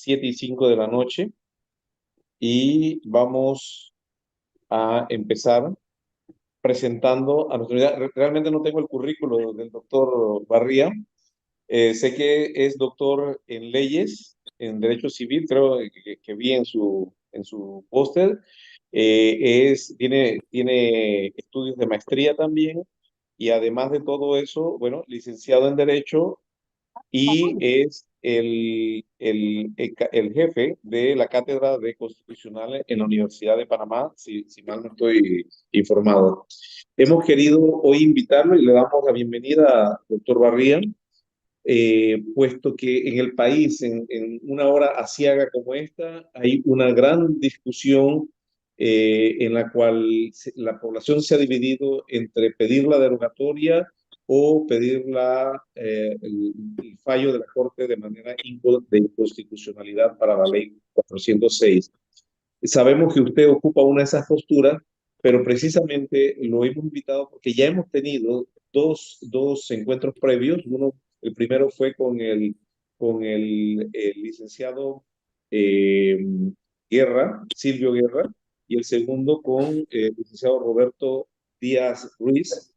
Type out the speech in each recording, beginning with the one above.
7:05 de la noche y vamos a empezar presentando a nuestra unidad. Realmente no tengo el currículo del doctor Barría. Sé que es doctor en leyes, en derecho civil, creo que vi en su póster. Tiene estudios de maestría también y además de todo eso, bueno, licenciado en derecho y es el jefe de la Cátedra de Constitucional en la Universidad de Panamá, si mal no estoy informado. Hemos querido hoy invitarlo y le damos la bienvenida, doctor Barría, puesto que en el país, en una hora aciaga como esta, hay una gran discusión en la cual la población se ha dividido entre pedir la derogatoria o pedir el fallo de la Corte de manera de inconstitucionalidad para la ley 406. Sabemos que usted ocupa una de esas posturas, pero precisamente lo hemos invitado porque ya hemos tenido dos encuentros previos. El primero fue con el licenciado eh, Silvio Guerra, y el segundo con el licenciado Roberto Díaz Ruiz,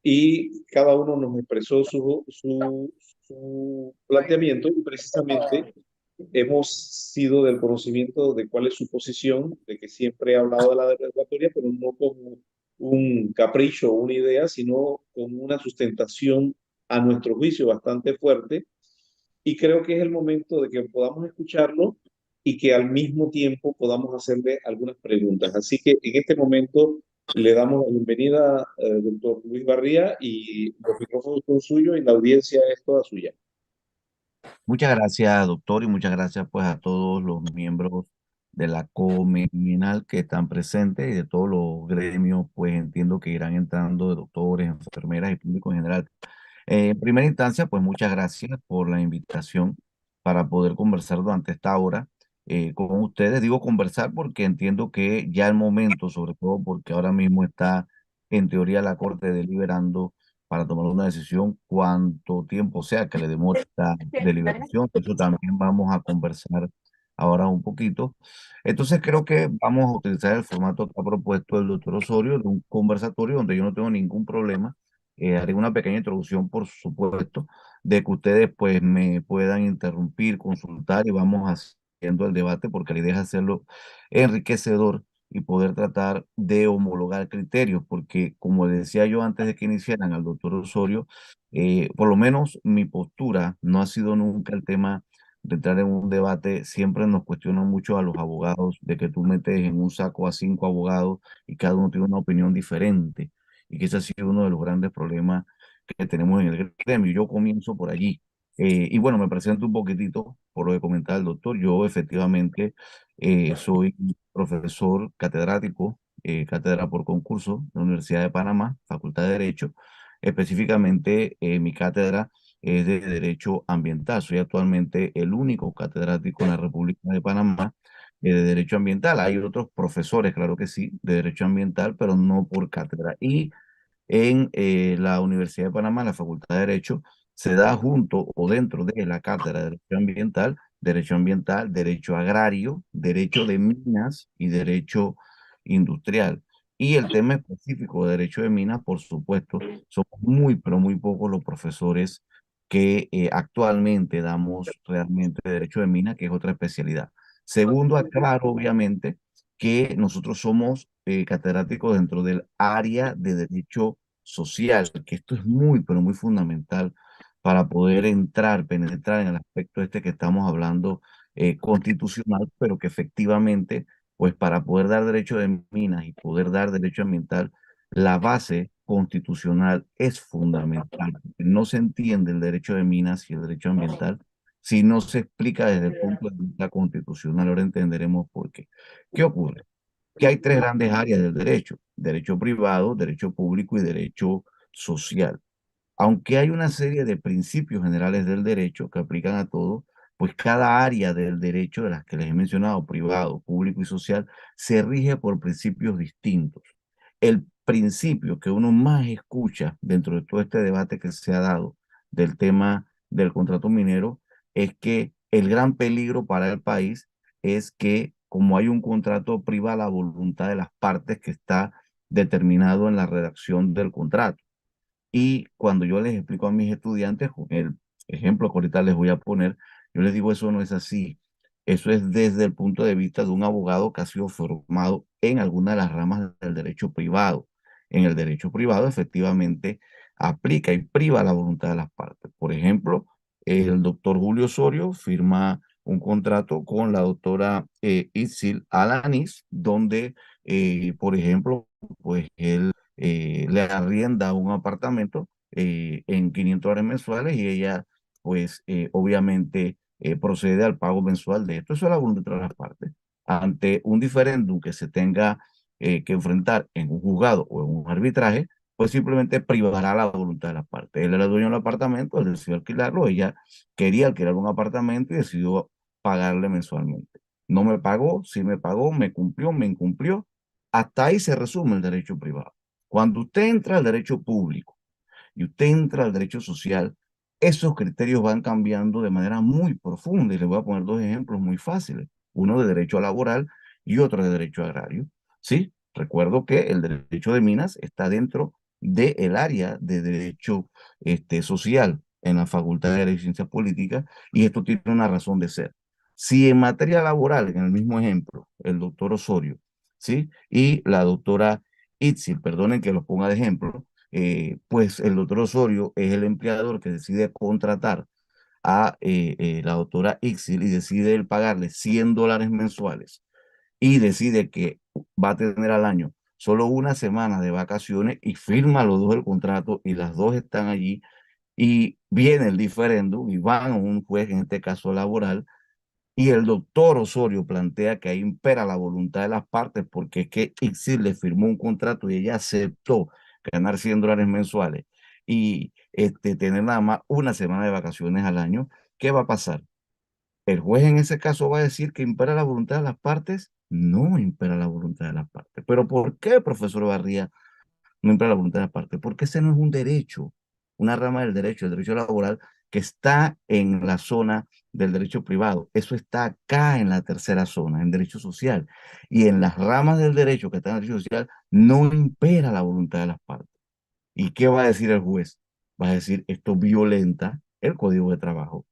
y cada uno nos expresó su planteamiento y precisamente hemos sido del conocimiento de cuál es su posición, de que siempre ha hablado de la derogatoria, pero no como un capricho o una idea, sino con una sustentación a nuestro juicio bastante fuerte. Y creo que es el momento de que podamos escucharlo y que al mismo tiempo podamos hacerle algunas preguntas. Así que en este momento le damos la bienvenida, doctor Luis Barría, y los micrófonos son suyos y la audiencia es toda suya. Muchas gracias, doctor, y muchas gracias pues a todos los miembros de la Comeminal que están presentes y de todos los gremios, pues entiendo que irán entrando de doctores, enfermeras y público en general. En primera instancia, pues muchas gracias por la invitación para poder conversar durante esta hora con ustedes. Digo conversar porque entiendo que ya el momento, sobre todo porque ahora mismo está en teoría la Corte deliberando para tomar una decisión cuánto tiempo sea que le demore esta deliberación. Eso también vamos a conversar ahora un poquito. Entonces creo que vamos a utilizar el formato que ha propuesto el doctor Osorio de un conversatorio donde yo no tengo ningún problema. Haré una pequeña introducción, por supuesto, de que ustedes pues me puedan interrumpir, consultar y vamos haciendo el debate porque la idea es hacerlo enriquecedor y poder tratar de homologar criterios, porque como decía yo antes de que iniciaran al doctor Osorio, por lo menos mi postura no ha sido nunca el tema de entrar en un debate. Siempre nos cuestionan mucho a los abogados de que tú metes en un saco a 5 abogados y cada uno tiene una opinión diferente, y que ese ha sido uno de los grandes problemas que tenemos en el gremio. Yo comienzo por allí. Y bueno, me presento un poquitito por lo que comentaba el doctor. Yo efectivamente soy profesor catedrático, cátedra por concurso de la Universidad de Panamá, Facultad de Derecho. Específicamente, mi cátedra es de Derecho Ambiental. Soy actualmente el único catedrático en la República de Panamá de Derecho Ambiental. Hay otros profesores, claro que sí, de Derecho Ambiental, pero no por cátedra. Y en la Universidad de Panamá, la Facultad de Derecho, se da junto o dentro de la cátedra de Derecho Ambiental, Derecho Agrario, Derecho de Minas y Derecho Industrial. Y el tema específico de Derecho de Minas, por supuesto, somos muy, pero muy pocos los profesores que actualmente damos realmente Derecho de Minas, que es otra especialidad. Segundo, aclaro, obviamente, que nosotros somos catedráticos dentro del área de derecho social, que esto es muy, pero muy fundamental para poder entrar, penetrar en el aspecto este que estamos hablando constitucional, pero que efectivamente, pues para poder dar derecho de minas y poder dar derecho ambiental, la base constitucional es fundamental. No se entiende el derecho de minas y el derecho ambiental si no se explica desde el punto de vista constitucional. Ahora entenderemos por qué. ¿Qué ocurre? Que hay tres grandes áreas del derecho: derecho privado, derecho público y derecho social. Aunque hay una serie de principios generales del derecho que aplican a todo, pues cada área del derecho de las que les he mencionado, privado, público y social, se rige por principios distintos. El principio que uno más escucha dentro de todo este debate que se ha dado del tema del contrato minero es que El gran peligro para el país es que como hay un contrato, priva la voluntad de las partes que está determinado en la redacción del contrato. Y cuando yo les explico a mis estudiantes, con el ejemplo que ahorita les voy a poner, yo les digo, eso no es así. Eso es desde el punto de vista de un abogado que ha sido formado en alguna de las ramas del derecho privado. En el derecho privado, efectivamente, aplica y priva la voluntad de las partes. Por ejemplo, el doctor Julio Osorio firma un contrato con la doctora Itzil Alanis, donde, por ejemplo, pues él le arrienda un apartamento en $500 mensuales y ella, pues, obviamente procede al pago mensual de esto. Eso es la voluntad de las partes. Ante un diferéndum que se tenga que enfrentar en un juzgado o en un arbitraje, pues simplemente privará la voluntad de las partes. Él era dueño del apartamento, él decidió alquilarlo, ella quería alquilar un apartamento y decidió pagarle mensualmente. No me pagó, sí me pagó, me cumplió, me incumplió. Hasta ahí se resume el derecho privado. Cuando usted entra al derecho público y usted entra al derecho social, esos criterios van cambiando de manera muy profunda. Y les voy a poner dos ejemplos muy fáciles. Uno de derecho laboral y otro de derecho agrario. Sí, recuerdo que el derecho de minas está dentro del área de derecho social en la Facultad de Derecho y Ciencias Políticas y esto tiene una razón de ser. Si en materia laboral, en el mismo ejemplo, el doctor Osorio, ¿sí? Y la doctora Itzil, perdonen que los ponga de ejemplo, pues el doctor Osorio es el empleador que decide contratar a la doctora Ixil y decide él pagarle $100 mensuales y decide que va a tener al año solo una semana de vacaciones y firma los dos el contrato y las dos están allí y viene el diferéndum y van a un juez, en este caso laboral, y el doctor Osorio plantea que ahí impera la voluntad de las partes porque es que Ixil le firmó un contrato y ella aceptó ganar $100 mensuales y tener nada más una semana de vacaciones al año. ¿Qué va a pasar? ¿El juez en ese caso va a decir que impera la voluntad de las partes? No impera la voluntad de las partes. ¿Pero por qué, profesor Barría, no impera la voluntad de las partes? Porque ese no es un derecho, una rama del derecho, el derecho laboral, que está en la zona del derecho privado. Eso está acá en la tercera zona, en derecho social. Y en las ramas del derecho que están en el derecho social, no impera la voluntad de las partes. ¿Y qué va a decir el juez? Va a decir, esto violenta el Código de Trabajo.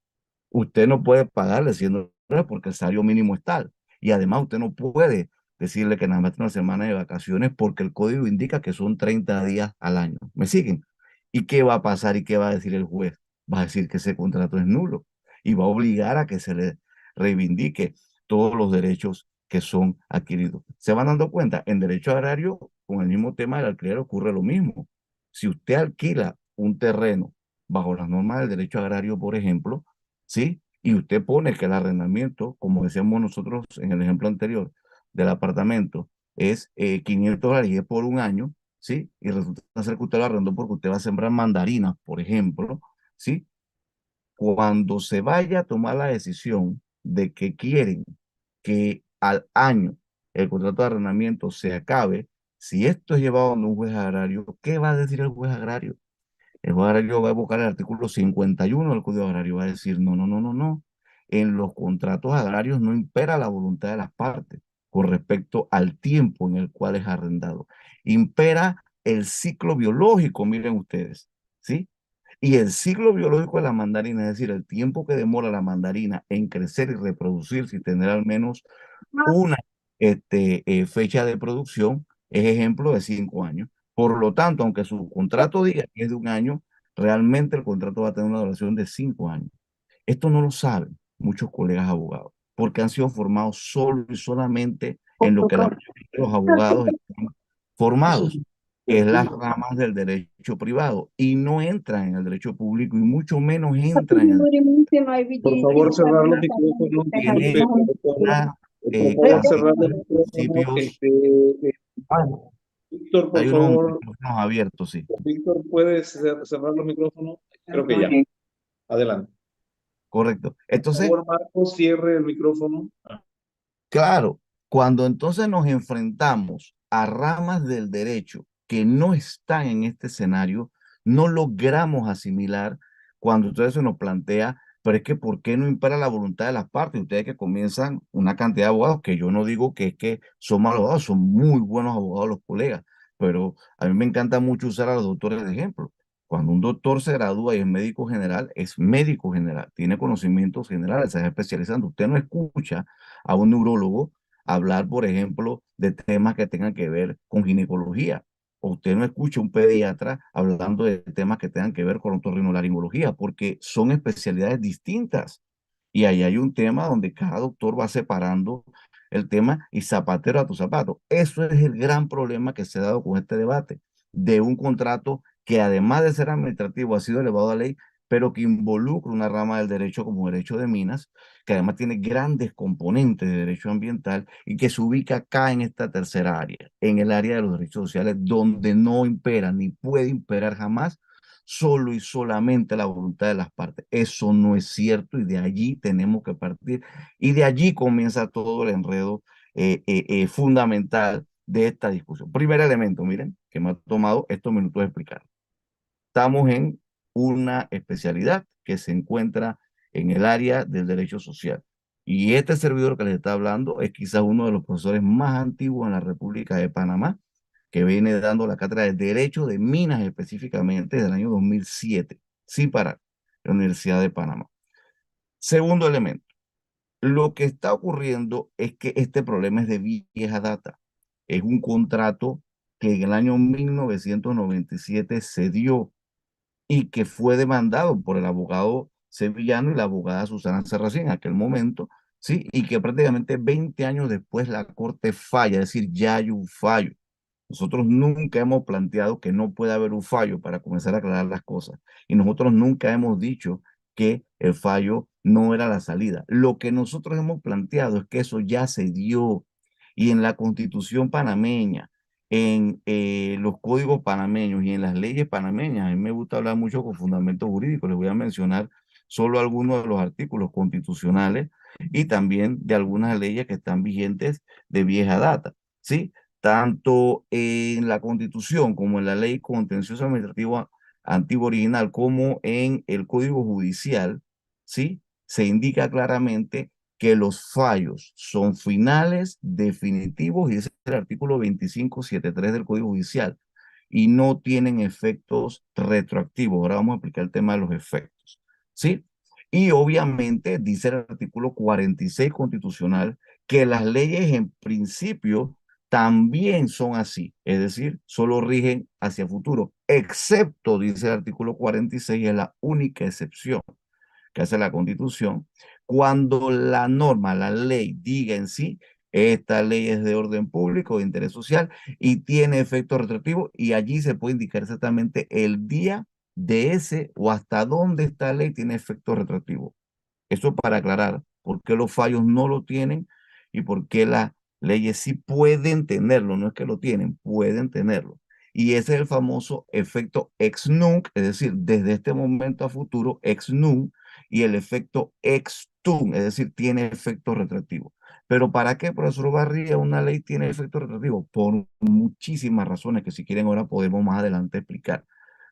Usted no puede pagarle $100 porque el salario mínimo es tal. Y además usted no puede decirle que nada más tiene una semana de vacaciones porque el código indica que son 30 días al año. ¿Me siguen? ¿Y qué va a pasar y qué va a decir el juez? Va a decir que ese contrato es nulo y va a obligar a que se le reivindique todos los derechos que son adquiridos. ¿Se van dando cuenta? En derecho agrario, con el mismo tema del alquiler ocurre lo mismo. Si usted alquila un terreno bajo las normas del derecho agrario, por ejemplo, ¿sí? Y usted pone que el arrendamiento, como decíamos nosotros en el ejemplo anterior del apartamento, es $500 y es por un año, ¿sí? Y resulta ser que usted lo arrendó porque usted va a sembrar mandarinas, por ejemplo, ¿sí? Cuando se vaya a tomar la decisión de que quieren que al año el contrato de arrendamiento se acabe, si esto es llevado a un juez agrario, ¿qué va a decir el juez agrario? El juez agrario va a evocar el artículo 51 del Código Agrario, va a decir, no, no, no, no, no. En los contratos agrarios no impera la voluntad de las partes con respecto al tiempo en el cual es arrendado. Impera el ciclo biológico, miren ustedes, ¿sí? Y el ciclo biológico de la mandarina, es decir, el tiempo que demora la mandarina en crecer y reproducirse y tener al menos una fecha de producción, es ejemplo de 5 años. Por lo tanto, aunque su contrato diga que es de un año, realmente el contrato va a tener una duración de 5 años. Esto no lo saben muchos colegas abogados, porque han sido formados solo y solamente en lo que la mayoría de los abogados están formados, que es las ramas del derecho privado, y no entran en el derecho público y mucho menos entran en el... Por favor, cerrar los micrófonos, Tiene una por favor, cerrar cantidad los de micrófonos. principios. Víctor, por Hay unos favor, micrófonos abiertos, sí. Víctor, ¿puedes cerrar los micrófonos? Creo que ya. Adelante. Correcto. Por Entonces, favor, Marcos, cierre el micrófono. claro, cuando entonces nos enfrentamos a ramas del derecho que no están en este escenario, no logramos asimilar cuando entonces se nos plantea pero es que ¿por qué no impera la voluntad de las partes? Ustedes que comienzan una cantidad de abogados, que yo no digo que es que son malos abogados, son muy buenos abogados los colegas, pero a mí me encanta mucho usar a los doctores de ejemplo. Cuando un doctor se gradúa y es médico general, tiene conocimientos generales, se está especializando. Usted no escucha a un neurólogo hablar, por ejemplo, de temas que tengan que ver con ginecología. O usted no escucha a un pediatra hablando de temas que tengan que ver con otorrinolaringología, porque son especialidades distintas. Y ahí hay un tema donde cada doctor va separando el tema y zapatero a tu zapato. Eso es el gran problema que se ha dado con este debate de un contrato que además de ser administrativo ha sido elevado a ley, pero que involucra una rama del derecho como derecho de minas, que además tiene grandes componentes de derecho ambiental y que se ubica acá en esta tercera área, en el área de los derechos sociales, donde no impera ni puede imperar jamás solo y solamente la voluntad de las partes. Eso no es cierto y de allí tenemos que partir y de allí comienza todo el enredo fundamental de esta discusión. Primer elemento, miren, que me ha tomado estos minutos de explicar. Estamos en una especialidad que se encuentra en el área del derecho social. Y este servidor que les está hablando es quizás uno de los profesores más antiguos en la República de Panamá, que viene dando la cátedra de Derecho de Minas específicamente desde el año 2007, sin parar, en la Universidad de Panamá. Segundo elemento, lo que está ocurriendo es que este problema es de vieja data. Es un contrato que en el año 1997 se dio y que fue demandado por el abogado sevillano y la abogada Susana Serracín en aquel momento, ¿sí? Y que prácticamente 20 años después la corte falla, es decir, ya hay un fallo. Nosotros nunca hemos planteado que no puede haber un fallo para comenzar a aclarar las cosas. Y nosotros nunca hemos dicho que el fallo no era la salida. Lo que nosotros hemos planteado es que eso ya se dio. Y en la Constitución panameña, en los códigos panameños y en las leyes panameñas, a mí me gusta hablar mucho con fundamentos jurídicos. Les voy a mencionar solo algunos de los artículos constitucionales y también de algunas leyes que están vigentes de vieja data. ¿Sí? Tanto en la Constitución como en la Ley Contencioso Administrativa Antigua Original, como en el Código Judicial, ¿sí? Se indica claramente que los fallos son finales, definitivos, y ese es el artículo 2573 del Código Judicial, y no tienen efectos retroactivos. Ahora vamos a explicar el tema de los efectos, ¿sí? Y obviamente dice el artículo 46 constitucional que las leyes en principio también son así, es decir, solo rigen hacia futuro, excepto, dice el artículo 46, es la única excepción que hace la Constitución, cuando la norma, la ley diga en sí, esta ley es de orden público, de interés social y tiene efecto retroactivo y allí se puede indicar exactamente el día de ese o hasta dónde esta ley tiene efecto retroactivo. Eso para aclarar por qué los fallos no lo tienen y por qué las leyes sí pueden tenerlo, no es que lo tienen, pueden tenerlo. Y ese es el famoso efecto ex nunc, es decir, desde este momento a futuro, ex nunc, y el efecto ex tunc, es decir, tiene efecto retroactivo. Pero ¿para qué, profesor Barría, una ley tiene efecto retroactivo? Por muchísimas razones que si quieren ahora podemos más adelante explicar,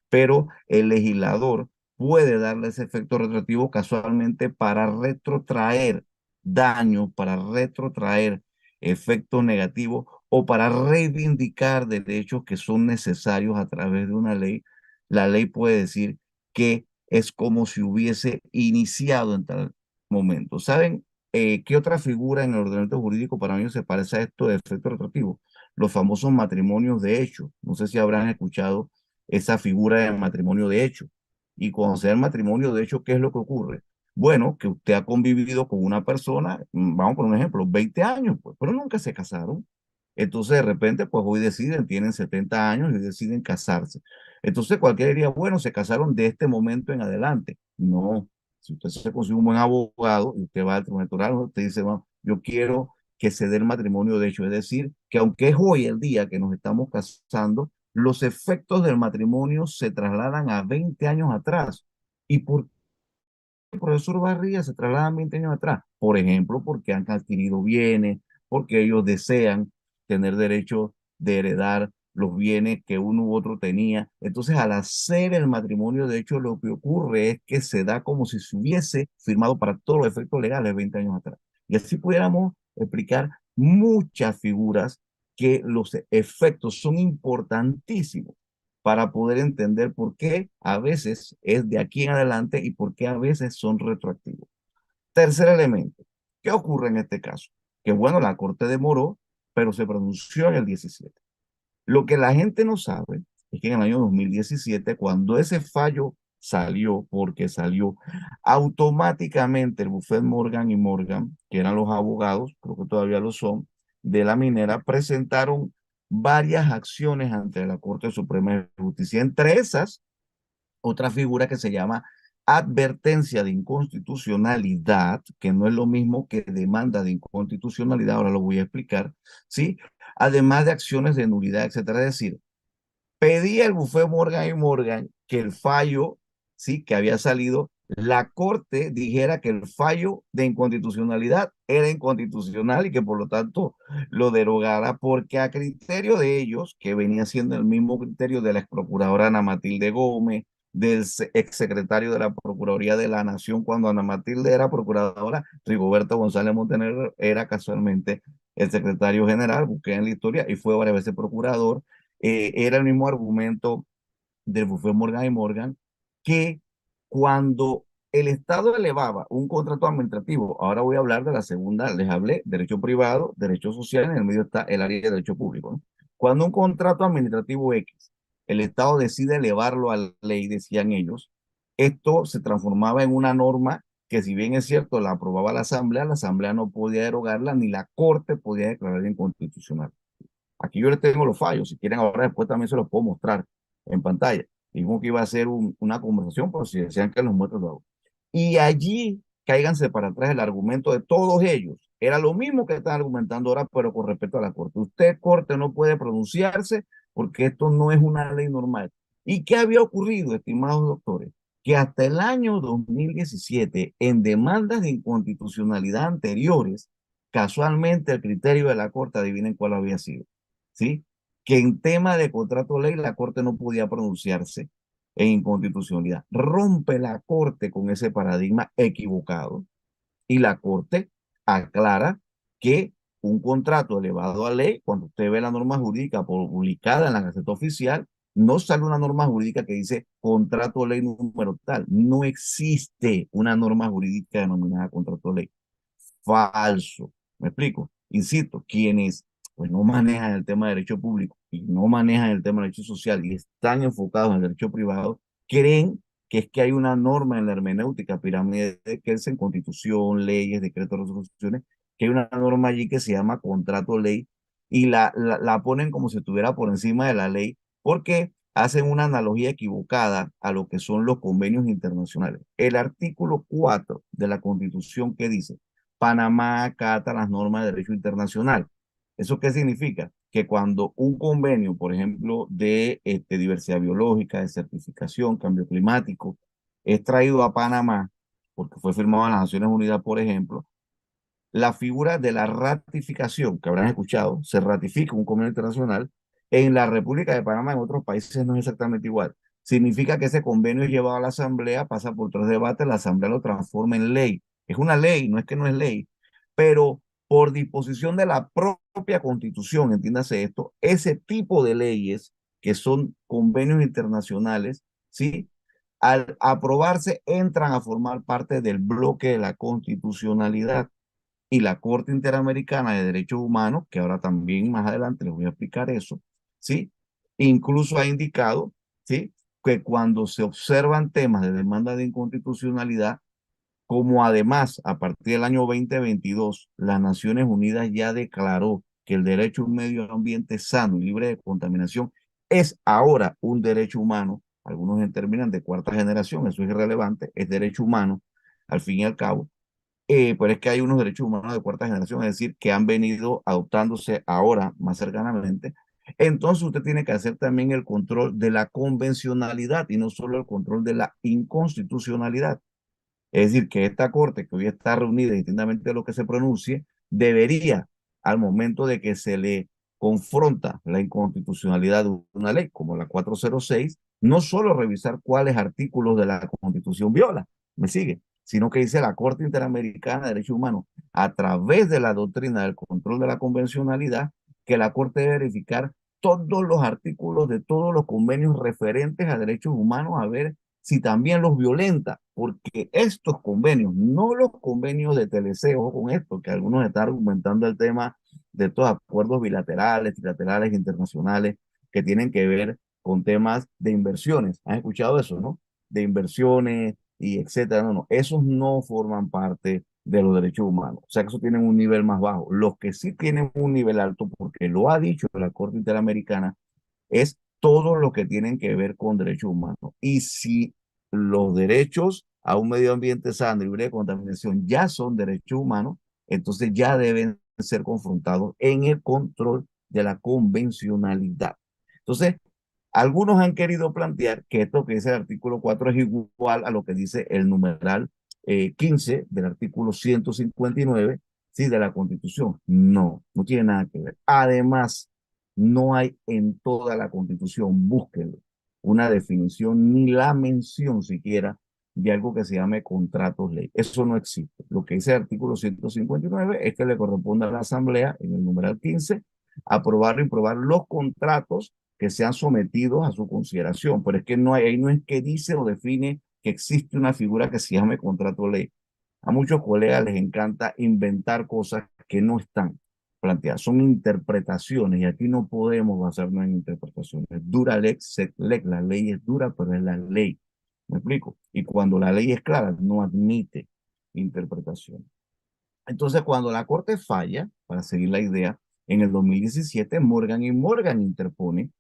pero el legislador puede darle ese efecto retroactivo casualmente para retrotraer daños, para retrotraer efectos negativos o para reivindicar derechos que son necesarios a través de una ley. La ley puede decir que es como si hubiese iniciado en tal momento. ¿Saben qué otra figura en el ordenamiento jurídico para mí se parece a esto de efecto retroactivo? Los famosos matrimonios de hecho. No sé si habrán escuchado esa figura de matrimonio de hecho. Y cuando sea el matrimonio de hecho, ¿qué es lo que ocurre? Bueno, que usted ha convivido con una persona, vamos por un ejemplo, 20 años, pues, pero nunca se casaron. Entonces, de repente, pues hoy deciden, tienen 70 años y deciden casarse. Entonces, cualquiera diría, bueno, se casaron de este momento en adelante. No, si usted se consigue un buen abogado y usted va al tribunal electoral, usted dice, bueno, yo quiero que se dé el matrimonio de hecho. Es decir, que aunque es hoy el día que nos estamos casando, los efectos del matrimonio se trasladan a 20 años atrás. ¿Y por qué el profesor Barriga se trasladan 20 años atrás? Por ejemplo, porque han adquirido bienes, porque ellos desean tener derecho de heredar los bienes que uno u otro tenía. Entonces, al hacer el matrimonio, de hecho, lo que ocurre es que se da como si se hubiese firmado para todos los efectos legales 20 años atrás. Y así pudiéramos explicar muchas figuras que los efectos son importantísimos para poder entender por qué a veces es de aquí en adelante y por qué a veces son retroactivos. Tercer elemento, ¿qué ocurre en este caso? Que bueno, la Corte demoró, pero se pronunció en el 17. Lo que la gente no sabe es que en el año 2017, cuando ese fallo salió, porque salió automáticamente el bufete Morgan y Morgan, que eran los abogados, creo que todavía lo son, de la minera, presentaron varias acciones ante la Corte Suprema de Justicia. Entre esas, otra figura que se llama advertencia de inconstitucionalidad, que no es lo mismo que demanda de inconstitucionalidad, ahora lo voy a explicar, ¿sí? Además de acciones de nulidad, etcétera. Es decir, pedía el bufete Morgan y Morgan que el fallo, sí, que había salido, la Corte dijera que el fallo de inconstitucionalidad era inconstitucional y que por lo tanto lo derogara, porque a criterio de ellos, que venía siendo el mismo criterio de la ex procuradora Ana Matilde Gómez, del exsecretario de la Procuraduría de la Nación cuando Ana Matilde era procuradora, Rigoberto González Montenegro era casualmente el secretario general, busqué en la historia y fue varias veces procurador. Era el mismo argumento del bufete Morgan y Morgan, que cuando el Estado elevaba un contrato administrativo, ahora voy a hablar de la segunda, les hablé, derecho privado, derecho social, en el medio está el área de derecho público, ¿no? Cuando un contrato administrativo X, el Estado decide elevarlo a ley, decían ellos, esto se transformaba en una norma que, si bien es cierto, la aprobaba la Asamblea no podía derogarla, ni la Corte podía declarar inconstitucional. Aquí yo les tengo los fallos, si quieren ahora después también se los puedo mostrar en pantalla. Dijimos que iba a ser una conversación, pero si desean que los muestre, lo hago. Y allí cáiganse para atrás el argumento de todos ellos. Era lo mismo que están argumentando ahora, pero con respecto a la Corte. Usted, Corte, no puede pronunciarse porque esto no es una ley normal. ¿Y qué había ocurrido, estimados doctores? Que hasta el año 2017, en demandas de inconstitucionalidad anteriores, casualmente el criterio de la Corte, adivinen cuál había sido, ¿sí? Que en tema de contrato ley la Corte no podía pronunciarse en inconstitucionalidad. Rompe la Corte con ese paradigma equivocado y la Corte aclara que un contrato elevado a ley, cuando usted ve la norma jurídica publicada en la Gaceta Oficial, no sale una norma jurídica que dice contrato ley número tal. No existe una norma jurídica denominada contrato ley. Falso. ¿Me explico? Insisto, quienes pues no manejan el tema de derecho público y no manejan el tema de derecho social y están enfocados en el derecho privado, creen que es que hay una norma en la hermenéutica pirámide que es en constitución, leyes, decretos, resoluciones, que hay una norma allí que se llama contrato ley y la ponen como si estuviera por encima de la ley porque hacen una analogía equivocada a lo que son los convenios internacionales. El artículo 4 de la Constitución que dice Panamá acata las normas de derecho internacional. ¿Eso qué significa? Que cuando un convenio, por ejemplo, de diversidad biológica, de certificación, cambio climático, es traído a Panamá, porque fue firmado en las Naciones Unidas, por ejemplo, la figura de la ratificación, que habrán escuchado, se ratifica un convenio internacional, en la República de Panamá, en otros países no es exactamente igual. Significa que ese convenio es llevado a la Asamblea, pasa por 3 debates, la Asamblea lo transforma en ley. Es una ley, no es que no es ley, pero por disposición de la propia Constitución, entiéndase esto, ese tipo de leyes que son convenios internacionales, ¿sí? Al aprobarse entran a formar parte del bloque de la constitucionalidad y la Corte Interamericana de Derechos Humanos, que ahora también más adelante les voy a explicar eso, ¿sí? Incluso ha indicado, ¿sí? Que cuando se observan temas de demanda de inconstitucionalidad, como además a partir del año 2022 las Naciones Unidas ya declaró que el derecho a un medio ambiente sano y libre de contaminación es ahora un derecho humano, algunos determinan de cuarta generación, eso es irrelevante, es derecho humano, al fin y al cabo, pero es que hay unos derechos humanos de cuarta generación, es decir, que han venido adoptándose ahora más cercanamente. Entonces usted tiene que hacer también el control de la convencionalidad y no solo el control de la inconstitucionalidad. Es decir, que esta corte que hoy está reunida, distintamente de lo que se pronuncie, debería, al momento de que se le confronta la inconstitucionalidad de una ley como la 406, no solo revisar cuáles artículos de la Constitución viola, ¿me sigue? Sino que dice la Corte Interamericana de Derechos Humanos, a través de la doctrina del control de la convencionalidad, que la Corte debe verificar todos los artículos de todos los convenios referentes a derechos humanos, a ver si también los violenta, porque estos convenios, no los convenios de TLC, ojo con esto, que algunos están argumentando el tema de estos acuerdos bilaterales, trilaterales, internacionales, que tienen que ver con temas de inversiones. ¿Han escuchado eso, no? De inversiones y etcétera. No, no, esos no forman parte de los derechos humanos. O sea que eso tienen un nivel más bajo. Los que sí tienen un nivel alto, porque lo ha dicho la Corte Interamericana, es todo lo que tienen que ver con derechos humanos. Y si los derechos a un medio ambiente sano y libre de contaminación ya son derechos humanos, entonces ya deben ser confrontados en el control de la convencionalidad. Entonces, algunos han querido plantear que esto que dice el artículo 4 es igual a lo que dice el numeral 15 del artículo 159, ¿sí? De la Constitución. No, no tiene nada que ver. Además, no hay en toda la Constitución, búsquenlo, una definición ni la mención siquiera de algo que se llame contratos ley. Eso no existe. Lo que dice el artículo 159 es que le corresponde a la Asamblea, en el numeral 15, aprobar y probar los contratos que sean sometidos a su consideración. Pero es que no hay, ahí no es que dice o define que existe una figura que se llame contrato ley. A muchos colegas les encanta inventar cosas que no están planteadas. Son interpretaciones y aquí no podemos basarnos en interpretaciones. Dura lex, sed lex. La ley es dura, pero es la ley. ¿Me explico? Y cuando la ley es clara, no admite interpretación. Entonces, cuando la Corte falla, para seguir la idea, en el 2017 Morgan y Morgan interpone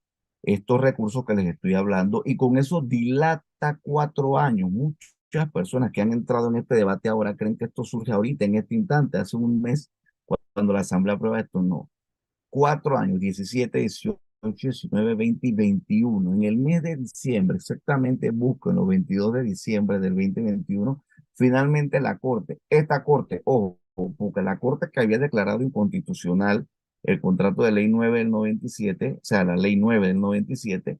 estos recursos que les estoy hablando y con eso dilata 4 años. Muchas personas que han entrado en este debate ahora creen que esto surge ahorita, en este instante, hace un mes, cuando la Asamblea aprueba esto. No, 4 años, 17, 18, 19, 20 y 21. En el mes de diciembre, exactamente busco en los 22 de diciembre del 2021, finalmente la Corte, esta Corte, ojo, porque la Corte que había declarado inconstitucional el contrato de ley 9 del 97, o sea, la ley 9 del 97,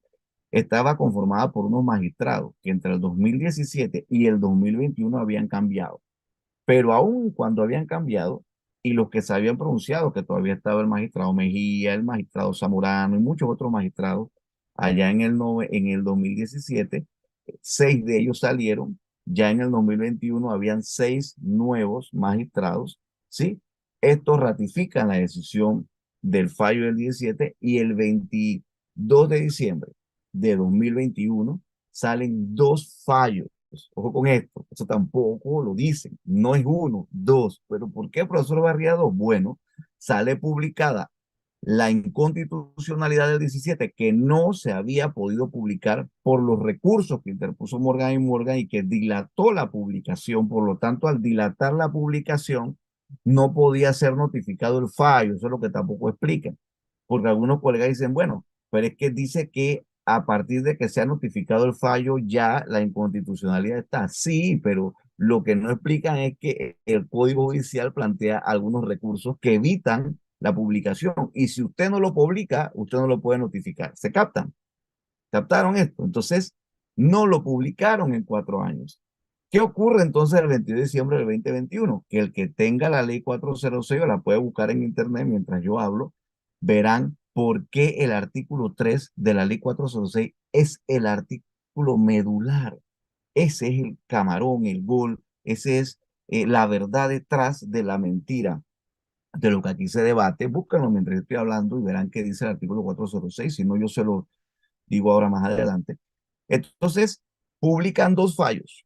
estaba conformada por unos magistrados que entre el 2017 y el 2021 habían cambiado. Pero aún cuando habían cambiado, y los que se habían pronunciado, que todavía estaba el magistrado Mejía, el magistrado Zamorano y muchos otros magistrados, allá en el 2017, 6 de ellos salieron, ya en el 2021 habían 6 nuevos magistrados, ¿sí? Estos ratifican la decisión del fallo del 17 y el 22 de diciembre de 2021 salen 2 fallos. Ojo con esto, eso tampoco lo dicen, no es uno, dos. ¿Pero por qué, profesor Barriado? Bueno, sale publicada la inconstitucionalidad del 17 que no se había podido publicar por los recursos que interpuso Morgan y Morgan y que dilató la publicación. Por lo tanto, al dilatar la publicación, no podía ser notificado el fallo. Eso es lo que tampoco explican. Porque algunos colegas dicen, bueno, pero es que dice que a partir de que se ha notificado el fallo, ya la inconstitucionalidad está. Sí, pero lo que no explican es que el Código Judicial plantea algunos recursos que evitan la publicación. Y si usted no lo publica, usted no lo puede notificar. ¿Se captan? ¿Captaron esto? Entonces, no lo publicaron en 4 años. ¿Qué ocurre entonces el 22 de diciembre del 2021? Que el que tenga la ley 406 la puede buscar en internet mientras yo hablo, verán por qué el artículo 3 de la ley 406 es el artículo medular. Ese es el camarón, el gol, ese es la verdad detrás de la mentira de lo que aquí se debate. Búsquenlo mientras estoy hablando y verán qué dice el artículo 406. Si no, yo se lo digo ahora más adelante. Entonces, publican 2 fallos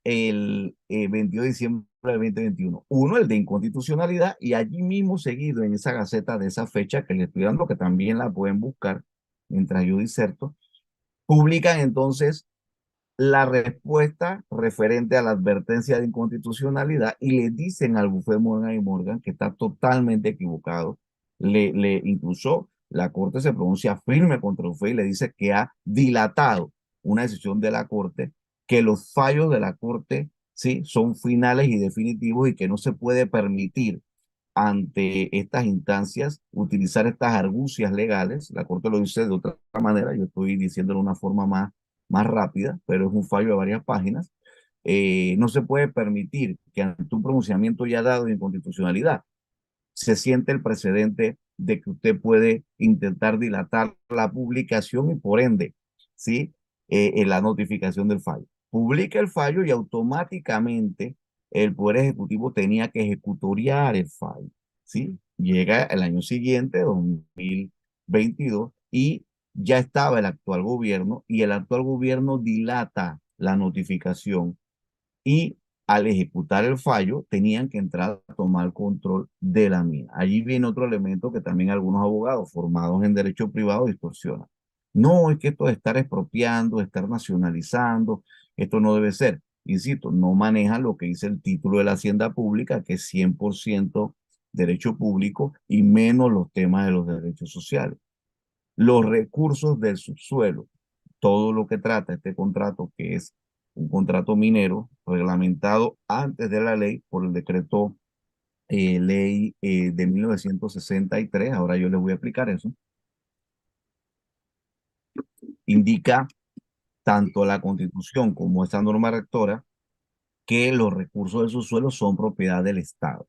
el 22 de diciembre del 2021. Uno, el de inconstitucionalidad, y allí mismo seguido en esa gaceta de esa fecha que le estoy dando, que también la pueden buscar mientras yo diserto, publican entonces la respuesta referente a la advertencia de inconstitucionalidad y le dicen al bufete Morgan y Morgan que está totalmente equivocado. Incluso la Corte se pronuncia firme contra el bufete y le dice que ha dilatado una decisión de la Corte, que los fallos de la Corte, sí, son finales y definitivos y que no se puede permitir ante estas instancias, utilizar estas argucias legales. La Corte lo dice de otra manera, yo estoy diciéndolo de una forma más rápida, pero es un fallo de varias páginas. No se puede permitir que ante un pronunciamiento ya dado de inconstitucionalidad se siente el precedente de que usted puede intentar dilatar la publicación y por ende, ¿sí? En la notificación del fallo. Publica el fallo y automáticamente el Poder Ejecutivo tenía que ejecutoriar el fallo, ¿sí? Llega el año siguiente, 2022, y ya estaba el actual gobierno y el actual gobierno dilata la notificación y al ejecutar el fallo tenían que entrar a tomar control de la mina. Allí viene otro elemento que también algunos abogados formados en derecho privado distorsionan. No, es que esto de estar expropiando, de estar nacionalizando, esto no debe ser. Insisto, no maneja lo que dice el título de la hacienda pública, que es 100% derecho público y menos los temas de los derechos sociales. Los recursos del subsuelo, todo lo que trata este contrato, que es un contrato minero reglamentado antes de la ley por el decreto ley de 1963, ahora yo les voy a explicar eso, indica tanto la Constitución como esta norma rectora que los recursos del subsuelo son propiedad del Estado.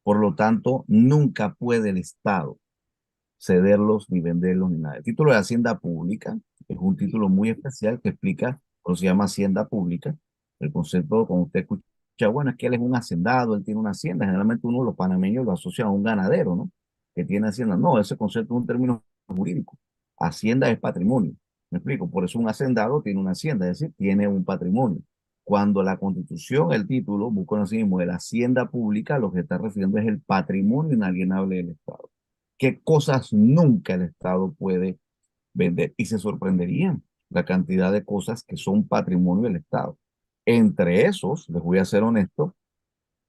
Por lo tanto, nunca puede el Estado cederlos ni venderlos ni nada. El título de Hacienda Pública es un título muy especial que explica, lo que se llama Hacienda Pública. El concepto, como usted escucha, bueno, es que él es un hacendado, él tiene una hacienda. Generalmente uno de los panameños lo asocia a un ganadero, ¿no? Que tiene hacienda. No, ese concepto es un término jurídico. Hacienda es patrimonio. ¿Me explico? Por eso un hacendado tiene una hacienda, es decir, tiene un patrimonio. Cuando la Constitución, el título, busca así mismo de la hacienda pública, lo que está refiriendo es el patrimonio inalienable del Estado. ¿Qué cosas nunca el Estado puede vender? Y se sorprenderían la cantidad de cosas que son patrimonio del Estado. Entre esos, les voy a ser honesto,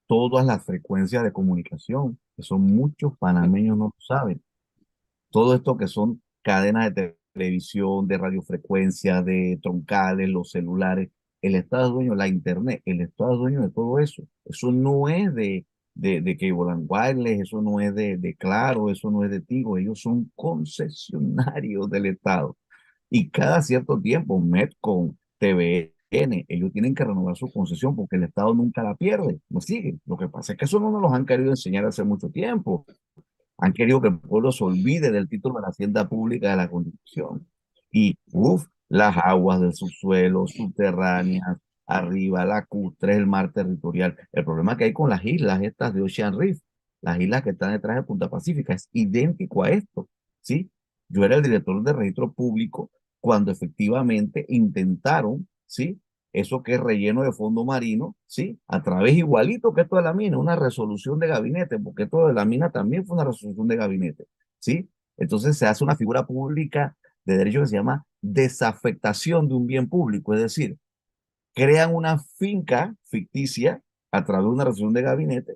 todas las frecuencias de comunicación, que son muchos panameños no lo saben. Todo esto que son cadenas de televisión, de radiofrecuencia, de troncales, los celulares, el Estado es dueño, la Internet, el Estado es dueño de todo eso. Eso no es de Cable and Wireless, eso no es de Claro, eso no es de Tigo, ellos son concesionarios del Estado. Y cada cierto tiempo, Metcon, TVN, ellos tienen que renovar su concesión porque el Estado nunca la pierde, no sigue. Lo que pasa es que eso no nos lo han querido enseñar hace mucho tiempo. Han querido que el pueblo se olvide del título de la hacienda pública de la Constitución. Y, las aguas del subsuelo, subterráneas, arriba, lacustres, el mar territorial. El problema que hay con las islas estas de Ocean Reef, las islas que están detrás de Punta Pacífica, es idéntico a esto, ¿sí? Yo era el director de registro público cuando efectivamente intentaron, ¿sí? Eso que es relleno de fondo marino, ¿sí? A través igualito que esto de la mina, una resolución de gabinete, porque esto de la mina también fue una resolución de gabinete, ¿sí? Entonces se hace una figura pública de derecho que se llama desafectación de un bien público, es decir, crean una finca ficticia a través de una resolución de gabinete,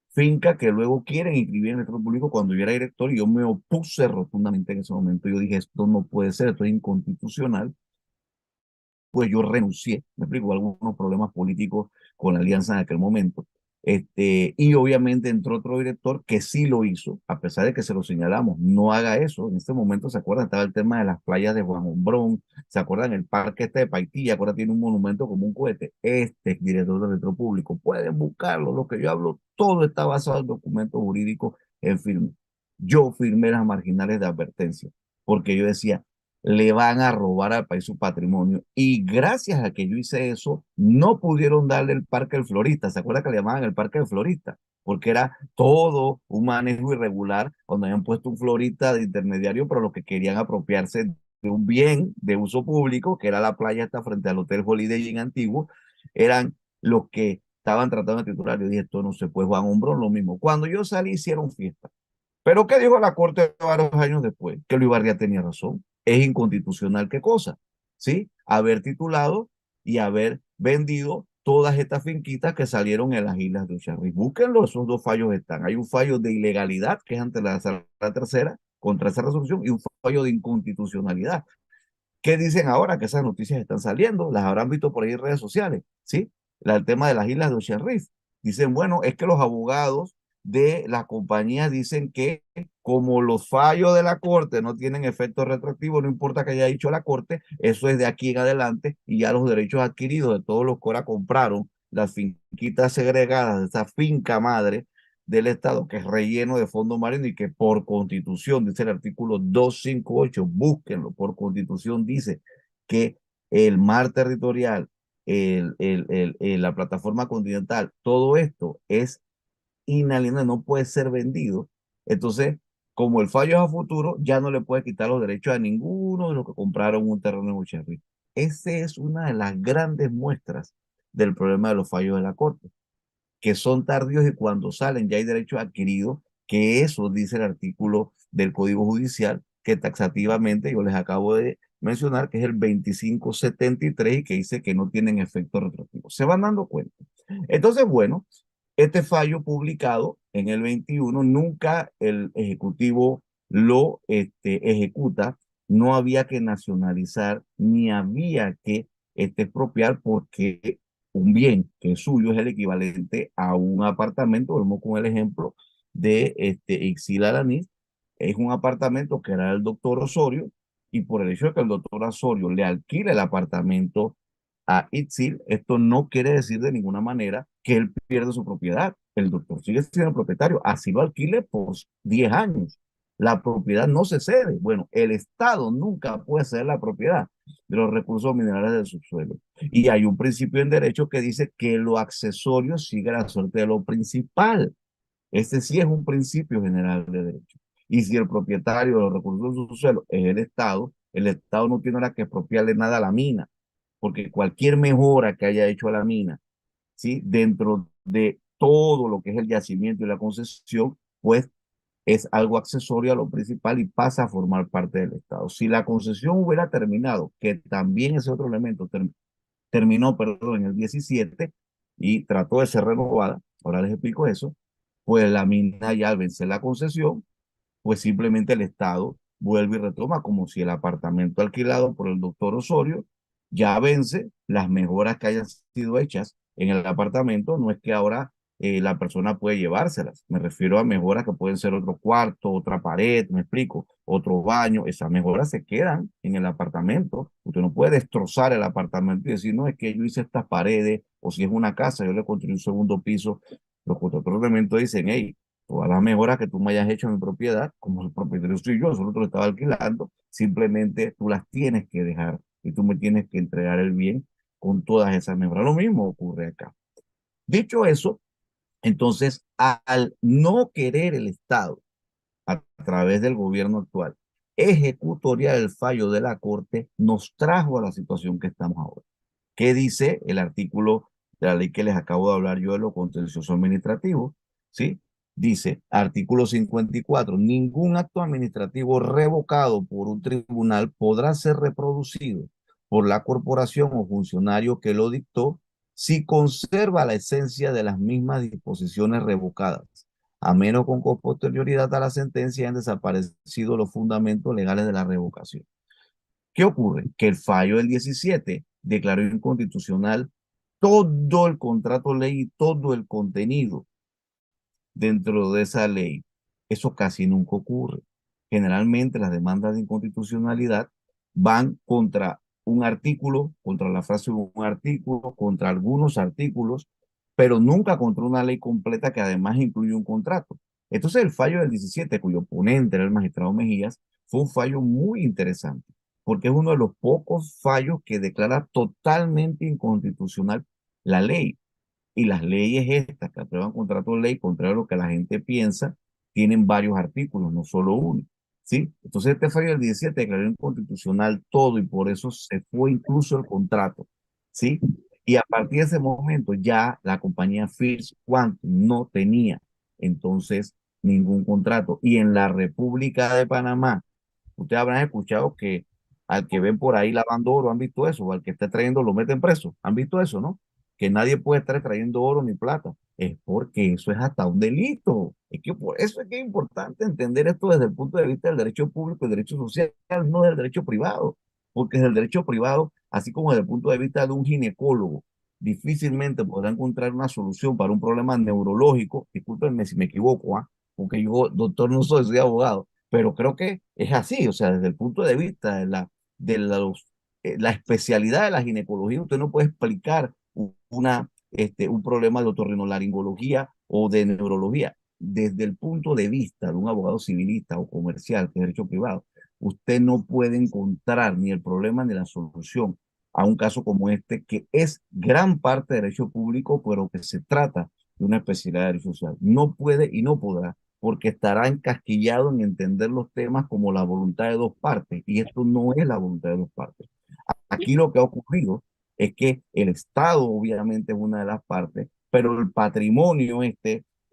finca que luego quieren inscribir en el registro público. Cuando yo era director, yo me opuse rotundamente en ese momento, yo dije, esto no puede ser, esto es inconstitucional, pues yo renuncié, me explico, algunos problemas políticos con la alianza en aquel momento. Y obviamente entró otro director que sí lo hizo, a pesar de que se lo señalamos, no haga eso. En este momento, ¿se acuerdan? Estaba el tema de las playas de Juan Hombrón, ¿se acuerdan? El parque este de Paitilla, ahora tiene un monumento como un cohete. Este es director del registro público, pueden buscarlo, lo que yo hablo, todo está basado en documentos jurídicos en firme. Yo firmé las marginales de advertencia, porque yo decía, le van a robar al país su patrimonio. Y gracias a que yo hice eso, no pudieron darle el Parque del Florista. ¿Se acuerda que le llamaban el Parque del Florista? Porque era todo un manejo irregular, donde habían puesto un florista de intermediario, pero lo que querían apropiarse de un bien de uso público, que era la playa esta frente al Hotel Holiday Inn antiguo, eran los que estaban tratando de titular. Yo dije, esto no se puede, Juan Hombrón, lo mismo. Cuando yo salí, hicieron fiesta. Pero ¿qué dijo la Corte varios años después? Que Luis Barría tenía razón. Es inconstitucional, ¿qué cosa? ¿Sí? Haber titulado y haber vendido todas estas finquitas que salieron en las islas de Ucharri. Búsquenlo, esos dos fallos están. Hay un fallo de ilegalidad, que es ante la sala tercera, contra esa resolución, y un fallo de inconstitucionalidad. ¿Qué dicen ahora? Que esas noticias están saliendo, las habrán visto por ahí en redes sociales, ¿sí? El tema de las islas de Ocean Reef. Dicen, bueno, es que los abogados de las compañías dicen que como los fallos de la Corte no tienen efecto retroactivo, no importa que haya dicho la Corte, eso es de aquí en adelante y ya los derechos adquiridos de todos los que ahora compraron las finquitas segregadas de esa finca madre del Estado, que es relleno de fondo marino y que por constitución, dice el artículo 258, búsquenlo, por constitución dice que el mar territorial, la plataforma continental, todo esto es inalienable, no puede ser vendido. Entonces, como el fallo es a futuro, ya no le puede quitar los derechos a ninguno de los que compraron un terreno en Ucherry. Esa es una de las grandes muestras del problema de los fallos de la Corte, que son tardíos y cuando salen ya hay derechos adquiridos, que eso dice el artículo del Código Judicial, que taxativamente yo les acabo de mencionar, que es el 2573 y que dice que no tienen efecto retroactivo. Se van dando cuenta. Entonces, bueno, este fallo publicado en el 21, nunca el Ejecutivo lo ejecuta, no había que nacionalizar ni había que expropiar porque un bien que es suyo es el equivalente a un apartamento. Vemos con el ejemplo de Ixil Alanís, es un apartamento que era del doctor Osorio, y por el hecho de que el doctor Osorio le alquile el apartamento a Itzil, esto no quiere decir de ninguna manera que él pierde su propiedad. El doctor sigue siendo el propietario, así lo alquile por 10 años. La propiedad no se cede. Bueno, el Estado nunca puede ceder la propiedad de los recursos minerales del subsuelo. Y hay un principio en derecho que dice que lo accesorio sigue la suerte de lo principal. Este sí es un principio general de derecho. Y si el propietario de los recursos del subsuelo es el Estado no tiene ahora que expropiarle nada a la mina, porque cualquier mejora que haya hecho a la mina, ¿sí? Dentro de todo lo que es el yacimiento y la concesión, pues es algo accesorio a lo principal y pasa a formar parte del Estado. Si la concesión hubiera terminado, que también es otro elemento, terminó, perdón, en el 17 y trató de ser renovada, ahora les explico eso, pues la mina ya al vencer la concesión, pues simplemente el Estado vuelve y retoma como si el apartamento alquilado por el doctor Osorio ya vence, las mejoras que hayan sido hechas en el apartamento, no es que ahora la persona puede llevárselas, me refiero a mejoras que pueden ser otro cuarto, otra pared, me explico, otro baño, esas mejoras se quedan en el apartamento, usted no puede destrozar el apartamento y decir, no, es que yo hice estas paredes, o si es una casa, yo le construí un segundo piso, los constructores de elementos dicen, hey, todas las mejoras que tú me hayas hecho en mi propiedad, como el propietario soy yo, solo te lo estaba alquilando, simplemente tú las tienes que dejar y tú me tienes que entregar el bien con todas esas mejoras. Lo mismo ocurre acá. Dicho eso, entonces, al no querer el Estado, a través del gobierno actual, ejecutoriar el fallo de la Corte, nos trajo a la situación que estamos ahora. ¿Qué dice el artículo de la ley que les acabo de hablar yo de lo contencioso administrativo? ¿Sí? Dice, artículo 54, ningún acto administrativo revocado por un tribunal podrá ser reproducido por la corporación o funcionario que lo dictó si conserva la esencia de las mismas disposiciones revocadas, a menos con posterioridad a la sentencia hayan desaparecido los fundamentos legales de la revocación. ¿Qué ocurre? Que el fallo del 17 declaró inconstitucional todo el contrato ley y todo el contenido dentro de esa ley. Eso casi nunca ocurre. Generalmente las demandas de inconstitucionalidad van contra un artículo, contra la frase de un artículo, contra algunos artículos, pero nunca contra una ley completa que además incluye un contrato. Entonces el fallo del 17, cuyo ponente era el magistrado Mejías, fue un fallo muy interesante, porque es uno de los pocos fallos que declara totalmente inconstitucional la ley. Y las leyes estas que aprueban contratos de ley, contrario a lo que la gente piensa, tienen varios artículos, no solo uno. ¿Sí? Entonces este fallo del 17 declaró inconstitucional todo y por eso se fue incluso el contrato. ¿Sí? Y a partir de ese momento ya la compañía First Quantum no tenía entonces ningún contrato. Y en la República de Panamá, ustedes habrán escuchado que al que ven por ahí lavando oro, han visto eso, o al que está trayendo lo meten preso, han visto eso, ¿no? Que nadie puede estar trayendo oro ni plata. Es porque eso es hasta un delito. Es que por eso es que es importante entender esto desde el punto de vista del derecho público y del derecho social, no del derecho privado. Porque es el derecho privado, así como desde el punto de vista de un ginecólogo, difícilmente podrá encontrar una solución para un problema neurológico. Discúlpenme si me equivoco, porque yo, doctor, no soy abogado, pero creo que es así, o sea, desde el punto de vista la especialidad de la ginecología, usted no puede explicar un problema de otorrinolaringología o de neurología. Desde el punto de vista de un abogado civilista o comercial, que es derecho privado, usted no puede encontrar ni el problema ni la solución a un caso como este, que es gran parte de derecho público, pero que se trata de una especialidad de derecho social. No puede y no podrá, porque estará encasquillado en entender los temas como la voluntad de dos partes, y esto no es la voluntad de dos partes. Aquí lo que ha ocurrido es que el Estado obviamente es una de las partes, pero el patrimonio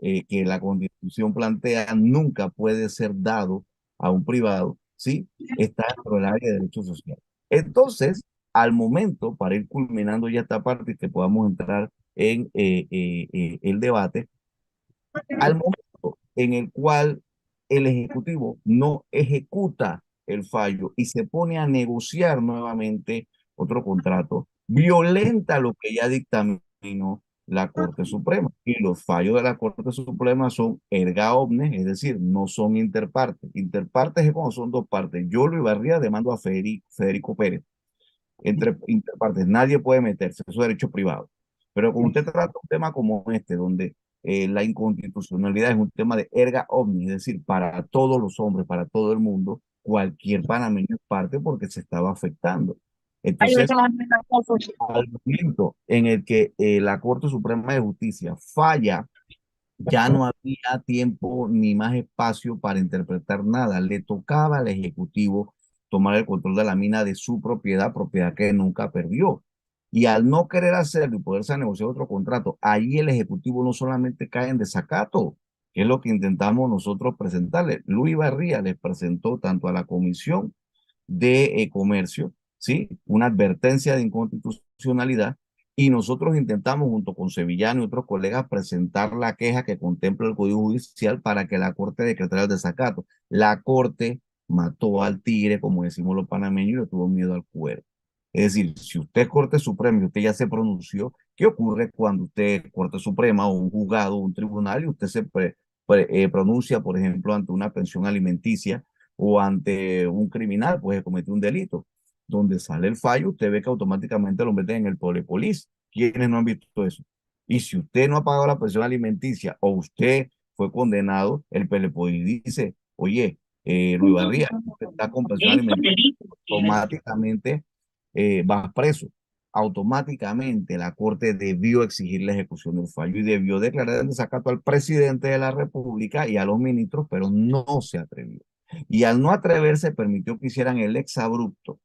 que la Constitución plantea nunca puede ser dado a un privado, ¿sí? Está dentro del área de derechos sociales. Entonces, al momento, para ir culminando ya esta parte y que podamos entrar en el debate, al momento en el cual el Ejecutivo no ejecuta el fallo y se pone a negociar nuevamente otro contrato, violenta lo que ya dictaminó la Corte Suprema. Y los fallos de la Corte Suprema son erga omnes, es decir, no son interpartes. Interpartes es cuando son dos partes. Yo, Luis Barría, demando a Federico Pérez. Entre interpartes, nadie puede meterse, eso es derecho privado. Pero cuando usted trata un tema como este, donde la inconstitucionalidad es un tema de erga omnes, es decir, para todos los hombres, para todo el mundo, cualquier panameño es parte porque se estaba afectando. Entonces, al momento en el que la Corte Suprema de Justicia falla, ya no había tiempo ni más espacio para interpretar nada. Le tocaba al Ejecutivo tomar el control de la mina de su propiedad, propiedad que nunca perdió. Y al no querer hacerlo y poderse negociar otro contrato, ahí el Ejecutivo no solamente cae en desacato, que es lo que intentamos nosotros presentarle. Luis Barría les presentó tanto a la Comisión de Comercio, ¿sí? Una advertencia de inconstitucionalidad, y nosotros intentamos junto con Sevillano y otros colegas presentar la queja que contempla el Código Judicial para que la Corte decretara el desacato. La Corte mató al tigre, como decimos los panameños, y le tuvo miedo al cuero. Es decir, si usted es Corte Suprema y usted ya se pronunció, ¿qué ocurre cuando usted es Corte Suprema o un juzgado o un tribunal y usted se pronuncia, por ejemplo, ante una pensión alimenticia o ante un criminal, pues cometió un delito? Donde sale el fallo, usted ve que automáticamente lo meten en el polipolis. ¿Quiénes no han visto eso? Y si usted no ha pagado la pensión alimenticia o usted fue condenado, el Pelepolis dice, oye, Luis Barría, usted está con pensión alimenticia, automáticamente vas preso. Automáticamente la Corte debió exigir la ejecución del fallo y debió declarar el desacato al presidente de la República y a los ministros, pero no se atrevió. Y al no atreverse, permitió que hicieran el exabrupto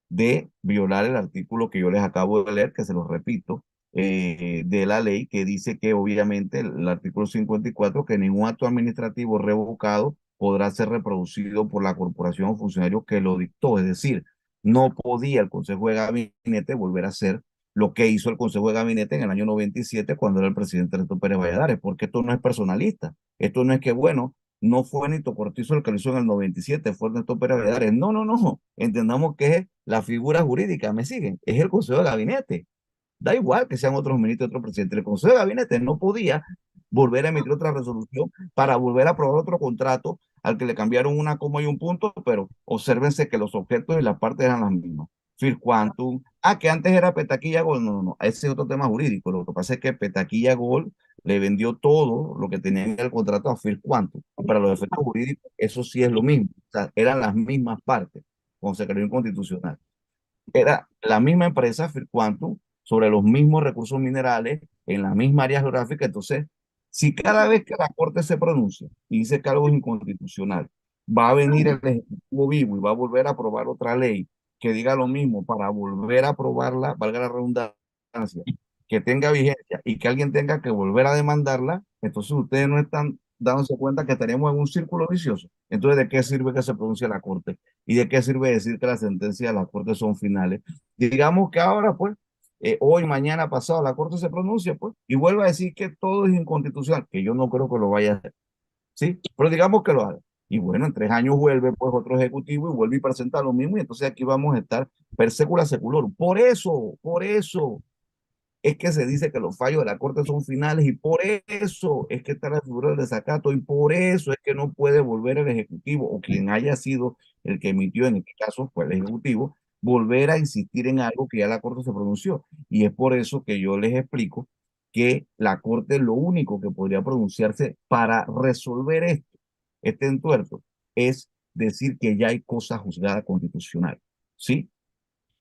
de violar el artículo que yo les acabo de leer, que se los repito, de la ley, que dice que obviamente el artículo 54, que ningún acto administrativo revocado podrá ser reproducido por la corporación o funcionario que lo dictó. Es decir, no podía el Consejo de Gabinete volver a hacer lo que hizo el Consejo de Gabinete en el año 97 cuando era el presidente Ernesto Pérez Valladares, porque esto no es personalista. Esto no es que, bueno, no fue Nito Cortizo el que lo hizo en el 97, fue Ernesto Pérez Valladares. No, no, no. Entendamos que es la figura jurídica, ¿me siguen? Es el Consejo de Gabinete. Da igual que sean otros ministros, otros presidentes. El Consejo de Gabinete no podía volver a emitir otra resolución para volver a aprobar otro contrato al que le cambiaron una coma y un punto, pero obsérvense que los objetos y las partes eran las mismas. Fir Quantum, que antes era Petaquilla Gold, no, no, no, ese es otro tema jurídico. Lo que pasa es que Petaquilla Gold le vendió todo lo que tenía en el contrato a Fir Quantum. Y para los efectos jurídicos, eso sí es lo mismo. O sea, eran las mismas partes, cuando se creó inconstitucional. Era la misma empresa, Firquantum, sobre los mismos recursos minerales, en la misma área geográfica. Entonces, si cada vez que la Corte se pronuncia y dice que algo es inconstitucional, va a venir el Ejecutivo vivo y va a volver a aprobar otra ley que diga lo mismo para volver a aprobarla, valga la redundancia, que tenga vigencia y que alguien tenga que volver a demandarla, entonces ustedes no están dándose cuenta que tenemos en un círculo vicioso. Entonces, ¿de qué sirve que se pronuncie la Corte? ¿Y de qué sirve decir que las sentencias de la Corte son finales? Digamos que ahora, pues, hoy, mañana, pasado, la Corte se pronuncia, pues, y vuelve a decir que todo es inconstitucional, que yo no creo que lo vaya a hacer, ¿sí? Pero digamos que lo haga. Y bueno, en 3 años vuelve, pues, otro ejecutivo y vuelve y presenta lo mismo, y entonces aquí vamos a estar per secula seculorum. Por eso, es que se dice que los fallos de la Corte son finales y por eso es que está la figura del desacato y por eso es que no puede volver el Ejecutivo o quien haya sido el que emitió, en este caso fue el Ejecutivo, volver a insistir en algo que ya la Corte se pronunció. Y es por eso que yo les explico que la Corte lo único que podría pronunciarse para resolver esto, este entuerto, es decir que ya hay cosa juzgada constitucional, ¿sí?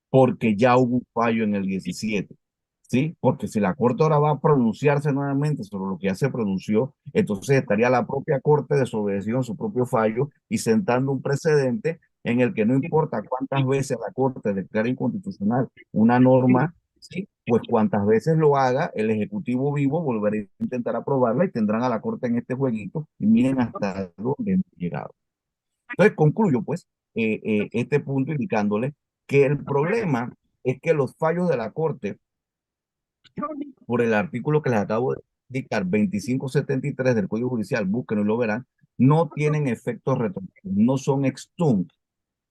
Porque ya hubo un fallo en el 17, ¿sí? Porque si la Corte ahora va a pronunciarse nuevamente sobre lo que ya se pronunció, entonces estaría la propia Corte desobedeciendo su propio fallo y sentando un precedente en el que no importa cuántas veces la Corte declare inconstitucional una norma, ¿sí? Pues cuantas veces lo haga, el Ejecutivo vivo volverá a intentar aprobarla y tendrán a la Corte en este jueguito y miren hasta dónde hemos llegado. Entonces concluyo pues este punto indicándole que el problema es que los fallos de la Corte por el artículo que les acabo de dictar, 2573 del Código Judicial, búsquenlo y lo verán, no tienen efectos retroactivos, no son ex tunc.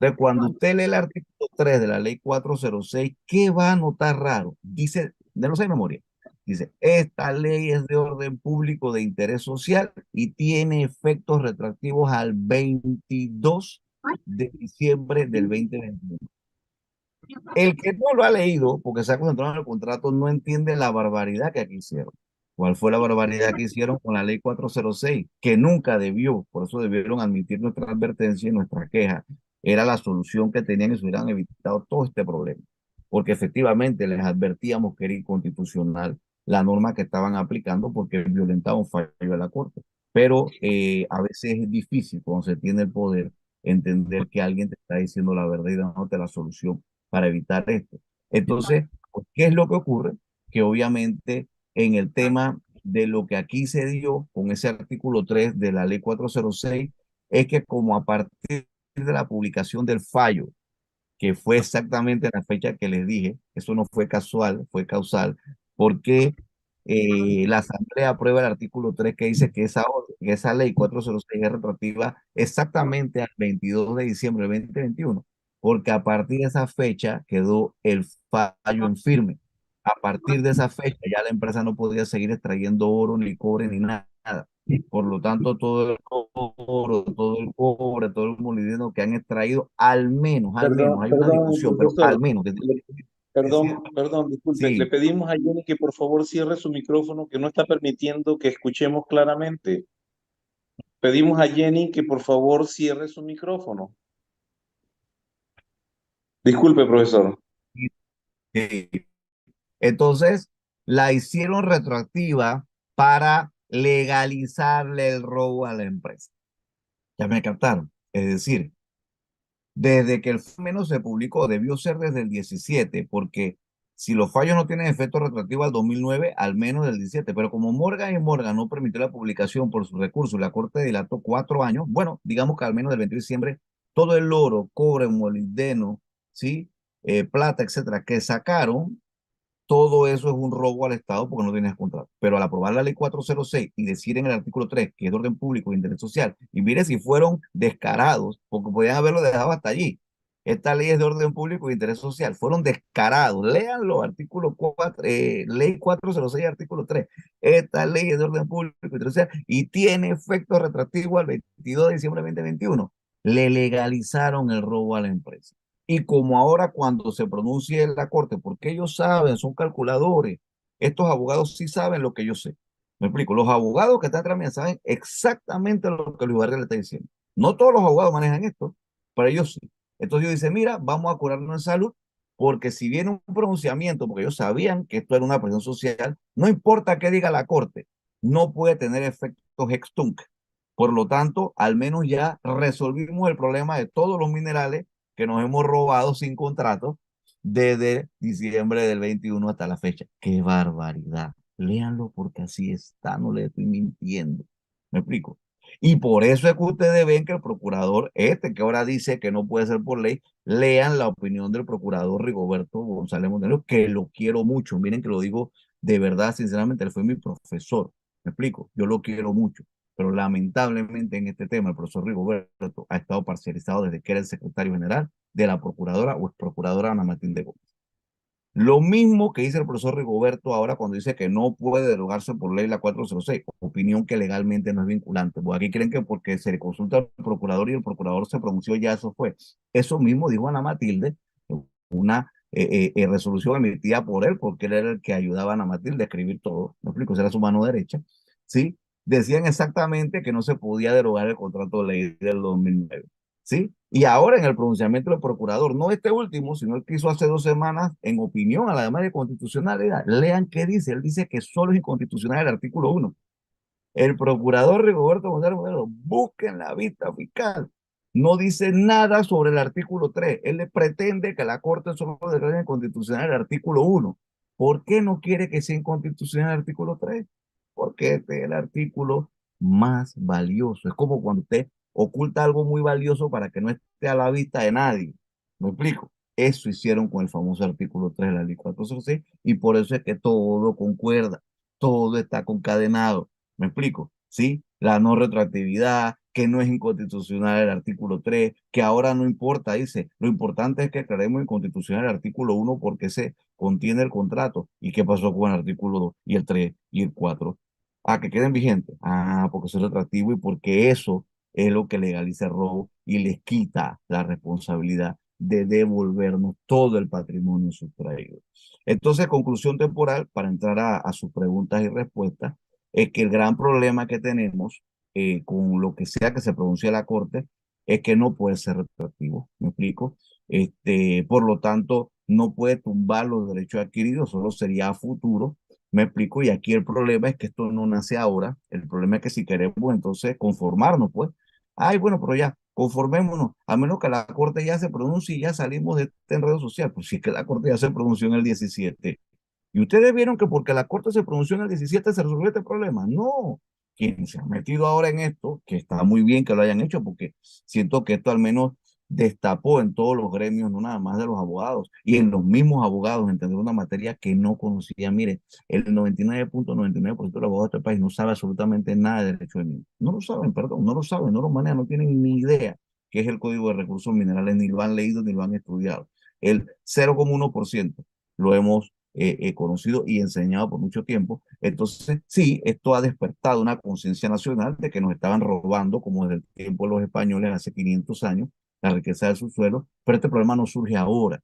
Entonces, cuando usted lee el artículo 3 de la ley 406, ¿qué va a notar raro? Dice, de no sé de memoria, dice, esta ley es de orden público de interés social y tiene efectos retroactivos al 22 de diciembre del 2021. El que no lo ha leído, porque se ha concentrado en el contrato, no entiende la barbaridad que aquí hicieron. ¿Cuál fue la barbaridad que hicieron con la ley 406? Que nunca debió, por eso debieron admitir nuestra advertencia y nuestra queja. Era la solución que tenían y se hubieran evitado todo este problema. Porque efectivamente les advertíamos que era inconstitucional la norma que estaban aplicando porque violentaba un fallo de la Corte. Pero a veces es difícil cuando se tiene el poder entender que alguien te está diciendo la verdad y dándote la solución para evitar esto. Entonces, pues, ¿qué es lo que ocurre? Que obviamente en el tema de lo que aquí se dio con ese artículo 3 de la ley 406, es que como a partir de la publicación del fallo, que fue exactamente la fecha que les dije, eso no fue casual, fue causal, porque la Asamblea aprueba el artículo 3 que dice que esa ley 406 es retroactiva exactamente al 22 de diciembre del 2021, porque a partir de esa fecha quedó el fallo en firme. A partir de esa fecha ya la empresa no podía seguir extrayendo oro, ni cobre, ni nada. Por lo tanto, todo el oro, todo el cobre, todo el molibdeno que han extraído, al menos, hay una Perdón, discusión, pero al profesor. menos, decir, Perdón, disculpe. Le sí, pedimos a Jenny que por favor cierre su micrófono, que no está permitiendo que escuchemos claramente. Pedimos a Jenny que por favor cierre su micrófono. Disculpe, profesor. sí, sí. Entonces, la hicieron retroactiva para legalizarle el robo a la empresa. Ya me captaron. Es decir, desde que el menos se publicó, debió ser desde el 17, porque si los fallos no tienen efecto retroactivo al 2009, al menos del 17. Pero como Morgan y Morgan no permitió la publicación por su recurso, la Corte dilató 4 años, bueno, digamos que al menos del 21 de diciembre, todo el oro, cobre, molibdeno, ¿sí? Plata, etcétera, que sacaron, todo eso es un robo al Estado porque no tienes contrato. Pero al aprobar la ley 406 y decir en el artículo 3 que es de orden público e interés social, y mire si fueron descarados, porque podían haberlo dejado hasta allí. Esta ley es de orden público e interés social. Fueron descarados. Léanlo, artículo 4, ley 406, artículo 3. Esta ley es de orden público e interés social y tiene efecto retroactivo al 22 de diciembre de 2021. Le legalizaron el robo a la empresa. Y como ahora cuando se pronuncie en la corte, porque ellos saben, son calculadores, estos abogados sí saben lo que yo sé. Me explico, los abogados que están atrás mío saben exactamente lo que Luis Vargas le está diciendo. No todos los abogados manejan esto, pero ellos sí. Entonces yo dice, mira, vamos a curarnos en salud, porque si viene un pronunciamiento, porque ellos sabían que esto era una presión social, no importa qué diga la corte, no puede tener efectos ex tunc. Por lo tanto, al menos ya resolvimos el problema de todos los minerales que nos hemos robado sin contrato desde diciembre del 21 hasta la fecha. ¡Qué barbaridad! Léanlo porque así está, no le estoy mintiendo. ¿Me explico? Y por eso es que ustedes ven que el procurador, que ahora dice que no puede ser por ley, lean la opinión del procurador Rigoberto González Montenegro, que lo quiero mucho. Miren que lo digo de verdad, sinceramente, él fue mi profesor. ¿Me explico? Yo lo quiero mucho, pero lamentablemente en este tema el profesor Rigoberto ha estado parcializado desde que era el secretario general de la procuradora o ex procuradora Ana Matilde Gómez. Lo mismo que dice el profesor Rigoberto ahora cuando dice que no puede derogarse por ley la 406, opinión que legalmente no es vinculante. Pues aquí creen que porque se le consulta al procurador y el procurador se pronunció, ya eso fue. Eso mismo dijo Ana Matilde, una resolución emitida por él, porque él era el que ayudaba a Ana Matilde a escribir todo. ¿Me explico? Esa era su mano derecha. ¿Sí? Decían exactamente que no se podía derogar el contrato de ley del 2009. ¿Sí? Y ahora en el pronunciamiento del procurador, no este último, sino el que hizo hace 2 semanas, en opinión a la demanda de constitucionalidad, lean qué dice. Él dice que solo es inconstitucional el artículo 1. El procurador Rigoberto González Modelo, busquen la vista fiscal. No dice nada sobre el artículo 3. Él le pretende que la Corte solo declare inconstitucional el artículo 1. ¿Por qué no quiere que sea inconstitucional el artículo 3? Porque este es el artículo más valioso. Es como cuando usted oculta algo muy valioso para que no esté a la vista de nadie. ¿Me explico? Eso hicieron con el famoso artículo 3 de la ley 406 y por eso es que todo concuerda, todo está concadenado. ¿Me explico? ¿Sí? La no retroactividad, que no es inconstitucional el artículo 3, que ahora no importa, dice, lo importante es que aclaremos inconstitucional el artículo 1 porque se contiene el contrato. ¿Y qué pasó con el artículo 2 y el 3 y el 4? Ah, que queden vigentes. Ah, porque es retroactivo y porque eso es lo que legaliza el robo y les quita la responsabilidad de devolvernos todo el patrimonio sustraído. Entonces, conclusión temporal, para entrar a sus preguntas y respuestas, es que el gran problema que tenemos con lo que sea que se pronuncie la Corte es que no puede ser retroactivo, ¿me explico? Por lo tanto, no puede tumbar los derechos adquiridos, solo sería a futuro, ¿me explico? Y aquí el problema es que esto no nace ahora, el problema es que si queremos entonces conformarnos, pues, ay, bueno, pero ya, conformémonos, a menos que la Corte ya se pronuncie y ya salimos de este enredo social, pues si es que la Corte ya se pronunció en el 17 y ustedes vieron que porque la Corte se pronunció en el 17 se resolvió este problema. No, quienes se han metido ahora en esto, que está muy bien que lo hayan hecho, porque siento que esto al menos destapó en todos los gremios, no nada más de los abogados, y en los mismos abogados, entender una materia que no conocía. Mire, el 99.99% de los abogados de este país no sabe absolutamente nada de derecho de minería. No lo saben, perdón, no lo saben, no lo manejan, no tienen ni idea qué es el Código de Recursos Minerales, ni lo han leído ni lo han estudiado. El 0,1% lo hemos conocido y enseñado por mucho tiempo. Entonces, sí, esto ha despertado una conciencia nacional de que nos estaban robando, como desde el tiempo de los españoles, hace 500 años, la riqueza de su suelo, pero este problema no surge ahora.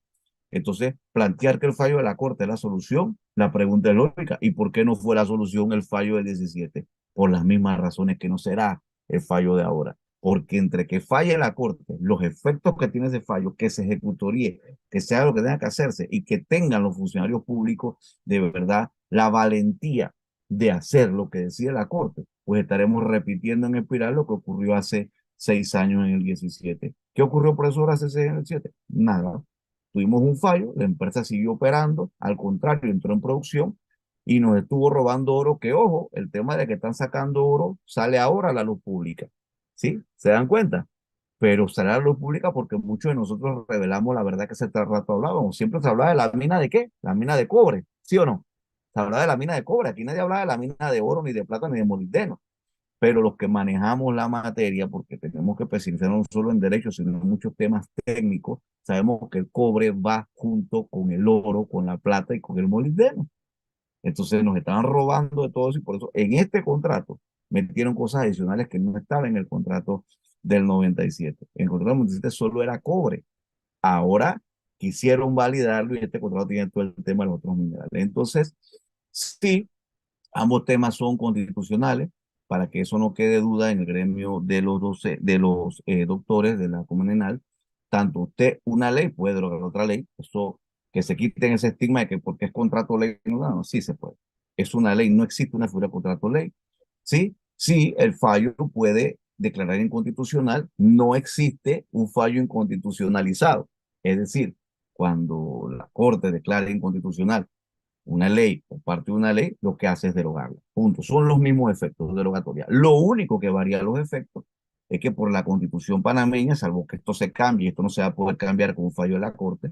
Entonces, plantear que el fallo de la Corte es la solución, la pregunta es lógica. ¿Y por qué no fue la solución el fallo del 17? Por las mismas razones que no será el fallo de ahora. Porque entre que falle la Corte, los efectos que tiene ese fallo, que se ejecutoríe, que sea lo que tenga que hacerse y que tengan los funcionarios públicos de verdad la valentía de hacer lo que decide la Corte, pues estaremos repitiendo en espiral lo que ocurrió hace 6 años en el 17. ¿Qué ocurrió, profesor, hace 6 años en el 17? Nada. Tuvimos un fallo, la empresa siguió operando, al contrario, entró en producción y nos estuvo robando oro, que ojo, el tema de que están sacando oro sale ahora a la luz pública. ¿Sí? ¿Se dan cuenta? Pero sale a la luz pública porque muchos de nosotros revelamos la verdad que hace rato hablábamos. Siempre se hablaba de la mina de qué, la mina de cobre, ¿sí o no? Se hablaba de la mina de cobre, aquí nadie hablaba de la mina de oro, ni de plata, ni de molibdeno, pero los que manejamos la materia, porque tenemos que especializarnos no solo en derecho, sino en muchos temas técnicos, sabemos que el cobre va junto con el oro, con la plata y con el molibdeno. Entonces nos estaban robando de todo eso y por eso en este contrato metieron cosas adicionales que no estaban en el contrato del 97. En el contrato del 97 solo era cobre. Ahora quisieron validarlo y este contrato tiene todo el tema de los otros minerales. Entonces, sí, ambos temas son constitucionales, para que eso no quede duda en el gremio de los, de los doctores de la Comunidad. Tanto usted, una ley puede derogar otra ley, eso, que se quiten ese estigma de que porque es contrato ley, no, sí se puede. Es una ley, no existe una figura de contrato ley. Sí, sí, el fallo puede declarar inconstitucional, no existe un fallo inconstitucionalizado. Es decir, cuando la Corte declara inconstitucional una ley o parte de una ley, lo que hace es derogarla. Punto. Son los mismos efectos derogatorios. Lo único que varía los efectos es que por la Constitución panameña, salvo que esto se cambie, esto no se va a poder cambiar con un fallo de la Corte,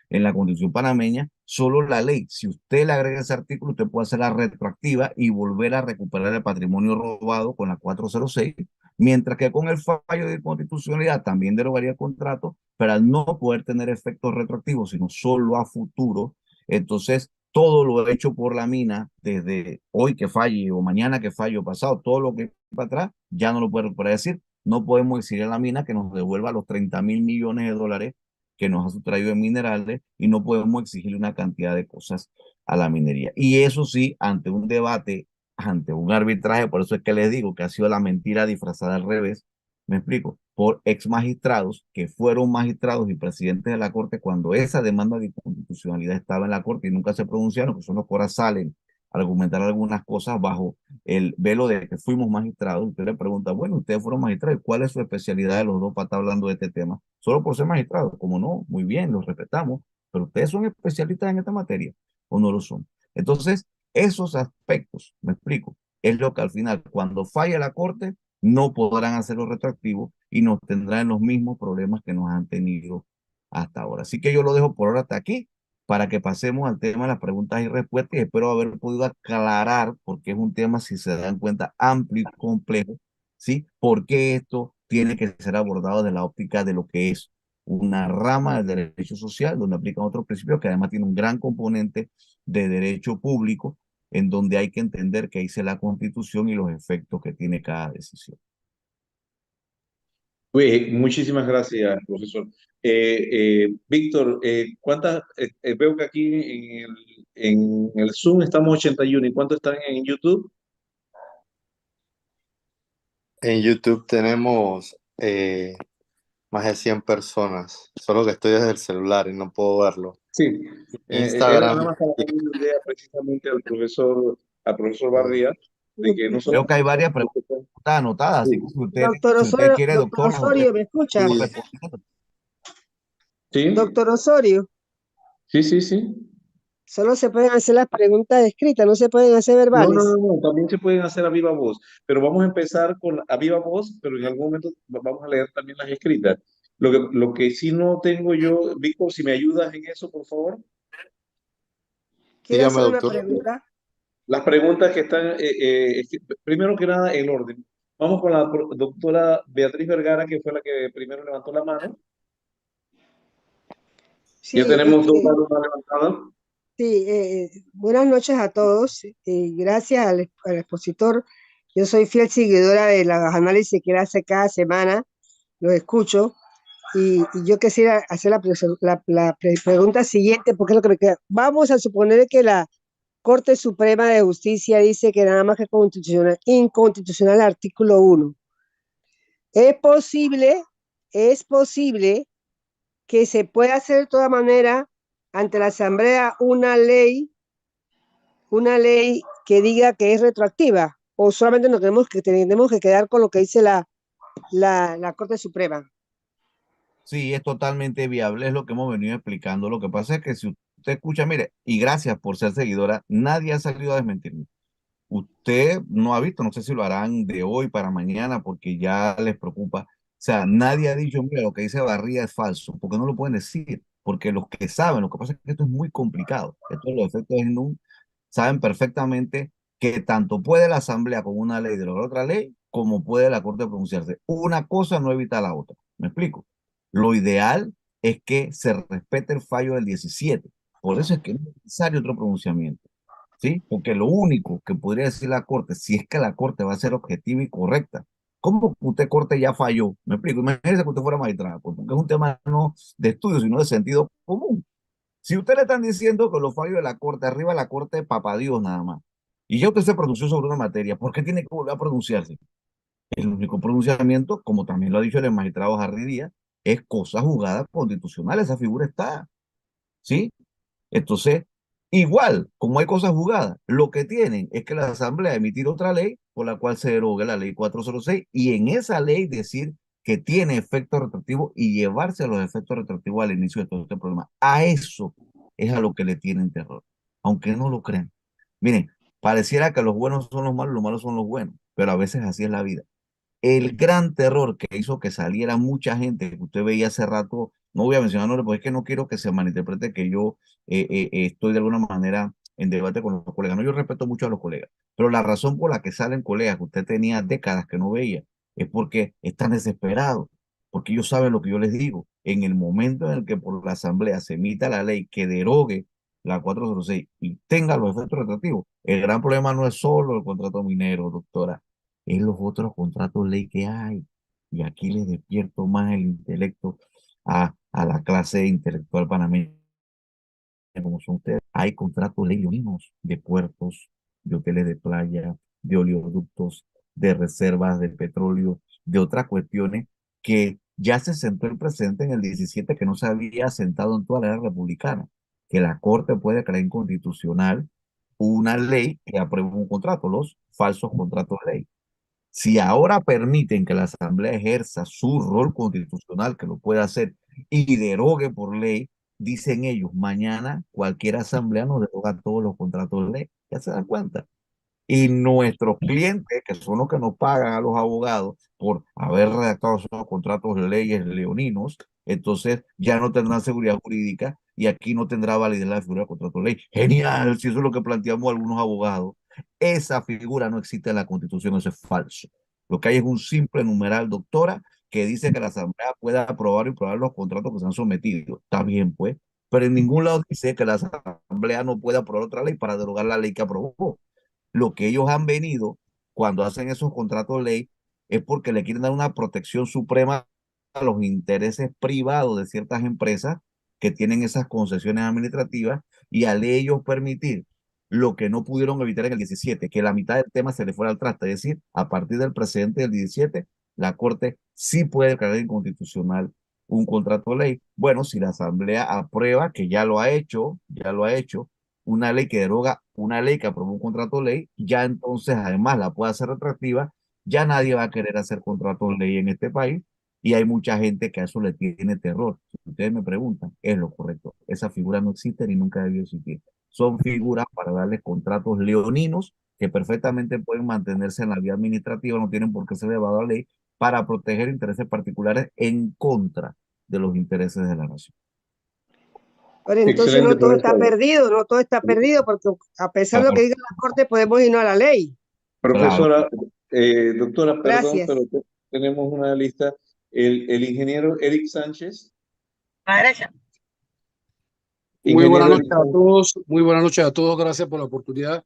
en la Constitución panameña, solo la ley, si usted le agrega ese artículo, usted puede hacerla retroactiva y volver a recuperar el patrimonio robado con la 406, mientras que con el fallo de constitucionalidad también derogaría el contrato, pero al no poder tener efectos retroactivos, sino solo a futuro, Entonces, todo lo hecho por la mina, desde hoy que falle o mañana que falle o pasado, todo lo que para atrás, ya no lo puede recuperar. Es decir, no podemos exigir a la mina que nos devuelva los 30.000 millones de dólares que nos ha sustraído en minerales y no podemos exigirle una cantidad de cosas a la minería. Y eso sí, ante un debate, ante un arbitraje, por eso es que les digo que ha sido la mentira disfrazada al revés, me explico, por ex magistrados que fueron magistrados y presidentes de la Corte cuando esa demanda de inconstitucionalidad estaba en la Corte y nunca se pronunciaron, que son los que ahora salen a argumentar algunas cosas bajo el velo de que fuimos magistrados. Usted le pregunta, bueno, ustedes fueron magistrados, ¿cuál es su especialidad de los dos para estar hablando de este tema? Solo por ser magistrados, como no, muy bien, los respetamos, pero ustedes son especialistas en esta materia o no lo son. Entonces, esos aspectos, me explico, es lo que al final, cuando falla la Corte, no podrán hacerlo retroactivo y nos tendrán los mismos problemas que nos han tenido hasta ahora. Así que yo lo dejo por ahora hasta aquí para que pasemos al tema de las preguntas y respuestas y espero haber podido aclarar, porque es un tema, si se dan cuenta, amplio y complejo, ¿sí? Porque esto tiene que ser abordado de la óptica de lo que es una rama del derecho social, donde aplican otros principios que además tiene un gran componente de derecho público, en donde hay que entender qué dice la Constitución y los efectos que tiene cada decisión. Muchísimas gracias, profesor. Víctor, veo que aquí en el Zoom estamos 81. ¿Y cuántos están en YouTube? En YouTube tenemos más de 100 personas, solo que estoy desde el celular y no puedo verlo. Sí, era nada Instagram, más para darle una idea precisamente al profesor Barría, de que no Creo que hay solamente... varias preguntas anotadas, así que Sí, si usted quiere, Doctor doctor, nosotros Osorio, ¿me escucha? podemos y responder. sí, Doctor Osorio, sí, sí, sí. solo se pueden hacer las preguntas escritas, no se pueden hacer No, no, no, verbales. no, también se pueden hacer a viva voz, pero vamos a empezar con a viva voz, pero en algún momento vamos a leer también las escritas. Lo que sí no tengo yo, Víctor, si me ayudas en eso, por favor. Quiero dígame, hacer una doctor. pregunta. Las preguntas que están, primero que nada, el orden. Vamos con la doctora Beatriz Vergara, que fue la que primero levantó la mano. Ya Sí, tenemos dos manos más levantadas. sí, buenas noches a todos. Gracias al expositor. Yo soy fiel seguidora de los análisis que él hace cada semana, los escucho. Y yo quisiera hacer la pregunta siguiente, porque es lo que me queda. Vamos a suponer que la Corte Suprema de Justicia dice que nada más que constitucional, inconstitucional el artículo 1. Es posible, es posible que se pueda hacer de toda manera ante la Asamblea una ley que diga que es retroactiva, o solamente nos tenemos que quedar con lo que dice la Corte Suprema. Sí, es totalmente viable, es lo que hemos venido explicando. Lo que pasa es que si usted escucha, mire, y gracias por ser seguidora, nadie ha salido a desmentirme. Usted no ha visto, no sé si lo harán de hoy para mañana porque ya les preocupa. O sea, nadie ha dicho, mira, lo que dice Barría es falso, porque no lo pueden decir, porque los que saben, lo que pasa es que esto es muy complicado. Esto los efectos de NUN saben perfectamente que tanto puede la Asamblea con una ley de la otra ley, como puede la Corte pronunciarse. Una cosa no evita la otra. ¿Me explico? Lo ideal es que se respete el fallo del 17. Por eso es que no es necesario otro pronunciamiento. ¿Sí? Porque lo único que podría decir la Corte, si es que la Corte va a ser objetiva y correcta, ¿cómo que usted Corte ya falló? Me explico, imagínese que usted fuera magistrada, pues, porque es un tema no de estudio, sino de sentido común. Si usted le están diciendo que los fallos de la Corte, arriba de la Corte de Papá Dios nada más, y ya usted se pronunció sobre una materia, ¿por qué tiene que volver a pronunciarse? El único pronunciamiento, como también lo ha dicho el magistrado Harry Díaz, es cosa jugada constitucional, esa figura está, ¿sí? Entonces, igual, como hay cosas jugadas, lo que tienen es que la Asamblea emitir otra ley por la cual se derogue la ley 406 y en esa ley decir que tiene efecto retroactivo y llevarse a los efectos retroactivos al inicio de todo este problema. A eso es a lo que le tienen terror, aunque no lo crean. Miren, pareciera que los buenos son los malos son los buenos, pero a veces así es la vida. El gran terror que hizo que saliera mucha gente que usted veía hace rato, no voy a mencionar nombres, porque es que no quiero que se malinterprete que yo estoy de alguna manera en debate con los colegas. No, yo respeto mucho a los colegas, pero la razón por la que salen colegas que usted tenía décadas que no veía es porque están desesperados, porque ellos saben lo que yo les digo. En el momento en el que por la Asamblea se emita la ley que derogue la 406, y tenga los efectos retroactivos, el gran problema no es solo el contrato minero, doctora, es los otros contratos ley que hay. Y aquí les despierto más el intelecto a la clase intelectual panameña como son ustedes. Hay contratos ley leoninos de puertos, de hoteles de playa, de oleoductos, de reservas de petróleo, de otras cuestiones que ya se sentó el presidente en el 17 que no se había sentado en toda la era republicana, que la Corte puede creer inconstitucional una ley que apruebe un contrato, los falsos contratos de ley. Si ahora permiten que la Asamblea ejerza su rol constitucional, que lo puede hacer, y derogue por ley, dicen ellos, mañana cualquier asamblea nos deroga todos los contratos de ley. ¿Ya se dan cuenta? Y nuestros clientes, que son los que nos pagan a los abogados por haber redactado esos contratos de leyes leoninos, entonces ya no tendrán seguridad jurídica y aquí no tendrá validez la figura del contrato de ley. Genial, si eso es lo que planteamos algunos abogados. Esa figura no existe en la Constitución, eso es falso. Lo que hay es un simple numeral, doctora, que dice que la Asamblea puede aprobar y probar los contratos que se han sometido. Está bien, pues, pero en ningún lado dice que la Asamblea no puede aprobar otra ley para derogar la ley que aprobó. Lo que ellos han venido cuando hacen esos contratos ley es porque le quieren dar una protección suprema a los intereses privados de ciertas empresas que tienen esas concesiones administrativas y al ellos permitir lo que no pudieron evitar en el 17, que la mitad del tema se le fuera al traste, es decir, a partir del precedente del 17, la Corte sí puede declarar inconstitucional un contrato de ley. Bueno, si la Asamblea aprueba, que ya lo ha hecho, una ley que deroga una ley que aprobó un contrato de ley, ya entonces además la puede hacer retroactiva, ya nadie va a querer hacer contratos de ley en este país y hay mucha gente que a eso le tiene terror. Si ustedes me preguntan, es lo correcto. Esa figura no existe ni nunca debió existir. Son figuras para darles contratos leoninos que perfectamente pueden mantenerse en la vía administrativa, no tienen por qué ser elevado a la ley para proteger intereses particulares en contra de los intereses de la nación. Ahora, entonces Excelente, no todo está profesor. perdido, no todo está perdido, porque a pesar de lo que diga la Corte, podemos irnos a la ley. Claro. Profesora, doctora, perdón, Gracias. pero tenemos una lista. El ingeniero Eric Sánchez. A la derecha. Muy buenas Ingeniero noches Eric a Sánchez. todos, muy buenas noches a todos, gracias por la oportunidad.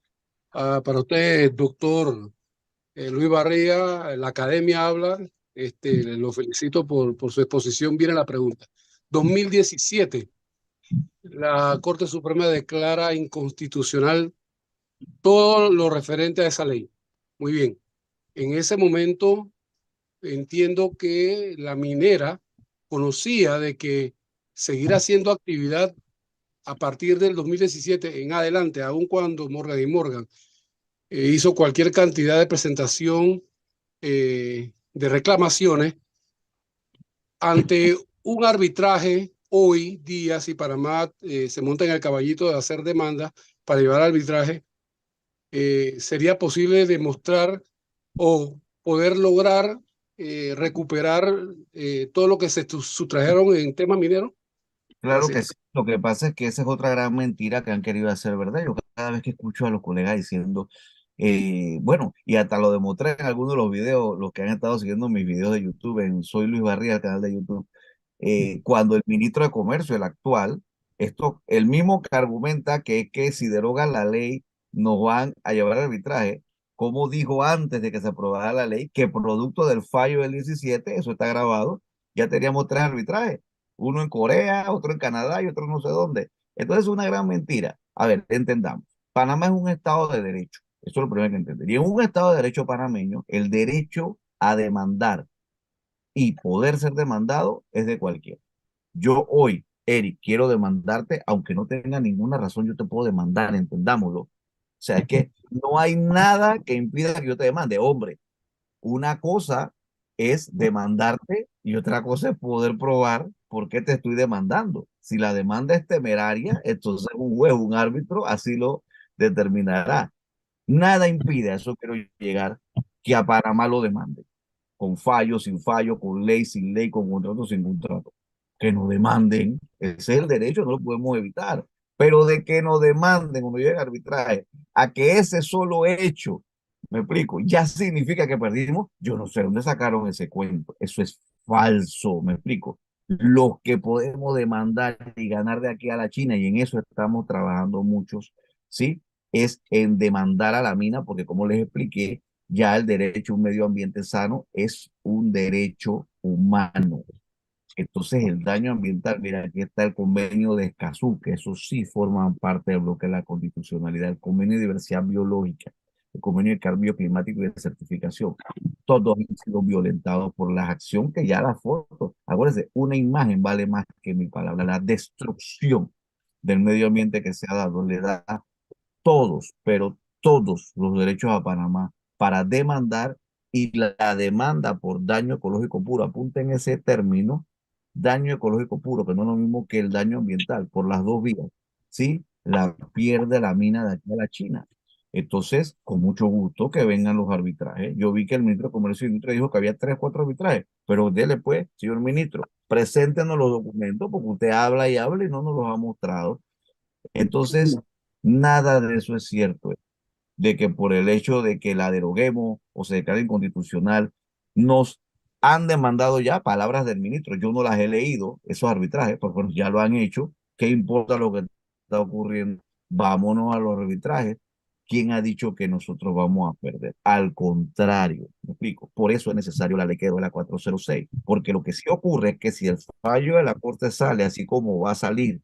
Para usted, doctor Luis Barría, la academia habla, lo felicito por su exposición. Viene la pregunta. 2017, la Corte Suprema declara inconstitucional todo lo referente a esa ley. Muy bien, en ese momento entiendo que la minera conocía de que seguir haciendo actividad a partir del 2017 en adelante, aun cuando Morgan Morgan hizo cualquier cantidad de presentación de reclamaciones ante un arbitraje hoy día, si Panamá se monta en el caballito de hacer demandas para llevar al arbitraje, sería posible demostrar o poder lograr recuperar todo lo que se sustrajeron en temas mineros. Claro que Gracias. sí. Lo que pasa es que esa es otra gran mentira que han querido hacer, ¿verdad? Yo cada vez que escucho a los colegas diciendo, bueno, y hasta lo demostré en algunos de los videos, los que han estado siguiendo mis videos de YouTube, en Soy Luis Barría, el canal de YouTube, cuando el ministro de Comercio, el actual, el mismo que argumenta que es que si derogan la ley nos van a llevar al arbitraje, como dijo antes de que se aprobara la ley, que producto del fallo del 17, eso está grabado, ya teníamos 3 arbitrajes, uno en Corea, otro en Canadá y otro no sé dónde. Entonces es una gran mentira. A ver, entendamos. Panamá es un estado de derecho. Eso es lo primero que entender. Y en un estado de derecho panameño, el derecho a demandar y poder ser demandado es de cualquiera. Yo hoy, Eric, quiero demandarte, aunque no tenga ninguna razón, yo te puedo demandar, entendámoslo. O sea, es que no hay nada que impida que yo te demande. Hombre, una cosa es demandarte y otra cosa es poder probar por qué te estoy demandando. Si la demanda es temeraria, entonces un juez, un árbitro, así lo determinará. Nada impide, a eso quiero llegar, que a Panamá lo demande, con fallo, sin fallo, con ley, sin ley, con contrato, sin contrato. Que nos demanden, ese es el derecho, no lo podemos evitar. Pero de que nos demanden cuando llegue el arbitraje, a que ese solo hecho, me explico, ya significa que perdimos, yo no sé dónde sacaron ese cuento. Eso es falso, me explico. Los que podemos demandar y ganar de aquí a la China, y en eso estamos trabajando muchos, ¿sí? Es en demandar a la mina, porque como les expliqué, ya el derecho a un medio ambiente sano es un derecho humano. Entonces, el daño ambiental, mira, aquí está el convenio de Escazú, que eso sí forman parte del bloque de la constitucionalidad, el convenio de diversidad biológica, el convenio de cambio climático y de certificación. Todos han sido violentados por la acción que ya la foto. Acuérdense, una imagen vale más que mi palabra. La destrucción del medio ambiente que se ha dado le da todos, pero todos los derechos a Panamá para demandar y la demanda por daño ecológico puro. Apunten ese término, daño ecológico puro, que no es lo mismo que el daño ambiental, por las dos vías. ¿Sí? La pierde la mina de aquí a la China. Entonces, con mucho gusto que vengan los arbitrajes. Yo vi que el ministro de Comercio y Industria dijo que había 3, 4 arbitrajes, pero dele pues, señor ministro, preséntenos los documentos porque usted habla y habla y no nos los ha mostrado. Entonces, nada de eso es cierto, de que por el hecho de que la deroguemos o se declare inconstitucional, nos han demandado ya palabras del ministro. Yo no las he leído, esos arbitrajes, porque bueno, ya lo han hecho. ¿Qué importa lo que está ocurriendo? Vámonos a los arbitrajes. ¿Quién ha dicho que nosotros vamos a perder? Al contrario, me explico. Por eso es necesario la ley que es la 406, porque lo que sí ocurre es que si el fallo de la Corte sale así como va a salir,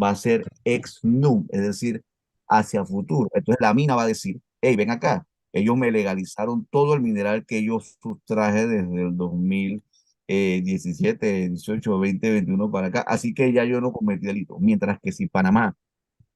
va a ser ex nunc, es decir, hacia futuro. Entonces la mina va a decir, hey, ven acá, ellos me legalizaron todo el mineral que yo sustraje desde el 2017, 18, 20, 21 para acá, así que ya yo no cometí delito. Mientras que si Panamá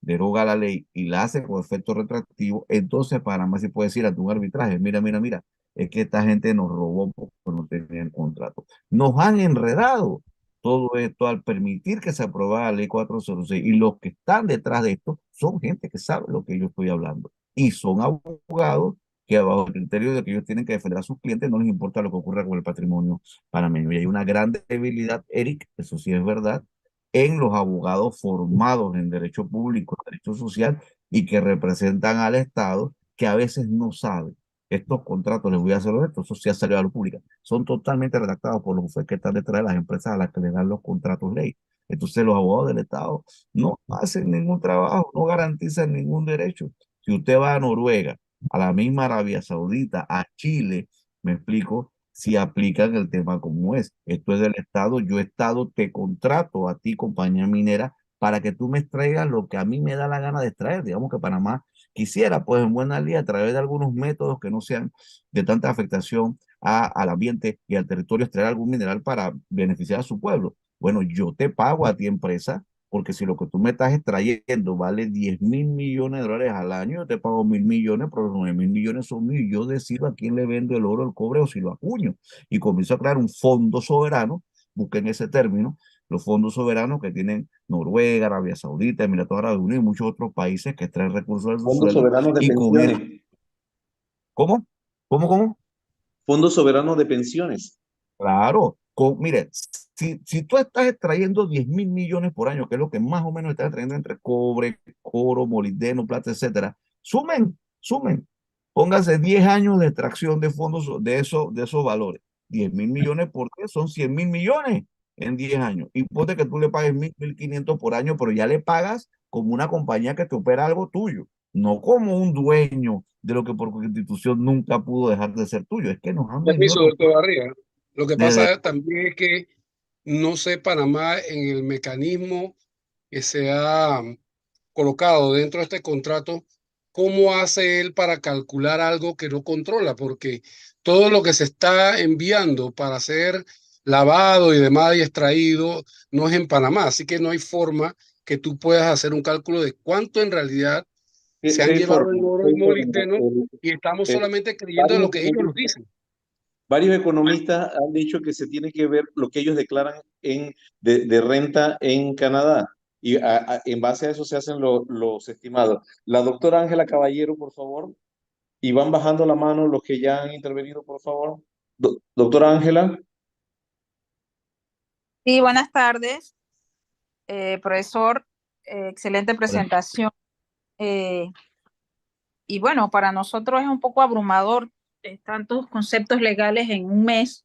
deroga la ley y la hace con efecto retroactivo, entonces Panamá sí puede decir ante un arbitraje, mira, mira, mira, es que esta gente nos robó porque no tenían contrato. Nos han enredado todo esto al permitir que se aprobara la ley 406 y los que están detrás de esto son gente que sabe lo que yo estoy hablando y son abogados que bajo el criterio de que ellos tienen que defender a sus clientes no les importa lo que ocurra con el patrimonio panameño. Y hay una gran debilidad, Eric, eso sí es verdad, en los abogados formados en derecho público, derecho social y que representan al Estado, que a veces no saben. Estos contratos, les voy a hacer esto, eso sí ha salido a la pública, son totalmente redactados por los bufetes que están detrás de las empresas a las que les dan los contratos ley. Entonces los abogados del Estado no hacen ningún trabajo, no garantizan ningún derecho. Si usted va a Noruega, a la misma Arabia Saudita, a Chile, me explico, si aplican el tema como es. Esto es del Estado, yo Estado te contrato a ti, compañía minera, para que tú me extraigas lo que a mí me da la gana de extraer. Digamos que Panamá quisiera, pues en buena ley, a través de algunos métodos que no sean de tanta afectación al ambiente y al territorio, extraer algún mineral para beneficiar a su pueblo. Bueno, yo te pago a ti, empresa, porque si lo que tú me estás extrayendo vale 10.000 millones de dólares al año, yo te pago 1.000 millones, pero los 9.000 millones son míos y yo decido a quién le vendo el oro, el cobre o si lo acuño. Y comienzo a crear un fondo soberano, busquen ese término, los fondos soberanos que tienen Noruega, Arabia Saudita, Emiratos Árabes Unidos y muchos otros países que extraen recursos del Fondo subsuelo. soberano de Y con el, pensiones. ¿cómo? ¿Cómo? Fondo soberano de pensiones. Claro, mire, si tú estás extrayendo 10.000 millones por año, que es lo que más o menos estás extrayendo entre cobre, oro, molibdeno, plata, etcétera, sumen, póngase 10 años de extracción de fondos de esos valores. 10.000 millones por 10 son 100.000 millones en 10 años. Y ponte que tú le pagues 1.000, 1.500 por año, pero ya le pagas como una compañía que te opera algo tuyo, no como un dueño de lo que por constitución nunca pudo dejar de ser tuyo. Es que nos han venido Permiso, doctor Barriga. Lo que desde pasa también es que no sé Panamá en el mecanismo que se ha colocado dentro de este contrato, ¿cómo hace él para calcular algo que no controla? Porque todo lo que se está enviando para ser lavado y demás y extraído no es en Panamá, así que no hay forma que tú puedas hacer un cálculo de cuánto en realidad se han ¿Qué llevado en forma? oro ¿Qué y forma? molibdeno y estamos Eh, solamente creyendo en lo varios que ellos nos economistas, dicen. varios economistas han dicho que se tiene que ver lo que ellos declaran de renta en Canadá y en base a eso se hacen los estimados. La doctora Ángela Caballero, por favor, y van bajando la mano los que ya han intervenido, por favor. Doctora Ángela. Sí, buenas tardes, profesor. Excelente presentación. Eh, y bueno, para nosotros es un poco abrumador tantos conceptos legales en un mes.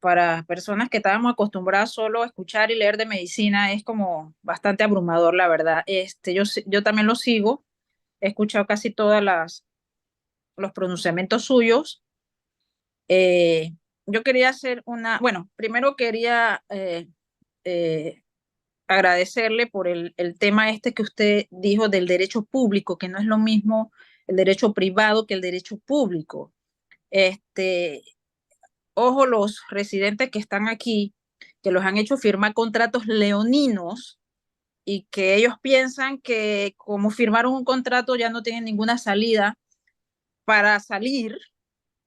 para personas que estábamos acostumbradas solo a escuchar y leer de medicina es como bastante abrumador, la verdad. Yo también lo sigo, he escuchado casi los pronunciamientos suyos. Yo quería hacer bueno, primero quería agradecerle por el tema este que usted dijo del derecho público, que no es lo mismo el derecho privado que el derecho público. Ojo, los residentes que están aquí, que los han hecho firmar contratos leoninos y que ellos piensan que como firmaron un contrato ya no tienen ninguna salida para salir,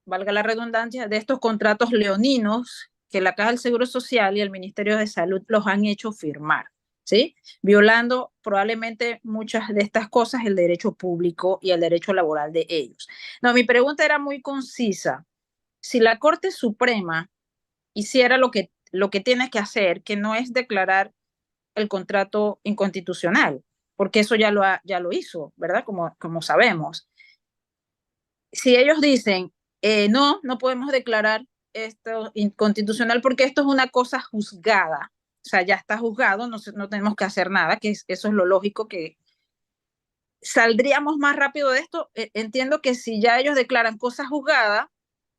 valga la redundancia, de estos contratos leoninos que la Caja del Seguro Social y el Ministerio de Salud los han hecho firmar, ¿sí? Violando probablemente muchas de estas cosas, el derecho público y el derecho laboral de ellos. No, mi pregunta era muy concisa. Si la Corte Suprema hiciera lo que tiene que hacer, que no es declarar el contrato inconstitucional, porque eso ya lo hizo, ¿verdad? Como sabemos. Si ellos dicen, no podemos declarar esto inconstitucional porque esto es una cosa juzgada, o sea, ya está juzgado, no tenemos que hacer nada, eso es lo lógico, que saldríamos más rápido de esto. Entiendo que si ya ellos declaran cosa juzgada,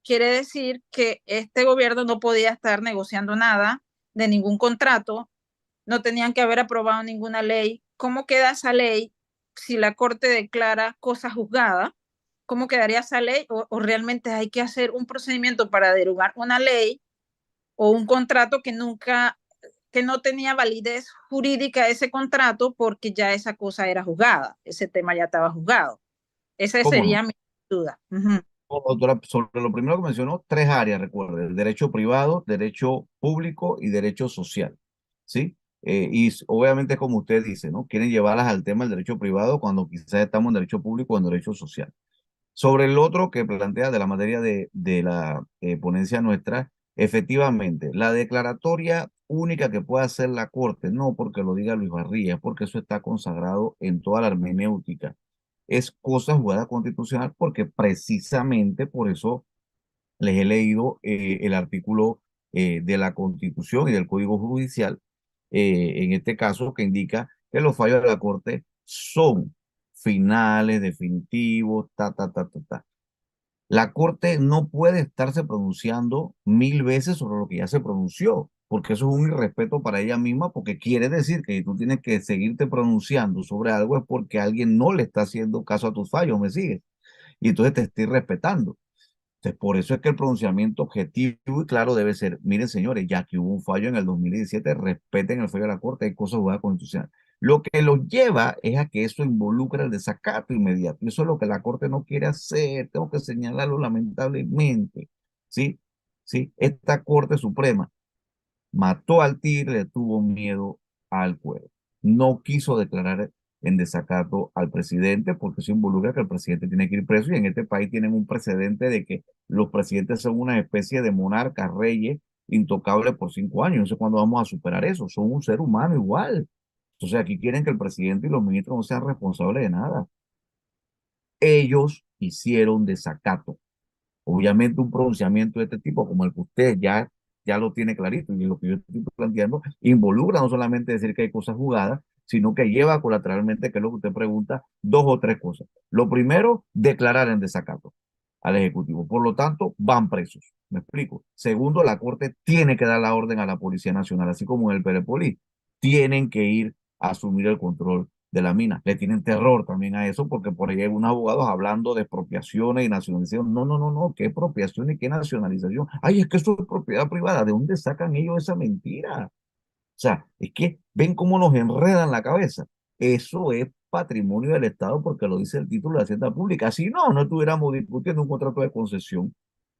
quiere decir que este gobierno no podía estar negociando nada de ningún contrato, no tenían que haber aprobado ninguna ley. ¿Cómo queda esa ley si la Corte declara cosa juzgada? ¿Cómo quedaría esa ley? ¿O realmente hay que hacer un procedimiento para derogar una ley o un contrato que no tenía validez jurídica ese contrato porque ya esa cosa era juzgada, ese tema ya estaba juzgado? Esa ¿Cómo no? sería mi duda. Uh-huh. Doctora, sobre lo primero que mencionó, tres áreas, recuerde, el derecho privado, derecho público y derecho social, ¿sí? Obviamente, como usted dice, ¿no? Quieren llevarlas al tema del derecho privado cuando quizás estamos en derecho público o en derecho social. Sobre el otro que plantea de la materia de la ponencia nuestra, efectivamente, la declaratoria única que puede hacer la Corte, no porque lo diga Luis Barría, es porque eso está consagrado en toda la hermenéutica. Es cosa jugada constitucional porque precisamente por eso les he leído el artículo de la Constitución y del Código Judicial, en este caso, que indica que los fallos de la Corte son finales, definitivos, ta. La Corte no puede estarse pronunciando 1000 veces sobre lo que ya se pronunció, porque eso es un irrespeto para ella misma, porque quiere decir que si tú tienes que seguirte pronunciando sobre algo es porque alguien no le está haciendo caso a tus fallos, ¿me sigues? Y entonces te estoy respetando. Entonces, por eso es que el pronunciamiento objetivo y claro debe ser, miren señores, ya que hubo un fallo en el 2017, respeten el fallo de la Corte, hay cosas jugadas constitucionales. Lo que los lleva es a que eso involucra el desacato inmediato. Y eso es lo que la Corte no quiere hacer, tengo que señalarlo lamentablemente. ¿Sí? ¿Sí? Esta Corte Suprema mató al tigre, le tuvo miedo al cuero. No quiso declarar en desacato al presidente porque eso involucra que el presidente tiene que ir preso y en este país tienen un precedente de que los presidentes son una especie de monarcas, reyes, intocables por 5 años. No sé cuándo vamos a superar eso. Son un ser humano igual. Entonces aquí quieren que el presidente y los ministros no sean responsables de nada. Ellos hicieron desacato. Obviamente un pronunciamiento de este tipo, como el que usted ya lo tiene clarito, y lo que yo estoy planteando, involucra no solamente decir que hay cosas jugadas, sino que lleva colateralmente, que es lo que usted pregunta, dos o tres cosas. Lo primero, declarar en desacato al Ejecutivo. Por lo tanto, van presos. ¿Me explico? Segundo, la Corte tiene que dar la orden a la Policía Nacional, así como en el Perepoliz. Tienen que ir a asumir el control de la mina. Le tienen terror también a eso porque por ahí hay unos abogados hablando de expropiaciones y nacionalización. No, ¿qué expropiación y qué nacionalización? Ay, es que eso es propiedad privada. ¿De dónde sacan ellos esa mentira? O sea, es que ven cómo nos enredan la cabeza. Eso es patrimonio del Estado porque lo dice el título de Hacienda Pública. Si no, no estuviéramos discutiendo un contrato de concesión.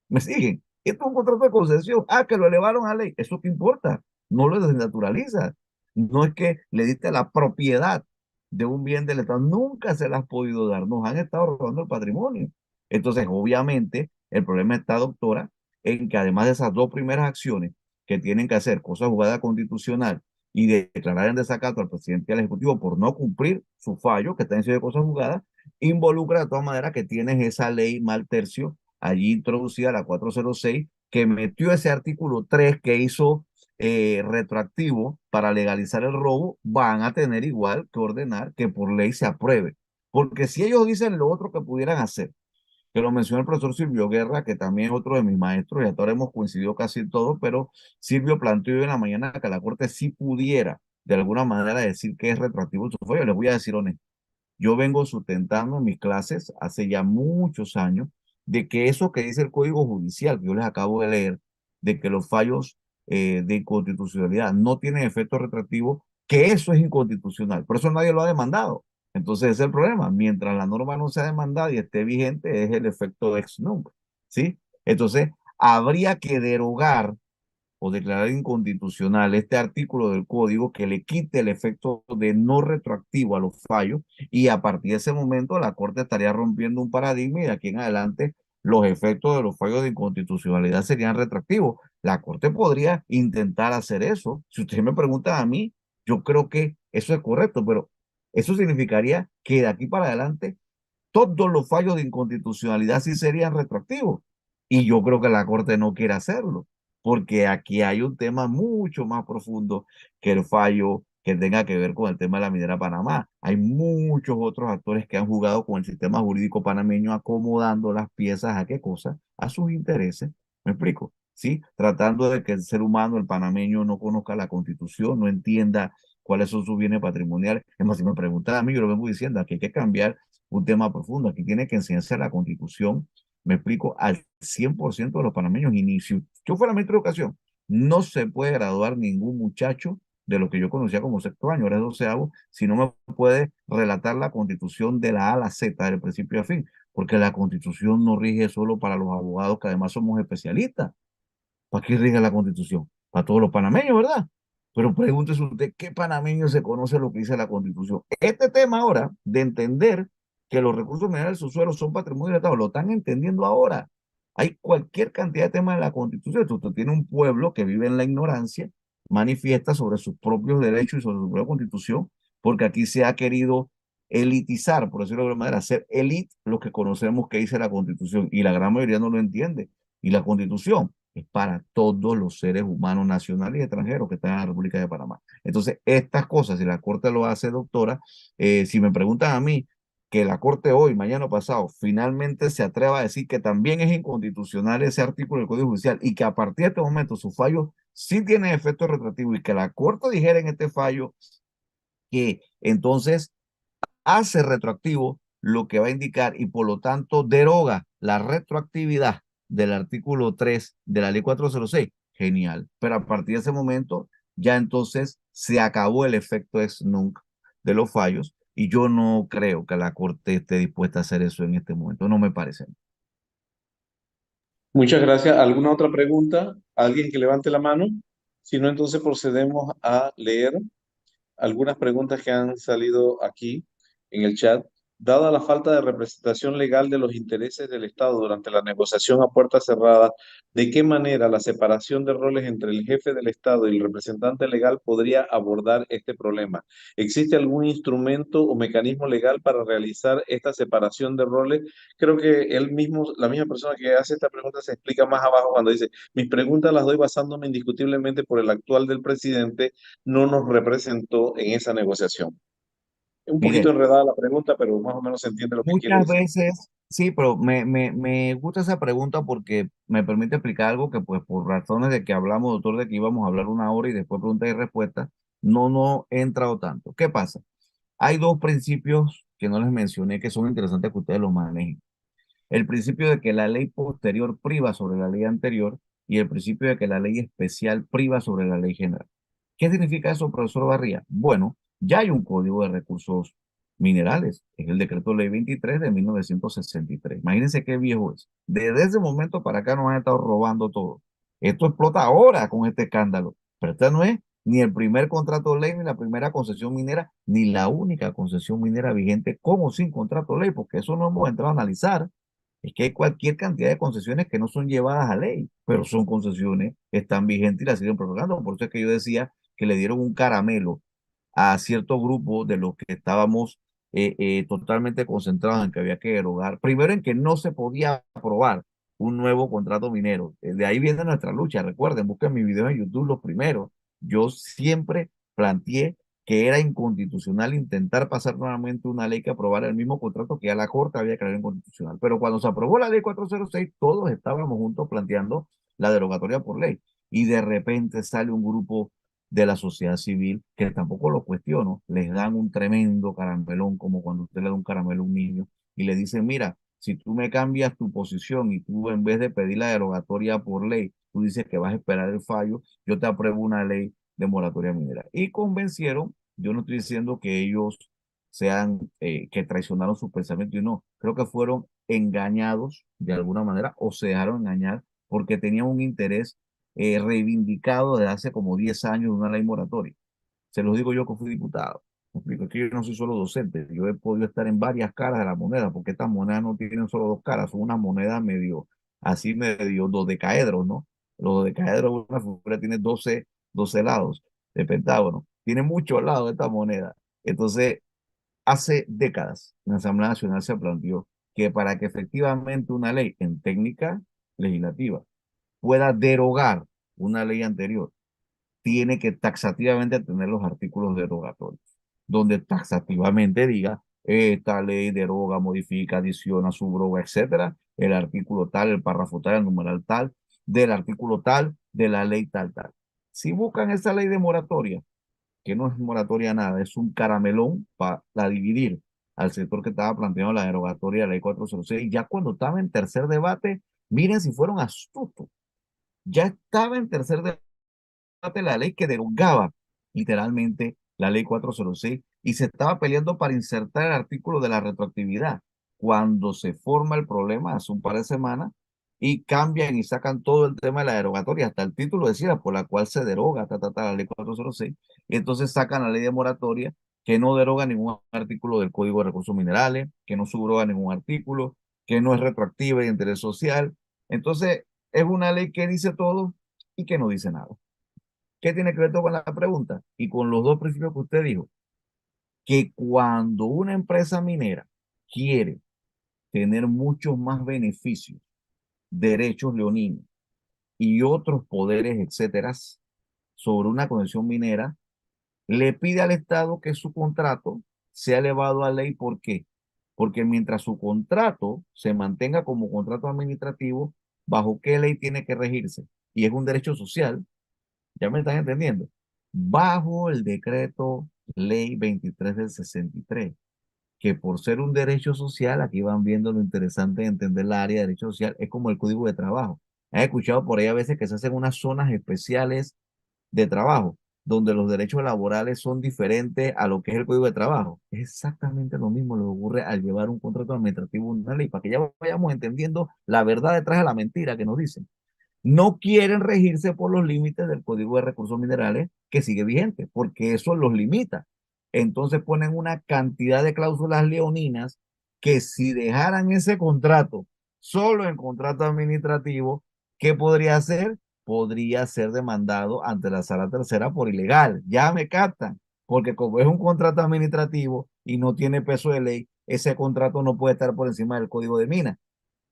¿Me siguen? Esto es un contrato de concesión. Ah, que lo elevaron a ley. ¿Eso qué importa? No lo desnaturaliza. No es que le diste la propiedad de un bien del Estado. Nunca se las has podido dar. Nos han estado robando el patrimonio. Entonces, obviamente, el problema está, doctora, en que además de esas dos primeras acciones que tienen que hacer, cosa jugada constitucional, y de declarar en desacato al presidente y al Ejecutivo por no cumplir su fallo, que está en serio de cosas jugadas, involucra de todas maneras que tienes esa ley mal tercio allí introducida, la 406, que metió ese artículo 3 que hizo retroactivo para legalizar el robo, van a tener igual que ordenar que por ley se apruebe. Porque si ellos dicen lo otro que pudieran hacer, que lo mencionó el profesor Silvio Guerra, que también es otro de mis maestros, y hasta ahora hemos coincidido casi todos, pero Silvio planteó hoy en la mañana que la Corte sí pudiera de alguna manera decir que es retroactivo su fallo. Les voy a decir honesto, yo vengo sustentando en mis clases hace ya muchos años de que eso que dice el Código Judicial, que yo les acabo de leer, de que los fallos de inconstitucionalidad no tienen efecto retroactivo, que eso es inconstitucional. Por eso nadie lo ha demandado. Entonces ese es el problema. Mientras la norma no sea demandada y esté vigente, es el efecto ex nunc, ¿sí? Entonces, habría que derogar o declarar inconstitucional este artículo del código que le quite el efecto de no retroactivo a los fallos, y a partir de ese momento la Corte estaría rompiendo un paradigma y de aquí en adelante los efectos de los fallos de inconstitucionalidad serían retroactivos. La Corte podría intentar hacer eso. Si ustedes me preguntan a mí, yo creo que eso es correcto, pero eso significaría que de aquí para adelante todos los fallos de inconstitucionalidad sí serían retroactivos. Y yo creo que la Corte no quiere hacerlo, porque aquí hay un tema mucho más profundo que el fallo que tenga que ver con el tema de la minera Panamá. Hay muchos otros actores que han jugado con el sistema jurídico panameño acomodando las piezas a qué cosa, a sus intereses. ¿Me explico? ¿Sí? Tratando de que el ser humano, el panameño, no conozca la Constitución, no entienda cuáles son sus bienes patrimoniales. Es más, si me preguntan a mí, yo lo vengo diciendo, aquí hay que cambiar un tema profundo. Aquí tiene que enseñarse la Constitución, me explico, al 100% de los panameños. Y ni si yo fuera ministro de Educación, no se puede graduar ningún muchacho de lo que yo conocía como sexto año, ahora es doceavo, si no me puede relatar la Constitución de la A a la Z, del principio a fin, porque la Constitución no rige solo para los abogados, que además somos especialistas. ¿Para qué rige la Constitución? Para todos los panameños, ¿verdad? Pero pregúntese usted, ¿qué panameño se conoce lo que dice la Constitución? Este tema ahora de entender que los recursos minerales subsuelos son patrimonio del Estado, lo están entendiendo ahora. Hay cualquier cantidad de temas de la Constitución. Usted tiene un pueblo que vive en la ignorancia, manifiesta sobre sus propios derechos y sobre su propia Constitución, porque aquí se ha querido elitizar, por decirlo de alguna manera, hacer elite lo que conocemos que dice la Constitución, y la gran mayoría no lo entiende. Y la Constitución es para todos los seres humanos nacionales y extranjeros que están en la República de Panamá. Entonces, estas cosas, si la Corte lo hace, doctora, si me preguntan a mí, que la Corte hoy, mañana o pasado, finalmente se atreva a decir que también es inconstitucional ese artículo del Código Judicial y que a partir de este momento su fallo sí tiene efecto retroactivo, y que la Corte dijera en este fallo que entonces hace retroactivo, lo que va a indicar y por lo tanto deroga la retroactividad del artículo 3 de la ley 406, genial. Pero a partir de ese momento ya entonces se acabó el efecto ex nunc de los fallos, y yo no creo que la Corte esté dispuesta a hacer eso en este momento, no me parece. Muchas gracias. ¿Alguna otra pregunta? ¿Alguien que levante la mano? Si no, entonces procedemos a leer algunas preguntas que han salido aquí en el chat. Dada la falta de representación legal de los intereses del Estado durante la negociación a puerta cerrada, ¿de qué manera la separación de roles entre el jefe del Estado y el representante legal podría abordar este problema? ¿Existe algún instrumento o mecanismo legal para realizar esta separación de roles? Creo que él mismo, la misma persona que hace esta pregunta, se explica más abajo cuando dice: mis preguntas las doy basándome indiscutiblemente por el actual del presidente, no nos representó en esa negociación. Es un poquito Mire, enredada la pregunta, pero más o menos se entiende lo que quiere muchas decir. veces, sí, pero me gusta esa pregunta porque me permite explicar algo que, pues, por razones de que hablamos, doctor, de que íbamos a hablar una hora y después preguntas y respuestas, no he entrado tanto. ¿Qué pasa? Hay dos principios que no les mencioné que son interesantes que ustedes los manejen. El principio de que la ley posterior priva sobre la ley anterior, y el principio de que la ley especial priva sobre la ley general. ¿Qué significa eso, profesor Barría? Bueno, ya hay un código de recursos minerales, es el decreto ley 23 de 1963. Imagínense qué viejo es. Desde ese momento para acá nos han estado robando todo. Esto explota ahora con este escándalo, pero este no es ni el primer contrato ley, ni la primera concesión minera, ni la única concesión minera vigente como sin contrato ley, porque eso no hemos entrado a analizar. Es que hay cualquier cantidad de concesiones que no son llevadas a ley, pero son concesiones que están vigentes y las siguen prorrogando. Por eso es que yo decía que le dieron un caramelo a cierto grupo de los que estábamos totalmente concentrados en que había que derogar. Primero, en que no se podía aprobar un nuevo contrato minero. De ahí viene nuestra lucha. Recuerden, busquen mi video en YouTube los primeros. Yo siempre planteé que era inconstitucional intentar pasar nuevamente una ley que aprobara el mismo contrato que a la Corte había creado inconstitucional. Pero cuando se aprobó la ley 406, todos estábamos juntos planteando la derogatoria por ley. Y de repente sale un grupo de la sociedad civil, que tampoco lo cuestiono, les dan un tremendo caramelón, como cuando usted le da un caramelo a un niño, y le dicen, mira, si tú me cambias tu posición y tú en vez de pedir la derogatoria por ley, tú dices que vas a esperar el fallo, yo te apruebo una ley de moratoria minera. Y convencieron, yo no estoy diciendo que ellos sean, que traicionaron sus pensamientos, y no, creo que fueron engañados de alguna manera o se dejaron engañar porque tenían un interés reivindicado desde hace como 10 años de una ley moratoria. Se los digo yo que fui diputado. Me explico, es que yo no soy solo docente, yo he podido estar en varias caras de la moneda, porque estas monedas no tienen solo dos caras, son una moneda medio, así medio dodecaedros, ¿no? Los dodecaedros, una figura tiene 12 lados de pentágono, tiene muchos lados esta moneda. Entonces, hace décadas, en la Asamblea Nacional se planteó que para que efectivamente una ley en técnica legislativa pueda derogar una ley anterior, tiene que taxativamente tener los artículos derogatorios, donde taxativamente diga, esta ley deroga, modifica, adiciona, subroga, etcétera, el artículo tal, el párrafo tal, el numeral tal, del artículo tal, de la ley tal, tal. Si buscan esa ley de moratoria, que no es moratoria nada, es un caramelón para dividir al sector que estaba planteando la derogatoria de la ley 406, ya cuando estaba en tercer debate, miren si fueron astutos, ya estaba en tercer debate la ley que derogaba literalmente la ley 406 y se estaba peleando para insertar el artículo de la retroactividad. Cuando se forma el problema hace un par de semanas y cambian y sacan todo el tema de la derogatoria, hasta el título decía por la cual se deroga la ley 406, y entonces sacan la ley de moratoria que no deroga ningún artículo del Código de Recursos Minerales, que no subroga ningún artículo, que no es retroactiva de interés social. Entonces, es una ley que dice todo y que no dice nada. ¿Qué tiene que ver todo con la pregunta? Y con los dos principios que usted dijo, que cuando una empresa minera quiere tener muchos más beneficios, derechos leoninos y otros poderes, etcétera, sobre una concesión minera, le pide al Estado que su contrato sea elevado a ley. ¿Por qué? Porque mientras su contrato se mantenga como contrato administrativo, ¿bajo qué ley tiene que regirse? Y es un derecho social. ¿Ya me están entendiendo? Bajo el decreto ley 23 del 63, que por ser un derecho social, aquí van viendo lo interesante de entender la área de derecho social, es como el código de trabajo. He escuchado por ahí a veces que se hacen unas zonas especiales de trabajo, donde los derechos laborales son diferentes a lo que es el código de trabajo. Es exactamente lo mismo lo que ocurre al llevar un contrato administrativo, una ley, para que ya vayamos entendiendo la verdad detrás de la mentira que nos dicen. No quieren regirse por los límites del Código de Recursos Minerales que sigue vigente, porque eso los limita. Entonces ponen una cantidad de cláusulas leoninas que si dejaran ese contrato solo en contrato administrativo, ¿qué podría hacer? Podría ser demandado ante la Sala Tercera por ilegal. Ya me captan, porque como es un contrato administrativo y no tiene peso de ley, ese contrato no puede estar por encima del Código de Minas.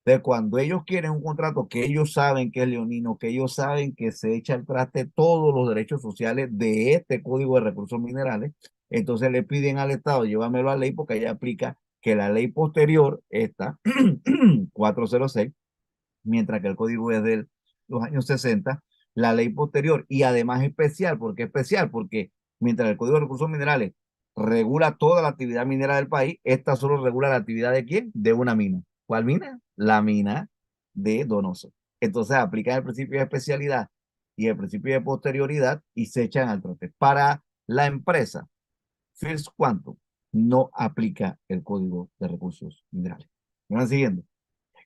De cuando ellos quieren un contrato que ellos saben que es leonino, que ellos saben que se echa al traste todos los derechos sociales de este Código de Recursos Minerales, entonces le piden al Estado, llévamelo a ley porque ella aplica que la ley posterior, esta 406, mientras que el código es de los años 60, la ley posterior, y además especial. ¿Por qué especial? Porque mientras el Código de Recursos Minerales regula toda la actividad minera del país, esta solo regula la actividad de quién, de una mina. ¿Cuál mina? La mina de Donoso. Entonces aplican el principio de especialidad y el principio de posterioridad y se echan al trote. Para la empresa First Quantum no aplica el Código de Recursos Minerales. ¿Me van siguiendo?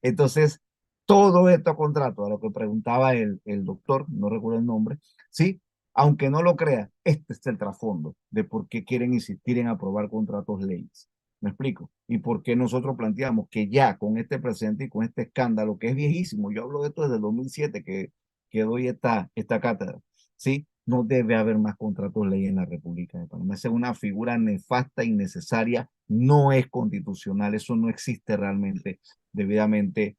Entonces, todo esto contrato, a lo que preguntaba el doctor, no recuerdo el nombre, sí, aunque no lo crea, este es el trasfondo de por qué quieren insistir en aprobar contratos leyes. ¿Me explico? Y por qué nosotros planteamos que ya con este presente y con este escándalo, que es viejísimo, yo hablo de esto desde el 2007 que doy esta cátedra, ¿sí? No debe haber más contratos ley en la República de Panamá. Esa es una figura nefasta, innecesaria, no es constitucional, eso no existe realmente debidamente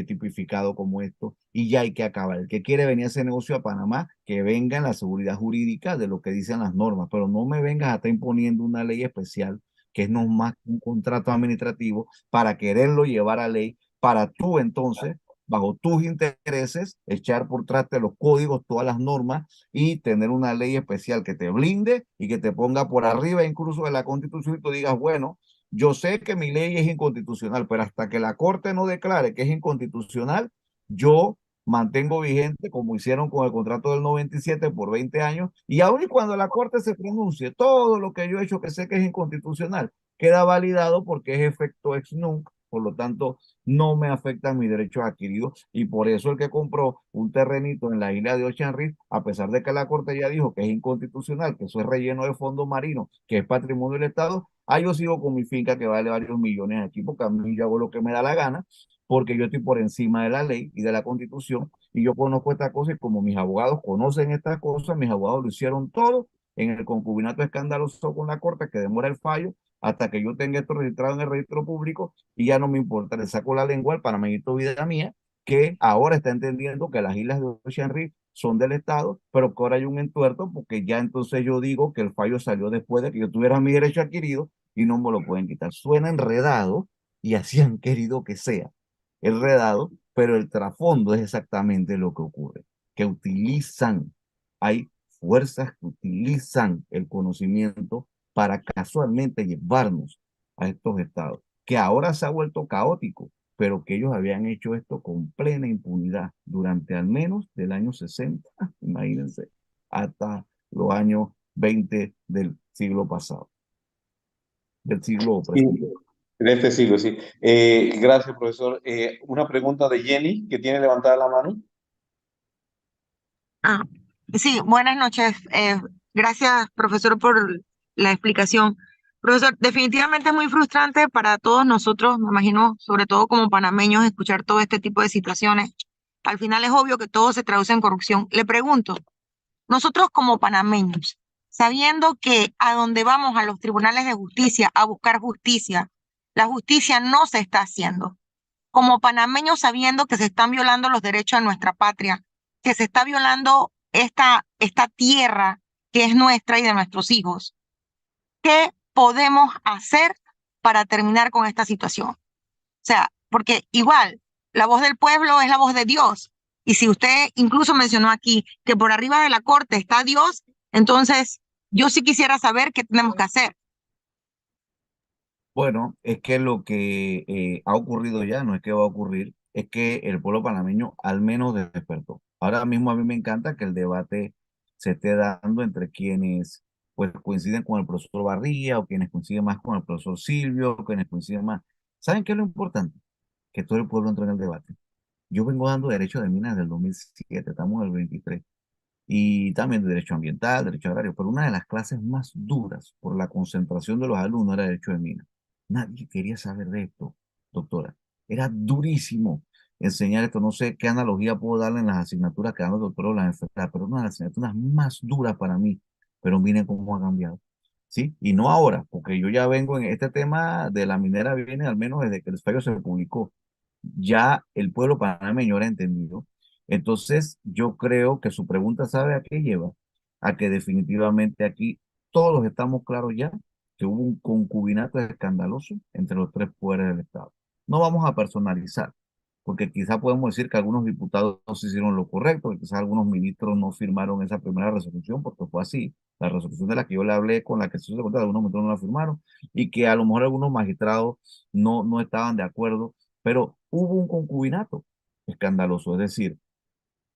tipificado como esto, y ya hay que acabar. El que quiere venir a ese negocio a Panamá, que venga en la seguridad jurídica de lo que dicen las normas, pero no me vengas a estar imponiendo una ley especial que es no más que un contrato administrativo para quererlo llevar a ley, para tú entonces, bajo tus intereses, echar por traste los códigos, todas las normas y tener una ley especial que te blinde y que te ponga por arriba incluso de la Constitución y tú digas, bueno, yo sé que mi ley es inconstitucional, pero hasta que la Corte no declare que es inconstitucional, yo mantengo vigente, como hicieron con el contrato del 97 por 20 años, y aun y cuando la Corte se pronuncie, todo lo que yo he hecho que sé que es inconstitucional, queda validado porque es efecto ex nunc, por lo tanto, no me afectan mis derechos adquiridos, y por eso el que compró un terrenito en la isla de Ocean Reef, a pesar de que la Corte ya dijo que es inconstitucional, que eso es relleno de fondo marino, que es patrimonio del Estado, yo sigo con mi finca que vale varios millones aquí, porque a mí yo hago lo que me da la gana, porque yo estoy por encima de la ley y de la Constitución, y yo conozco estas cosas, y como mis abogados conocen estas cosas, mis abogados lo hicieron todo en el concubinato escandaloso con la Corte, que demora el fallo, hasta que yo tenga esto registrado en el registro público, y ya no me importa, le saco la lengua al panameñito vida mía, que ahora está entendiendo que las islas de Ocean Reef son del Estado, pero que ahora hay un entuerto, porque ya entonces yo digo que el fallo salió después de que yo tuviera mi derecho adquirido, y no me lo pueden quitar. Suena enredado, y así han querido que sea enredado, pero el trasfondo es exactamente lo que ocurre, que utilizan, hay fuerzas que utilizan el conocimiento para casualmente llevarnos a estos estados, que ahora se ha vuelto caótico, pero que ellos habían hecho esto con plena impunidad durante al menos del año 60, imagínense, hasta los años 20 del siglo pasado, del siglo Sí, presente. de este siglo, sí. Gracias, profesor. Una pregunta de Jenny, que tiene levantada la mano. Ah, sí, buenas noches. Gracias, profesor, por la explicación. Profesor, definitivamente es muy frustrante para todos nosotros, me imagino, sobre todo como panameños, escuchar todo este tipo de situaciones. Al final es obvio que todo se traduce en corrupción. Le pregunto, nosotros como panameños, sabiendo que a donde vamos a los tribunales de justicia a buscar justicia, la justicia no se está haciendo. Como panameños sabiendo que se están violando los derechos de nuestra patria, que se está violando esta tierra que es nuestra y de nuestros hijos, ¿qué podemos hacer para terminar con esta situación? O sea, porque igual, la voz del pueblo es la voz de Dios. Y si usted incluso mencionó aquí que por arriba de la corte está Dios, entonces yo sí quisiera saber qué tenemos que hacer. Bueno, es que lo que ha ocurrido ya, no es que va a ocurrir, es que el pueblo panameño al menos despertó. Ahora mismo a mí me encanta que el debate se esté dando entre quienes pues coinciden con el profesor Barría o quienes coinciden más con el profesor Silvio, o quienes coinciden más. ¿Saben qué es lo importante? Que todo el pueblo entre en el debate. Yo vengo dando derecho de minas desde el 2007, estamos en el 23, y también de derecho ambiental, derecho agrario, pero una de las clases más duras por la concentración de los alumnos era derecho de minas. Nadie quería saber de esto, doctora. Era durísimo enseñar esto. No sé qué analogía puedo darle en las asignaturas que dan los doctores o las enfermeras, pero una de las asignaturas más duras para mí. Pero miren cómo ha cambiado. ¿Sí? Y no ahora, porque yo ya vengo en este tema de la minera, viene al menos desde que el fallo se publicó. Ya el pueblo panameño lo ha entendido. Entonces, yo creo que su pregunta sabe a qué lleva, a que definitivamente aquí todos estamos claros ya que hubo un concubinato escandaloso entre los tres poderes del Estado. No vamos a personalizar, porque quizá podemos decir que algunos diputados no se hicieron lo correcto, que quizás algunos ministros no firmaron esa primera resolución, porque fue así. La resolución de la que yo le hablé, con la que se hizo cuenta, algunos ministros no la firmaron, y que a lo mejor algunos magistrados no estaban de acuerdo, pero hubo un concubinato escandaloso, es decir,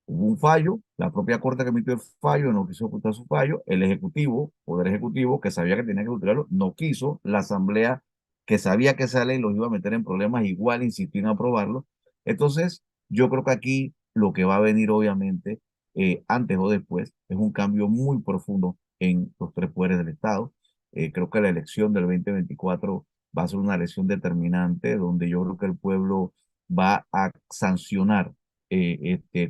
hubo un fallo, la propia Corte que emitió el fallo no quiso ejecutar su fallo, el Ejecutivo, Poder Ejecutivo, que sabía que tenía que ejecutarlo, no quiso, la Asamblea, que sabía que esa ley los iba a meter en problemas, igual insistió en aprobarlo. Entonces, yo creo que aquí lo que va a venir, obviamente, antes o después, es un cambio muy profundo en los tres poderes del Estado. Creo que la elección del 2024 va a ser una elección determinante, donde yo creo que el pueblo va a sancionar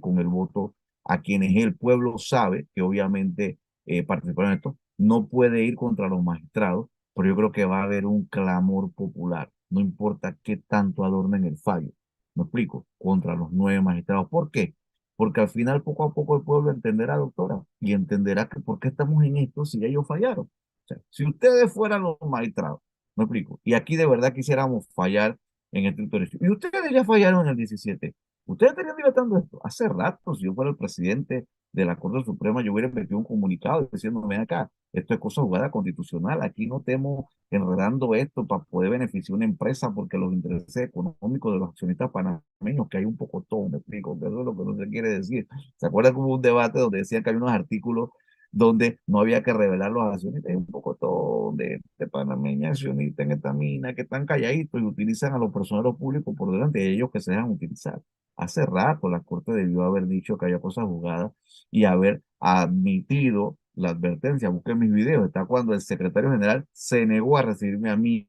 con el voto a quienes el pueblo sabe que obviamente participaron en esto. No puede ir contra los magistrados, pero yo creo que va a haber un clamor popular, no importa qué tanto adornen el fallo. me explico, contra los 9 magistrados. ¿Por qué? Porque al final, poco a poco, el pueblo entenderá, doctora, y entenderá que por qué estamos en esto si ellos fallaron. O sea, si ustedes fueran los magistrados, me explico, y aquí de verdad quisiéramos fallar en este derecho, y ustedes ya fallaron en el 17, ustedes estarían dilatando esto hace rato. Si yo fuera el presidente de la Corte Suprema, yo hubiera metido un comunicado diciendo, ven acá, esto es cosa jugada constitucional, aquí no estemos enredando esto para poder beneficiar una empresa porque los intereses económicos de los accionistas panameños, que hay un poco todo, me explico, que eso es lo que no se quiere decir. ¿Se acuerdan que hubo un debate donde decían que hay unos artículos donde no había que revelar los accionistas? Hay un poco todo de panameña accionistas en esta mina que están calladitos y utilizan a los personeros públicos por delante de ellos que se dejan utilizar. Hace rato la Corte debió haber dicho que había cosas jugadas y haber admitido la advertencia. Busquen mis videos, está cuando el secretario general se negó a recibirme a mí,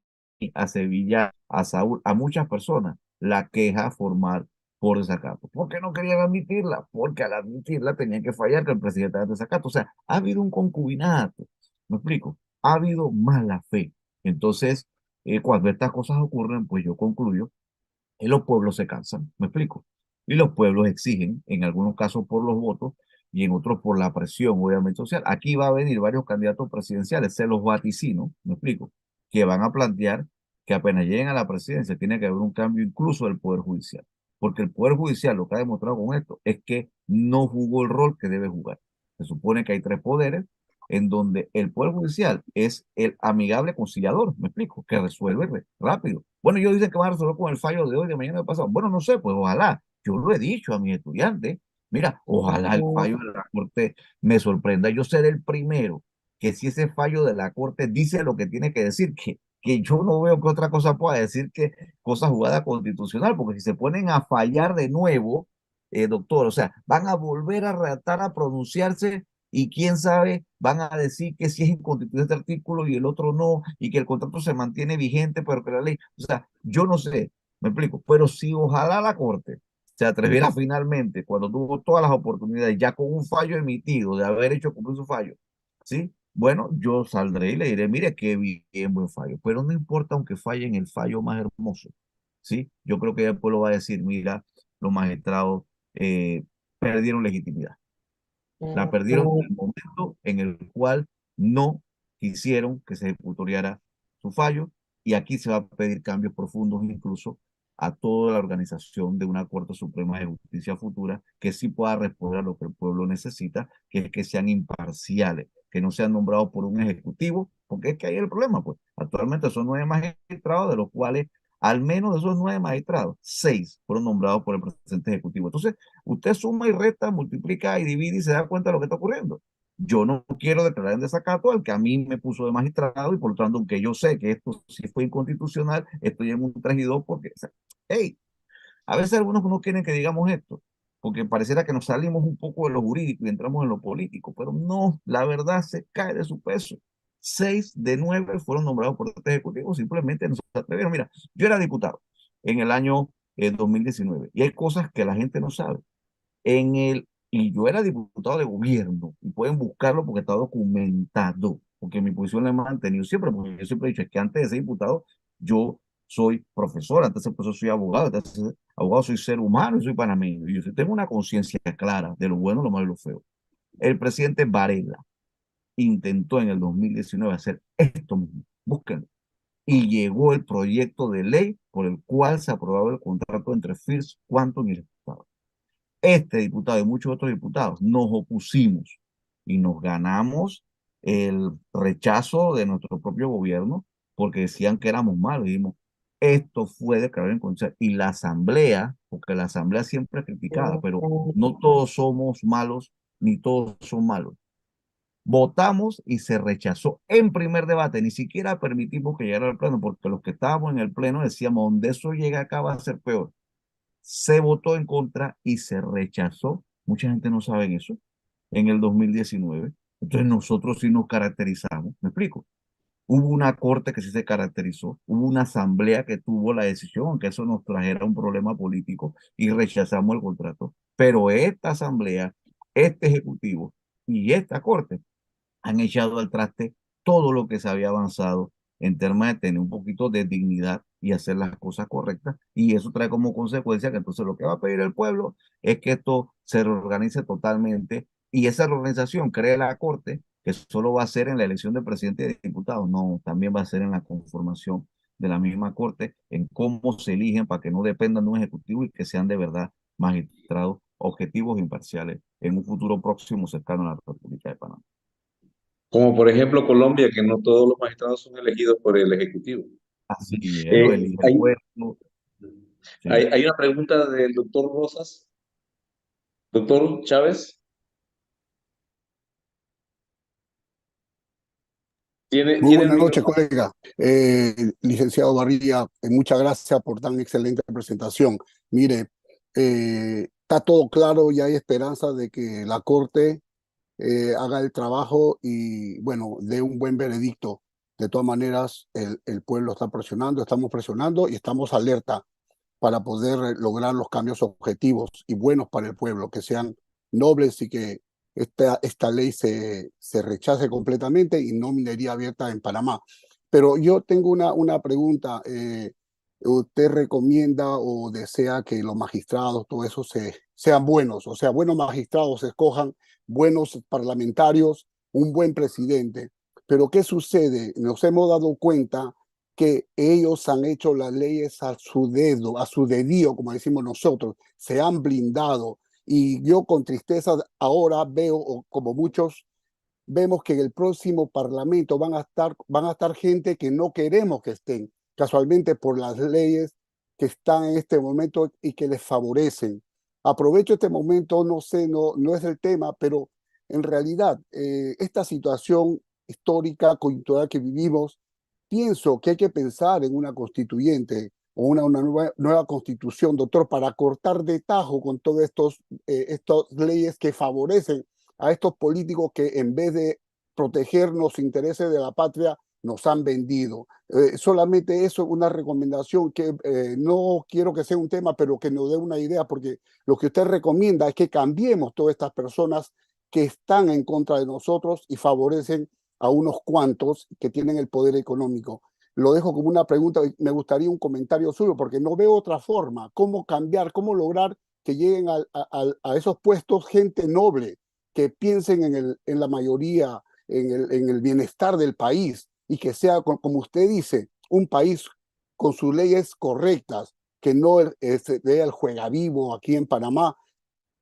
a Sevilla, a Saúl, a muchas personas, la queja formal por desacato. ¿Por qué no querían admitirla? Porque al admitirla tenían que fallar que el presidente haga desacato. O sea, ha habido un concubinato, ¿me explico? Ha habido mala fe. Entonces, cuando estas cosas ocurren, pues yo concluyo y los pueblos se cansan, ¿me explico? Y los pueblos exigen, en algunos casos por los votos y en otros por la presión, obviamente, social. Aquí va a venir varios candidatos presidenciales, se los vaticino, ¿me explico? Que van a plantear que apenas lleguen a la presidencia tiene que haber un cambio incluso del Poder Judicial. Porque el Poder Judicial lo que ha demostrado con esto es que no jugó el rol que debe jugar. Se supone que hay 3 poderes en donde el Poder Judicial es el amigable conciliador, me explico, que resuelve rápido. Bueno, ellos dicen que van a resolver con el fallo de hoy, de mañana, de pasado. Bueno, no sé, pues ojalá. Yo lo he dicho a mis estudiantes. Mira, ojalá el fallo de la Corte me sorprenda. Yo seré el primero que si ese fallo de la Corte dice lo que tiene que decir, que yo no veo que otra cosa pueda decir que cosa jugada constitucional, porque si se ponen a fallar de nuevo, doctor, o sea, van a volver a redactar, a pronunciarse y quién sabe, van a decir que si es inconstitucional este artículo y el otro no, y que el contrato se mantiene vigente, pero que la ley, o sea, yo no sé, me explico, pero si ojalá la Corte se atreviera finalmente, cuando tuvo todas las oportunidades, ya con un fallo emitido de haber hecho cumplir su fallo, ¿sí? Bueno, yo saldré y le diré, mire, qué bien, buen fallo, pero no importa aunque falle en el fallo más hermoso, ¿sí? Yo creo que después lo va a decir, mira, los magistrados perdieron legitimidad. La perdieron en el momento en el cual no quisieron que se ejecutara su fallo y aquí se va a pedir cambios profundos incluso a toda la organización de una Corte Suprema de Justicia futura que sí pueda responder a lo que el pueblo necesita, que es que sean imparciales, que no sean nombrados por un ejecutivo, porque es que ahí el problema, pues actualmente son 9 magistrados, de los cuales al menos de esos 9 magistrados, 6 fueron nombrados por el presidente ejecutivo. Entonces, usted suma y resta, multiplica y divide y se da cuenta de lo que está ocurriendo. Yo no quiero declarar en desacato al que a mí me puso de magistrado y por lo tanto, aunque yo sé que esto sí fue inconstitucional, estoy en un 3 y 2 porque, o sea, hey, a veces algunos no quieren que digamos esto, porque pareciera que nos salimos un poco de lo jurídico y entramos en lo político, pero no, la verdad se cae de su peso. 6 de 9 fueron nombrados por este ejecutivo, simplemente no se atrevieron. Mira, yo era diputado en el año 2019 y hay cosas que la gente no sabe y yo era diputado de gobierno, y pueden buscarlo porque está documentado, porque mi posición la he mantenido siempre, porque yo siempre he dicho es que antes de ser diputado, yo soy profesor, antes de ser profesor soy abogado, antes de ser abogado soy ser humano y soy panameño, y yo tengo una conciencia clara de lo bueno, lo malo y lo feo. El presidente Varela intentó en el 2019 hacer esto mismo, búsquenlo, y llegó el proyecto de ley por el cual se aprobaba el contrato entre First Quantum y el Estado. Este diputado y muchos otros diputados nos opusimos y nos ganamos el rechazo de nuestro propio gobierno porque decían que éramos malos. Y dijimos, esto fue declarado en contra. Y la asamblea, porque la asamblea siempre es criticada, pero no todos somos malos ni todos son malos. Votamos y se rechazó en primer debate, ni siquiera permitimos que llegara al pleno, porque los que estábamos en el pleno decíamos, donde eso llega acá va a ser peor. Se votó en contra y se rechazó. Mucha gente no sabe eso. En el 2019. Entonces nosotros sí nos caracterizamos. ¿Me explico? Hubo una corte que sí se caracterizó. Hubo una asamblea que tuvo la decisión, aunque eso nos trajera un problema político y rechazamos el contrato. Pero esta asamblea, este ejecutivo y esta corte han echado al traste todo lo que se había avanzado en temas de tener un poquito de dignidad y hacer las cosas correctas. Y eso trae como consecuencia que entonces lo que va a pedir el pueblo es que esto se reorganice totalmente y esa reorganización cree la Corte, que solo va a ser en la elección de presidente y de diputados. No, también va a ser en la conformación de la misma Corte, en cómo se eligen para que no dependan de un ejecutivo y que sean de verdad magistrados objetivos e imparciales en un futuro próximo cercano a la República de Panamá. Como por ejemplo Colombia, que no todos los magistrados son elegidos por el Ejecutivo. Así es, lo elige el Hay, pueblo. Sí. hay una pregunta del doctor Rosas. Doctor Chávez, Muy ¿tiene el buenas noches, micrófono? colega. Licenciado Barría, muchas gracias por tan excelente presentación. Mire, está todo claro y hay esperanza de que la Corte haga el trabajo y, bueno, dé un buen veredicto. De todas maneras, el pueblo está presionando, estamos presionando y estamos alerta para poder lograr los cambios objetivos y buenos para el pueblo, que sean nobles y que esta ley se rechace completamente y no minería abierta en Panamá. Pero yo tengo una pregunta. ¿Usted recomienda o desea que los magistrados, todo eso, sean buenos? O sea, buenos magistrados escojan buenos parlamentarios, un buen presidente. Pero ¿qué sucede? Nos hemos dado cuenta que ellos han hecho las leyes a su dedo, a su dedío, como decimos nosotros, se han blindado. Y yo con tristeza ahora veo, o como muchos, vemos que en el próximo Parlamento van a estar gente que no queremos que estén, casualmente por las leyes que están en este momento y que les favorecen. Aprovecho este momento, no sé, no es el tema, pero en realidad esta situación histórica, coyuntural que vivimos, pienso que hay que pensar en una constituyente o una nueva constitución, doctor, para cortar de tajo con todas estas leyes que favorecen a estos políticos que en vez de proteger los intereses de la patria, nos han vendido. Solamente eso, una recomendación que no quiero que sea un tema, pero que nos dé una idea, porque lo que usted recomienda es que cambiemos todas estas personas que están en contra de nosotros y favorecen a unos cuantos que tienen el poder económico. Lo dejo como una pregunta, me gustaría un comentario suyo, porque no veo otra forma, cómo cambiar, cómo lograr que lleguen a esos puestos gente noble, que piensen en la mayoría, en el bienestar del país y que sea, como usted dice, un país con sus leyes correctas, que no se dé el juegavivo aquí en Panamá,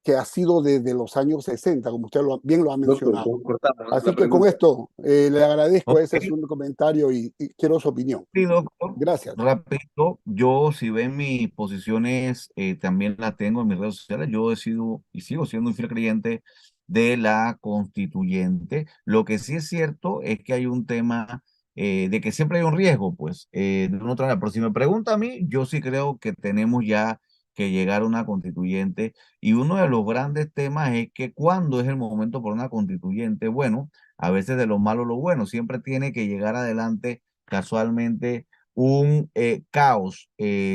que ha sido desde los años 60, como usted bien lo ha Doctor, mencionado. cortamos Así la que con pregunta. esto le agradezco, Ok, ese es un comentario y quiero su opinión. sí, doctor. Gracias. Rapidito, yo si ven mis posiciones, también las tengo en mis redes sociales. Yo he sido y sigo siendo un fiel creyente de la constituyente. Lo que sí es cierto es que hay un tema de que siempre hay un riesgo, pues, de una otra manera. Pero si me pregunta a mí, yo sí creo que tenemos ya que llegar a una constituyente. Y uno de los grandes temas es que cuando es el momento por una constituyente, bueno, a veces de lo malo lo bueno, siempre tiene que llegar adelante casualmente un caos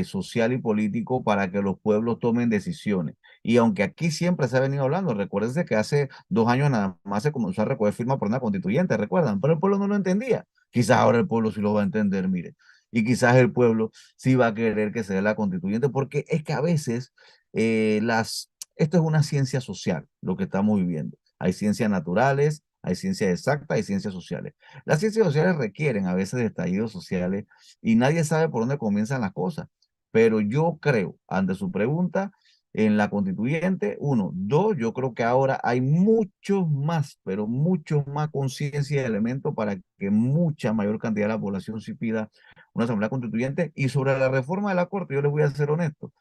social y político para que los pueblos tomen decisiones. Y aunque aquí siempre se ha venido hablando, recuérdense que hace 2 años nada más se comenzó a recoger firma por una constituyente, ¿recuerdan? Pero el pueblo no lo entendía. Quizás ahora el pueblo sí lo va a entender, mire. Y quizás el pueblo sí va a querer que se dé la constituyente, porque es que a veces esto es una ciencia social, lo que estamos viviendo. Hay ciencias naturales, hay ciencias exactas, hay ciencias sociales. Las ciencias sociales requieren a veces de estallidos sociales y nadie sabe por dónde comienzan las cosas. Pero yo creo, ante su pregunta, en la constituyente, uno, dos, yo creo que ahora hay mucho más, pero mucho más conciencia y elementos para que mucha mayor cantidad de la población sí pida una asamblea constituyente. Y sobre la reforma de la Corte, yo les voy a ser honesto.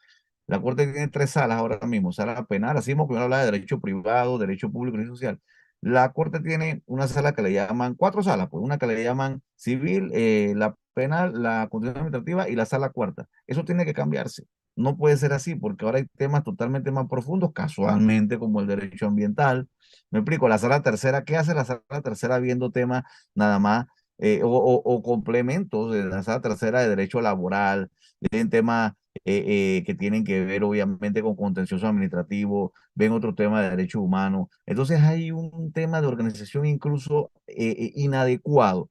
La Corte tiene 3 salas ahora mismo, sala penal, así como que uno habla de derecho privado, derecho público y social. La Corte tiene una sala que le llaman, 4 salas, pues una que le llaman civil, la penal, la constitucional administrativa y la sala cuarta. Eso tiene que cambiarse. No puede ser así porque ahora hay temas totalmente más profundos, casualmente como el derecho ambiental. Me explico, la sala tercera, ¿qué hace la sala tercera viendo temas nada más o complementos de la sala tercera de derecho laboral, de temas que tienen que ver obviamente con contencioso administrativo, ven otro tema de derechos humanos. Entonces hay un tema de organización incluso inadecuado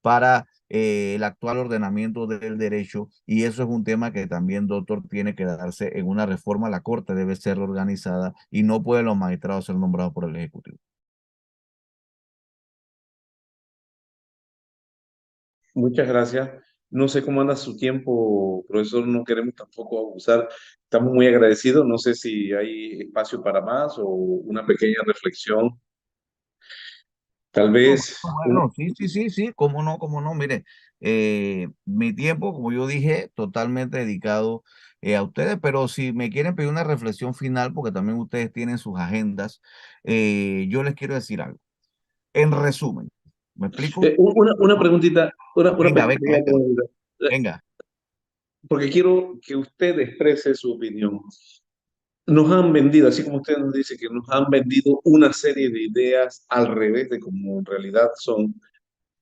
para el actual ordenamiento del derecho, y eso es un tema que también, doctor, tiene que darse en una reforma. La Corte debe ser organizada y no pueden los magistrados ser nombrados por el Ejecutivo. Muchas gracias. No sé cómo anda su tiempo, profesor, no queremos tampoco abusar. Estamos muy agradecidos. No sé si hay espacio para más o una pequeña reflexión. Tal No, vez, bueno, sí, sí, sí, sí, cómo no, mire, mi tiempo, como yo dije, totalmente dedicado a ustedes, pero si me quieren pedir una reflexión final, porque también ustedes tienen sus agendas, yo les quiero decir algo. En resumen, ¿me explico? una preguntita, una Venga, venga, pequeña venga, pregunta, venga. porque quiero que usted exprese su opinión. Nos han vendido, así como usted nos dice que nos han vendido una serie de ideas al revés de como en realidad son,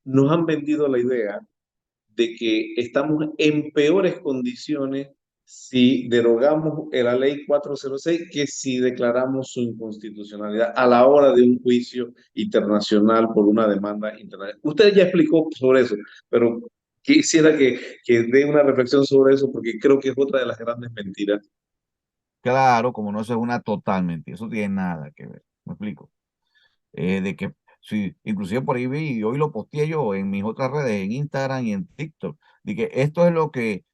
nos han vendido la idea de que estamos en peores condiciones si derogamos la ley 406 que si declaramos su inconstitucionalidad a la hora de un juicio internacional por una demanda internacional. Usted ya explicó sobre eso, pero quisiera que dé una reflexión sobre eso porque creo que es otra de las grandes mentiras. Claro, como no, eso es una total mentira, eso tiene nada que ver, ¿me explico? De que, sí, inclusive por ahí vi, y hoy lo posteé yo en mis otras redes, en Instagram y en TikTok, de que esto es lo que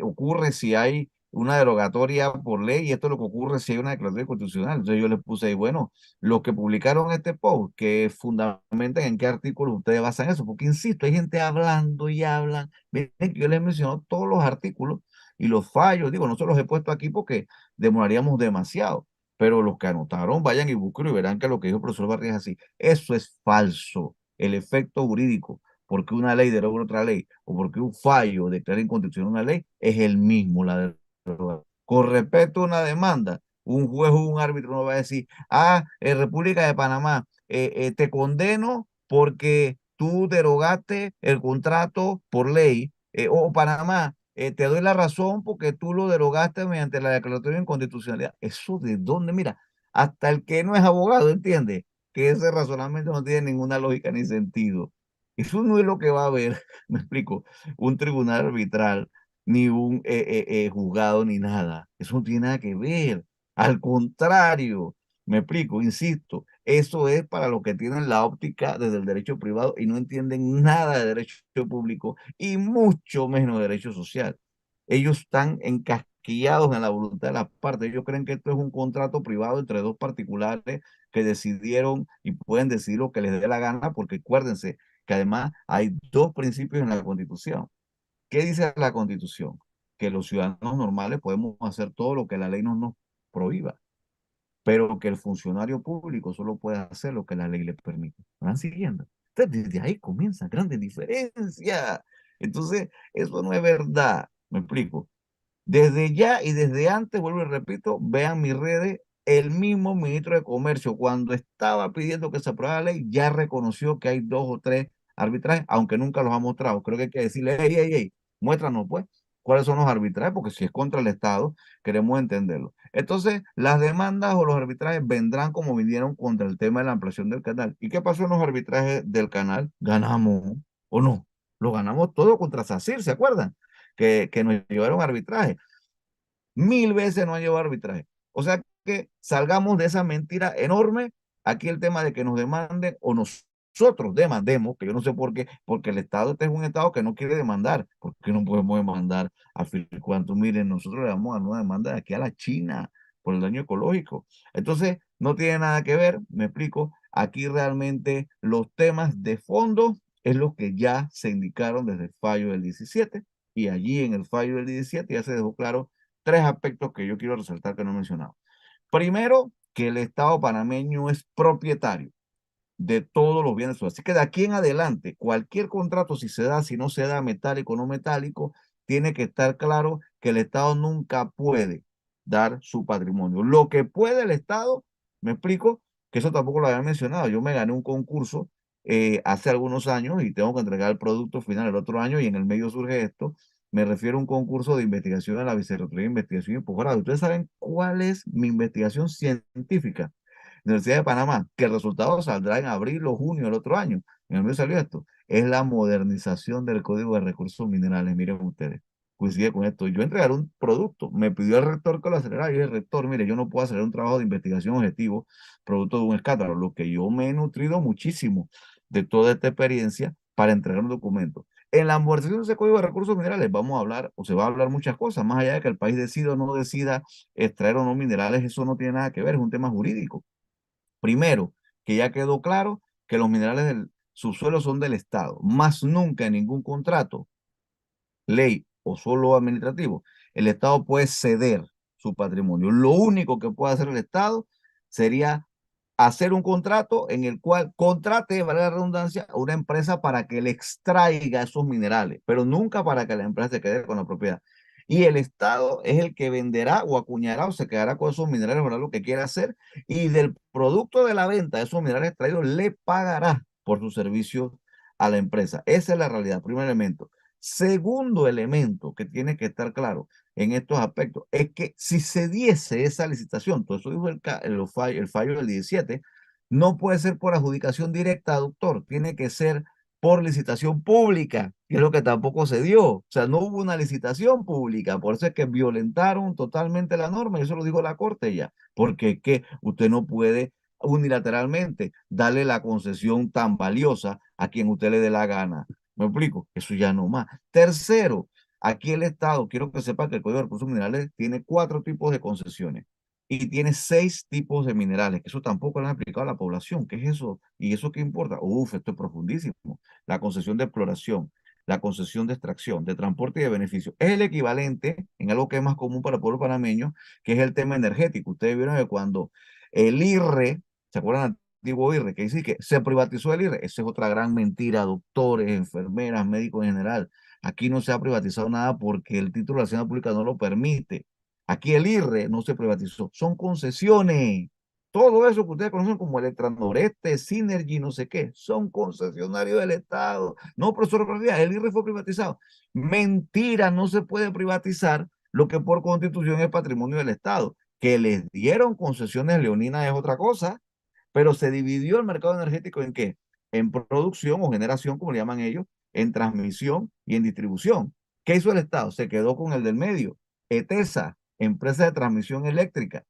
ocurre si hay una derogatoria por ley y esto es lo que ocurre si hay una declaración constitucional. Entonces yo les puse ahí, bueno, los que publicaron este post, que fundamentan en qué artículos ustedes basan eso, porque insisto, hay gente hablando y hablan, ven que yo les menciono todos los artículos y los fallos, digo, no se los he puesto aquí porque demoraríamos demasiado, pero los que anotaron, vayan y busquen y verán que lo que dijo el profesor Barría es así. Eso es falso. El efecto jurídico, porque una ley deroga otra ley, o porque un fallo declara inconstitucional una ley, es el mismo, la derogación. Con respecto a una demanda, un juez o un árbitro no va a decir, República de Panamá, te condeno porque tú derogaste el contrato por ley, o Panamá, te doy la razón porque tú lo derogaste mediante la declaratoria de inconstitucionalidad. ¿Eso de dónde? Mira, hasta el que no es abogado entiende que ese razonamiento no tiene ninguna lógica ni sentido. Eso no es lo que va a haber, me explico, un tribunal arbitral, ni un juzgado, ni nada. Eso no tiene nada que ver. Al contrario, me explico, insisto, eso es para los que tienen la óptica desde el derecho privado y no entienden nada de derecho público y mucho menos derecho social. Ellos están encasquillados en la voluntad de las partes. Ellos creen que esto es un contrato privado entre dos particulares que decidieron y pueden decidir lo que les dé la gana, porque acuérdense que además hay dos principios en la Constitución. ¿Qué dice la Constitución? Que los ciudadanos normales podemos hacer todo lo que la ley nos prohíba, pero que el funcionario público solo puede hacer lo que la ley le permite. ¿Me van siguiendo? Entonces, desde ahí comienza grandes diferencias. Entonces, eso no es verdad. ¿Me explico? Desde ya y desde antes, vuelvo y repito, vean mis redes, el mismo ministro de Comercio, cuando estaba pidiendo que se aprobara la ley, ya reconoció que hay dos o tres arbitrajes, aunque nunca los ha mostrado. Creo que hay que decirle, hey, muéstranos pues cuáles son los arbitrajes, porque si es contra el Estado, queremos entenderlo. Entonces, las demandas o los arbitrajes vendrán como vinieron contra el tema de la ampliación del canal. ¿Y qué pasó en los arbitrajes del canal? Ganamos, ¿o no? Lo ganamos todo contra SACIR, ¿se acuerdan? Que nos llevaron a arbitraje. 1000 veces no han llevado a arbitraje. O sea que salgamos de esa mentira enorme. Aquí el tema de que nos demanden o nosotros demandemos, que yo no sé por qué, porque el Estado este es un Estado que no quiere demandar, porque no podemos demandar a cuanto. Miren, nosotros le damos a una demanda de aquí a la China por el daño ecológico. Entonces, no tiene nada que ver, me explico. Aquí realmente los temas de fondo es lo que ya se indicaron desde el fallo del 17 y allí en el fallo del 17 ya se dejó claro tres aspectos que yo quiero resaltar que no he mencionado. Primero, que el Estado panameño es propietario de todos los bienes. Así que de aquí en adelante, cualquier contrato, si se da, si no se da, metálico o no metálico, tiene que estar claro que el Estado nunca puede dar su patrimonio. Lo que puede el Estado, me explico, que eso tampoco lo había mencionado. Yo me gané un concurso hace algunos años y tengo que entregar el producto final el otro año y en el medio surge esto. Me refiero a un concurso de investigación en la Vicerrectoría de Investigación y Posgrado. ¿Ustedes saben cuál es mi investigación científica? Universidad de Panamá, que el resultado saldrá en abril o junio del otro año. En el mío salió esto. Es la modernización del Código de Recursos Minerales. Miren ustedes, coincide con esto. Yo entregaré un producto, me pidió el rector que lo acelerara. Yo dije, rector, mire, yo no puedo hacer un trabajo de investigación objetivo producto de un escándalo. Lo que yo me he nutrido muchísimo de toda esta experiencia para entregar un documento. En la modernización de ese Código de Recursos Minerales vamos a hablar, o se va a hablar muchas cosas, más allá de que el país decida o no decida extraer o no minerales, eso no tiene nada que ver, es un tema jurídico. Primero, que ya quedó claro que los minerales del subsuelo son del Estado, más nunca en ningún contrato, ley o solo administrativo, el Estado puede ceder su patrimonio. Lo único que puede hacer el Estado sería hacer un contrato en el cual contrate, vale la redundancia, a una empresa para que le extraiga esos minerales, pero nunca para que la empresa se quede con la propiedad. Y el Estado es el que venderá o acuñará o se quedará con esos minerales, o lo que quiera hacer, y del producto de la venta de esos minerales extraídos le pagará por sus servicios a la empresa. Esa es la realidad, primer elemento. Segundo elemento que tiene que estar claro en estos aspectos es que si se diese esa licitación, todo eso dijo el fallo del 17, no puede ser por adjudicación directa, doctor, tiene que ser por licitación pública, que es lo que tampoco se dio. O sea, no hubo una licitación pública, por eso es que violentaron totalmente la norma, y eso lo dijo la Corte ya, porque que usted no puede unilateralmente darle la concesión tan valiosa a quien usted le dé la gana. ¿Me explico? Eso ya no más. Tercero, aquí el Estado, quiero que sepa que el Código de Recursos Minerales tiene 4 tipos de concesiones y tiene 6 tipos de minerales, que eso tampoco lo han aplicado a la población. ¿Qué es eso? ¿Y eso qué importa? Uf, esto es profundísimo. La concesión de exploración, la concesión de extracción, de transporte y de beneficio. Es el equivalente en algo que es más común para el pueblo panameño, que es el tema energético. Ustedes vieron que cuando el IRRE, ¿se acuerdan? Antiguo IRRE, que dice que se privatizó el IRRE. Esa es otra gran mentira, doctores, enfermeras, médicos en general. Aquí no se ha privatizado nada porque el título de la hacienda pública no lo permite. Aquí el IRRE no se privatizó, son concesiones. Todo eso que ustedes conocen como Electranoreste, Synergy, no sé qué, son concesionarios del Estado. No, profesor García, el IRRE fue privatizado. Mentira, no se puede privatizar lo que por constitución es patrimonio del Estado. Que les dieron concesiones leoninas es otra cosa, pero se dividió el mercado energético ¿en qué? En producción o generación, como le llaman ellos, en transmisión y en distribución. ¿Qué hizo el Estado? Se quedó con el del medio, ETESA, empresa de transmisión eléctrica,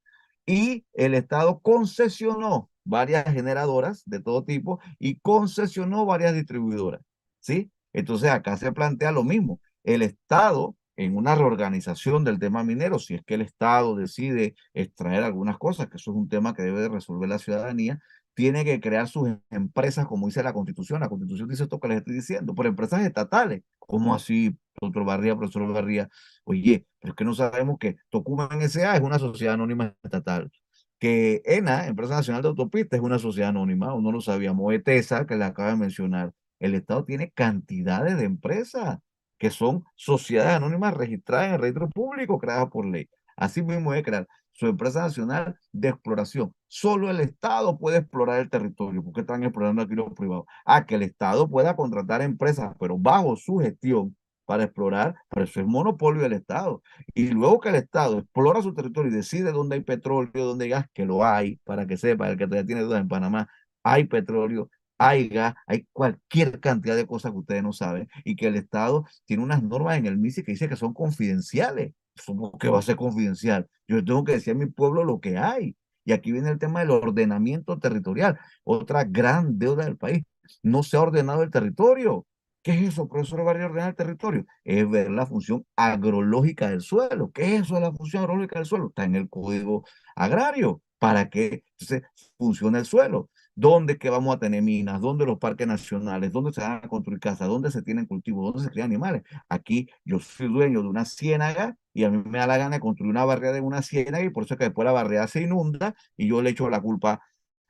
y el Estado concesionó varias generadoras de todo tipo y concesionó varias distribuidoras, ¿sí? Entonces acá se plantea lo mismo. El Estado, en una reorganización del tema minero, si es que el Estado decide extraer algunas cosas, que eso es un tema que debe de resolver la ciudadanía, tiene que crear sus empresas, como dice la Constitución. La Constitución dice esto que les estoy diciendo, por empresas estatales. ¿Cómo así, doctor Barría, profesor Barría? Oye, pero es que no sabemos que Tocumen S.A. es una sociedad anónima estatal, que ENA, Empresa Nacional de Autopistas, es una sociedad anónima, uno lo sabíamos, ETESA, que le acaba de mencionar. El Estado tiene cantidades de empresas que son sociedades anónimas registradas en el registro público, creadas por ley. Así mismo debe crear su empresa nacional de exploración. Solo el Estado puede explorar el territorio, porque están explorando aquí los privados. Que el Estado pueda contratar empresas, pero bajo su gestión para explorar, pero eso es monopolio del Estado. Y luego que el Estado explora su territorio y decide dónde hay petróleo, dónde hay gas, que lo hay, para que sepa, el que todavía tiene dudas en Panamá, hay petróleo, hay gas, hay cualquier cantidad de cosas que ustedes no saben, y que el Estado tiene unas normas en el MISI que dice que son confidenciales. ¿Cómo que va a ser confidencial? Yo tengo que decir a mi pueblo lo que hay. Y aquí viene el tema del ordenamiento territorial, otra gran deuda del país. No se ha ordenado el territorio. ¿Qué es eso, profesor Barrio, ordenar el territorio? Es ver la función agrológica del suelo. ¿Qué es eso de la función agrológica del suelo? Está en el Código Agrario. ¿Para que entonces funcione el suelo? ¿Dónde es que vamos a tener minas? ¿Dónde los parques nacionales? ¿Dónde se van a construir casas? ¿Dónde se tienen cultivos? ¿Dónde se crían animales? Aquí yo soy dueño de una ciénaga y a mí me da la gana de construir una barriada en una ciénaga, y por eso es que después la barriada se inunda y yo le echo la culpa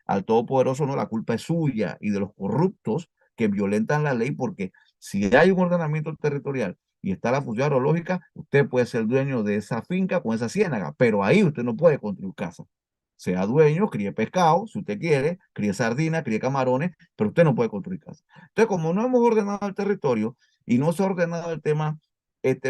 al Todopoderoso. No, la culpa es suya y de los corruptos que violentan la ley, porque si hay un ordenamiento territorial y está la función agrológica, usted puede ser dueño de esa finca con esa ciénaga, pero ahí usted no puede construir casa. Sea dueño, críe pescado, si usted quiere, críe sardina, críe camarones, pero usted no puede construir casa. Entonces, como no hemos ordenado el territorio y no se ha ordenado el tema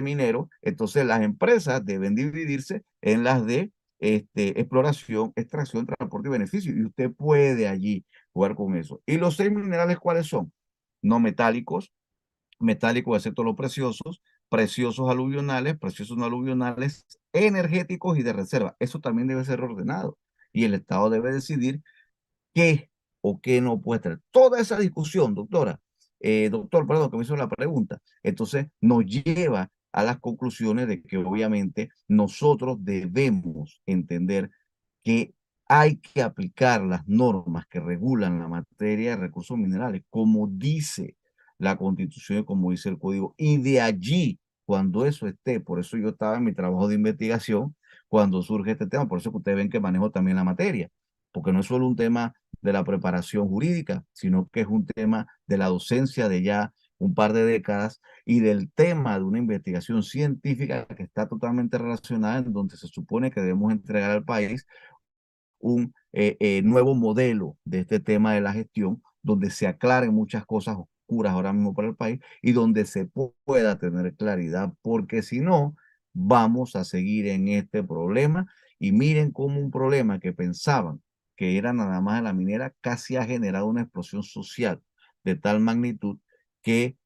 minero, entonces las empresas deben dividirse en las de exploración, extracción, transporte y beneficio. Y usted puede allí jugar con eso. ¿Y los 6 minerales cuáles son? No metálicos, metálicos excepto los preciosos, preciosos aluvionales, preciosos no aluvionales, energéticos y de reserva. Eso también debe ser ordenado. Y el Estado debe decidir qué o qué no puede traer. Toda esa discusión, doctor, perdón, que me hizo la pregunta, entonces nos lleva a las conclusiones de que obviamente nosotros debemos entender que hay que aplicar las normas que regulan la materia de recursos minerales, como dice la Constitución y como dice el Código. Y de allí, cuando eso esté, por eso yo estaba en mi trabajo de investigación, cuando surge este tema, por eso que ustedes ven que manejo también la materia, porque no es solo un tema de la preparación jurídica, sino que es un tema de la docencia de ya un par de décadas y del tema de una investigación científica que está totalmente relacionada, en donde se supone que debemos entregar al país un nuevo modelo de este tema de la gestión, donde se aclaren muchas cosas oscuras ahora mismo para el país y donde se pueda tener claridad, porque si no, vamos a seguir en este problema. Y miren cómo un problema que pensaban que era nada más de la minera casi ha generado una explosión social de tal magnitud que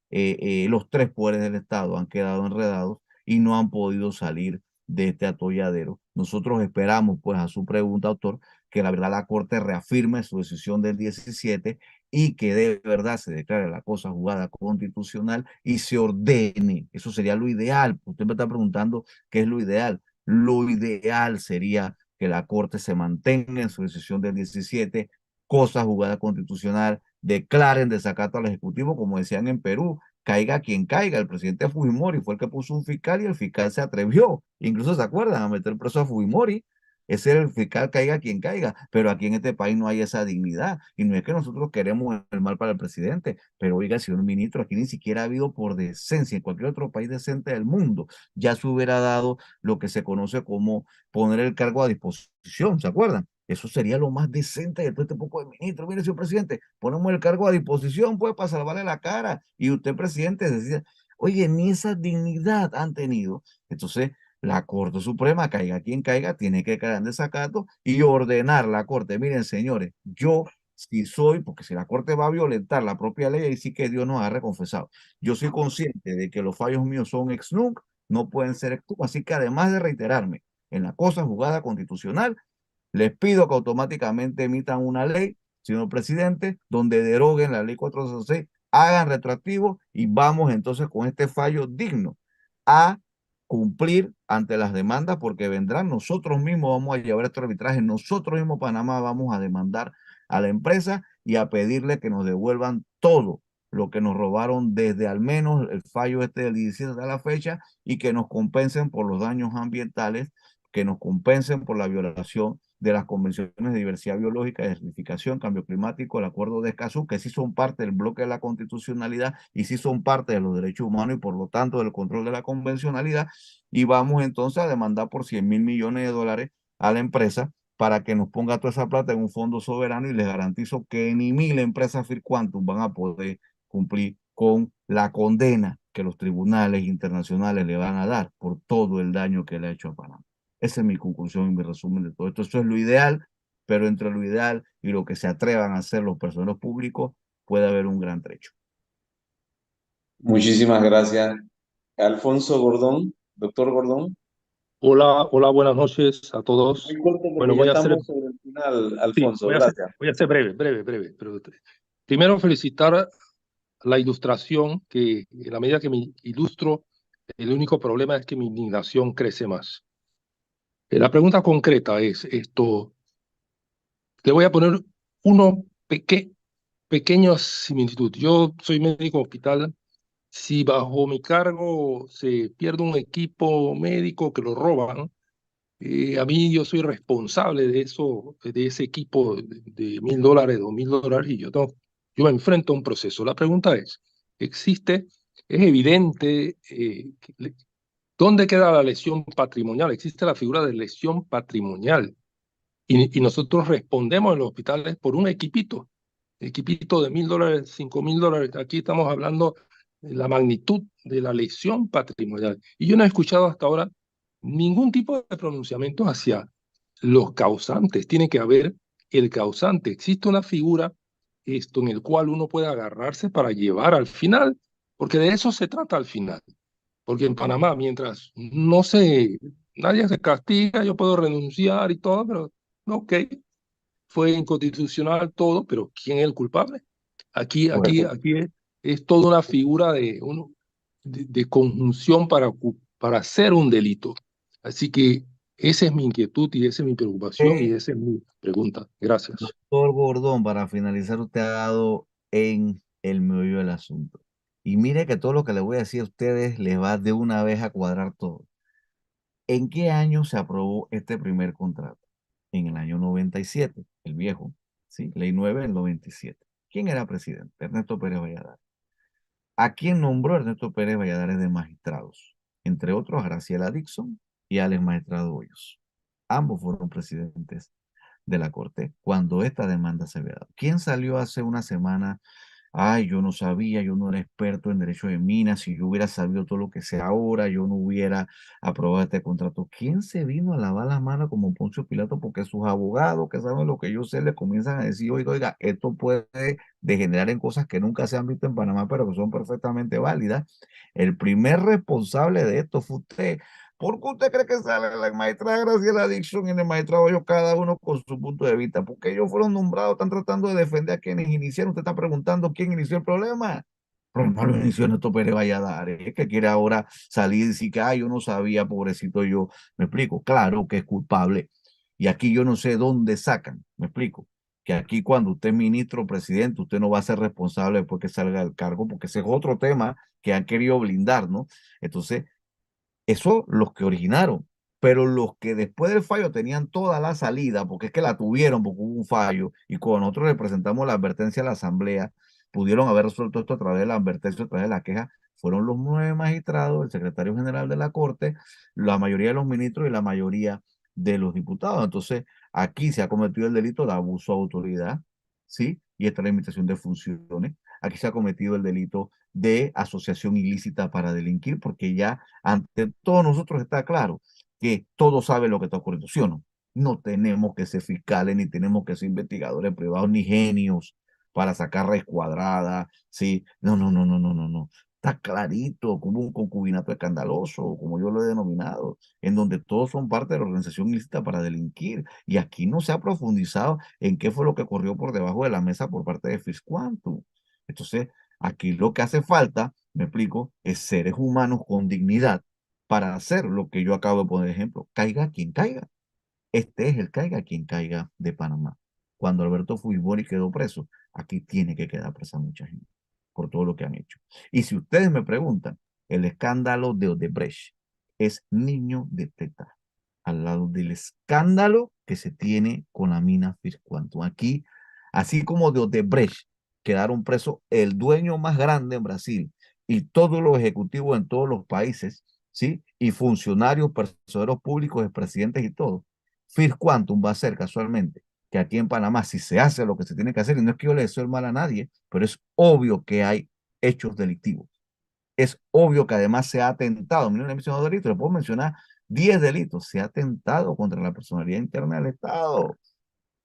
los tres poderes del Estado han quedado enredados y no han podido salir de este atolladero. Nosotros esperamos, pues, a su pregunta, doctor, que la verdad la Corte reafirme su decisión del 17 y que de verdad se declare la cosa jugada constitucional y se ordene. Eso sería lo ideal. Usted me está preguntando qué es lo ideal. Lo ideal sería que la Corte se mantenga en su decisión del 17, cosa jugada constitucional, declaren desacato al Ejecutivo, como decían en Perú, caiga quien caiga. El presidente Fujimori fue el que puso un fiscal y el fiscal se atrevió, incluso se acuerdan, a meter preso a Fujimori. Ese es el fiscal, caiga quien caiga, pero aquí en este país no hay esa dignidad. Y no es que nosotros queremos el mal para el presidente, pero oiga, señor ministro, aquí ni siquiera ha habido por decencia, en cualquier otro país decente del mundo, ya se hubiera dado lo que se conoce como poner el cargo a disposición, ¿se acuerdan? Eso sería lo más decente de todo este poco de ministros. Mire, señor presidente, ponemos el cargo a disposición, pues, para salvarle la cara. Y usted, presidente, decía, oye, ni esa dignidad han tenido. Entonces, la Corte Suprema, caiga quien caiga, tiene que caer en desacato y ordenar la Corte. Miren, señores, yo si soy, porque si la Corte va a violentar la propia ley, ahí sí que Dios nos ha reconfesado. Yo soy consciente de que los fallos míos son ex nunc, no pueden ser ex tunc, así que además de reiterarme en la cosa jugada constitucional, les pido que automáticamente emitan una ley, señor presidente, donde deroguen la ley 406, hagan retroactivo y vamos entonces con este fallo digno a cumplir ante las demandas, porque vendrán, nosotros mismos vamos a llevar este arbitraje, nosotros mismos Panamá vamos a demandar a la empresa y a pedirle que nos devuelvan todo lo que nos robaron desde al menos el fallo este del 17 a la fecha y que nos compensen por los daños ambientales, que nos compensen por la violación de las convenciones de diversidad biológica, desertificación, cambio climático, el acuerdo de Escazú, que sí son parte del bloque de la constitucionalidad y sí son parte de los derechos humanos y por lo tanto del control de la convencionalidad. Y vamos entonces a demandar por 100.000 millones de dólares a la empresa para que nos ponga toda esa plata en un fondo soberano y les garantizo que ni 1.000 empresas Firquantum van a poder cumplir con la condena que los tribunales internacionales le van a dar por todo el daño que le ha hecho a Panamá. Esa es mi conclusión y mi resumen de todo esto. Eso es lo ideal, pero entre lo ideal y lo que se atrevan a hacer los personeros públicos puede haber un gran trecho. Muchísimas gracias. Alfonso Gordón, doctor Gordón. Hola, hola, buenas noches a todos. Muy corto porque Bueno, ya voy a ser, estamos sobre el final, sí, Alfonso. voy a Gracias. ser breve. Pero primero felicitar la ilustración, que en la medida que me ilustro, el único problema es que mi indignación crece más. La pregunta concreta es esto. Te voy a poner uno pequeña similitud. Yo soy médico hospital. Si bajo mi cargo se pierde un equipo médico que lo roban, a mí yo soy responsable de eso, de ese equipo de $1.000, $2.000, y yo me enfrento a un proceso. La pregunta es evidente, ¿dónde queda la lesión patrimonial? Existe la figura de lesión patrimonial y nosotros respondemos en los hospitales por un equipito de $1.000, $5.000. Aquí estamos hablando de la magnitud de la lesión patrimonial. Y yo no he escuchado hasta ahora ningún tipo de pronunciamiento hacia los causantes, tiene que haber el causante. Existe una figura en el cual uno puede agarrarse para llevar al final, porque de eso se trata al final. Porque en Panamá, mientras no se, nadie se castiga, yo puedo renunciar y todo, pero ok, fue inconstitucional todo, pero ¿quién es el culpable? Correcto. Aquí es toda una figura de conjunción para hacer un delito. Así que esa es mi inquietud y esa es mi preocupación y esa es mi pregunta. Gracias. Doctor Gordón, para finalizar, usted ha dado en el meollo del asunto. Y mire que todo lo que le voy a decir a ustedes les va de una vez a cuadrar todo. ¿En qué año se aprobó este primer contrato? En el año 97, el viejo, ¿sí? Ley 9 del 97. ¿Quién era presidente? Ernesto Pérez Valladares. ¿A quién nombró Ernesto Pérez Valladares de magistrados? Entre otros, a Graciela Dixon y a Alex Maestrado Hoyos. Ambos fueron presidentes de la Corte cuando esta demanda se había dado. ¿Quién salió hace una semana? Ay, yo no sabía, yo no era experto en derecho de minas, si yo hubiera sabido todo lo que sé ahora, yo no hubiera aprobado este contrato. ¿Quién se vino a lavar las manos como Poncio Pilato? Porque sus abogados, que saben lo que yo sé, le comienzan a decir, oiga, esto puede degenerar en cosas que nunca se han visto en Panamá, pero que son perfectamente válidas. El primer responsable de esto fue usted. ¿Por qué usted cree que sale la maestra Graciela Dixon y el maestrado Hoyos, cada uno con su punto de vista? Porque ellos fueron nombrados, están tratando de defender a quienes iniciaron. Usted está preguntando quién inició el problema. Pero no lo inició Néstor Pérez Valladares, es que quiere ahora salir y decir que yo no sabía, pobrecito yo. Me explico, claro que es culpable. Y aquí yo no sé dónde sacan, me explico, que aquí cuando usted es ministro o presidente, usted no va a ser responsable después que salga del cargo, porque ese es otro tema que han querido blindar, ¿no? Entonces, eso los que originaron, pero los que después del fallo tenían toda la salida, porque es que la tuvieron porque hubo un fallo, y cuando nosotros le presentamos la advertencia a la Asamblea, pudieron haber resuelto esto a través de la advertencia, a través de la queja, fueron los 9 magistrados, el secretario general de la Corte, la mayoría de los ministros y la mayoría de los diputados. Entonces, aquí se ha cometido el delito de abuso de autoridad, ¿sí? Y esta es la limitación de funciones. Aquí se ha cometido el delito de asociación ilícita para delinquir, porque ya ante todos nosotros está claro que todos saben lo que está ocurriendo, ¿sí o no? No tenemos que ser fiscales, ni tenemos que ser investigadores privados, ni genios para sacar raíz cuadrada, ¿sí? No, no, no, no, no, no, no. Está clarito, como un concubinato escandaloso, como yo lo he denominado, en donde todos son parte de la organización ilícita para delinquir. Y aquí no se ha profundizado en qué fue lo que ocurrió por debajo de la mesa por parte de Fisquantum. Entonces, aquí lo que hace falta, me explico, es seres humanos con dignidad para hacer lo que yo acabo de poner ejemplo. Caiga quien caiga. Este es el caiga quien caiga de Panamá. Cuando Alberto Fujimori quedó preso, aquí tiene que quedar presa mucha gente por todo lo que han hecho. Y si ustedes me preguntan, el escándalo de Odebrecht es niño de teta al lado del escándalo que se tiene con la mina Fisquantum. Aquí, así como de Odebrecht quedaron presos el dueño más grande en Brasil y todos los ejecutivos en todos los países, ¿sí? Y funcionarios, personeros públicos, presidentes y todo. Fisquantum va a ser casualmente que aquí en Panamá, si se hace lo que se tiene que hacer, y no es que yo le deseo el mal a nadie, pero es obvio que hay hechos delictivos. Es obvio que además se ha atentado, mira, no he mencionado delitos, le puedo mencionar 10 delitos, se ha atentado contra la personalidad interna del Estado.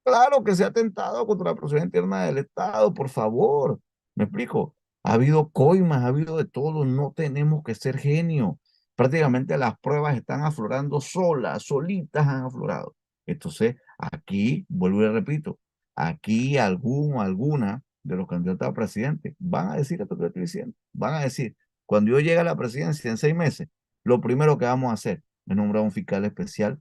Claro que se ha atentado contra la personalidad interna del Estado, por favor. ¿Me explico? Ha habido coimas, ha habido de todo, no tenemos que ser genios. Prácticamente las pruebas están aflorando solas, solitas han aflorado. Entonces, aquí, vuelvo y repito, aquí algún o alguna de los candidatos a presidente van a decir esto que estoy diciendo. Van a decir, cuando yo llegue a la presidencia en 6 meses, lo primero que vamos a hacer es nombrar un fiscal especial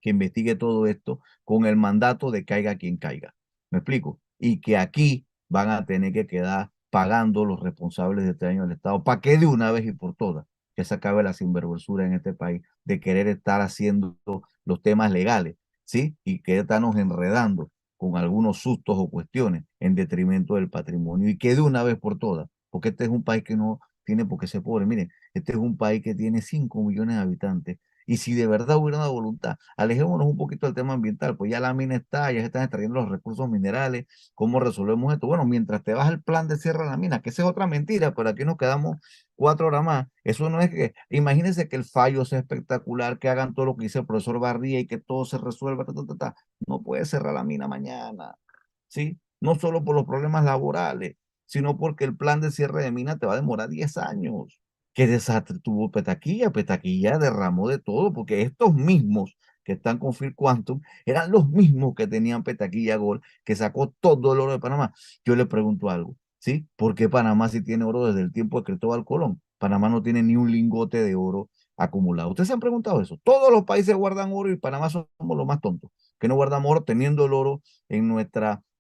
que investigue todo esto con el mandato de caiga quien caiga. ¿Me explico? Y que aquí van a tener que quedar pagando los responsables de este daño del Estado para que de una vez y por todas que se acabe la sinvergüenzura en este país de querer estar haciendo los temas legales, ¿sí? Y que estarnos enredando con algunos sustos o cuestiones en detrimento del patrimonio y que de una vez por todas, porque este es un país que no tiene por qué ser pobre. Miren, este es un país que tiene 5 millones de habitantes Y si de verdad hubiera una voluntad, alejémonos un poquito del tema ambiental, pues ya la mina está, ya se están extrayendo los recursos minerales, ¿cómo resolvemos esto? Bueno, mientras te vas el plan de cierre de la mina, que esa es otra mentira, pero aquí nos quedamos 4 horas más. Eso no es que, imagínense que el fallo sea espectacular, que hagan todo lo que dice el profesor Barría y que todo se resuelva, ta, ta, ta, ta. No puede cerrar la mina mañana, ¿sí? No solo por los problemas laborales, sino porque el plan de cierre de mina te va a demorar 10 años. ¿Qué desastre tuvo Petaquilla? Petaquilla derramó de todo, porque estos mismos que están con Phil Quantum eran los mismos que tenían Petaquilla Gold, que sacó todo el oro de Panamá. Yo le pregunto algo, ¿sí? ¿Por qué Panamá sí tiene oro desde el tiempo de Cristóbal Colón? Panamá no tiene ni un lingote de oro acumulado. ¿Ustedes se han preguntado eso? Todos los países guardan oro y Panamá somos los más tontos, que no guardamos oro teniendo el oro en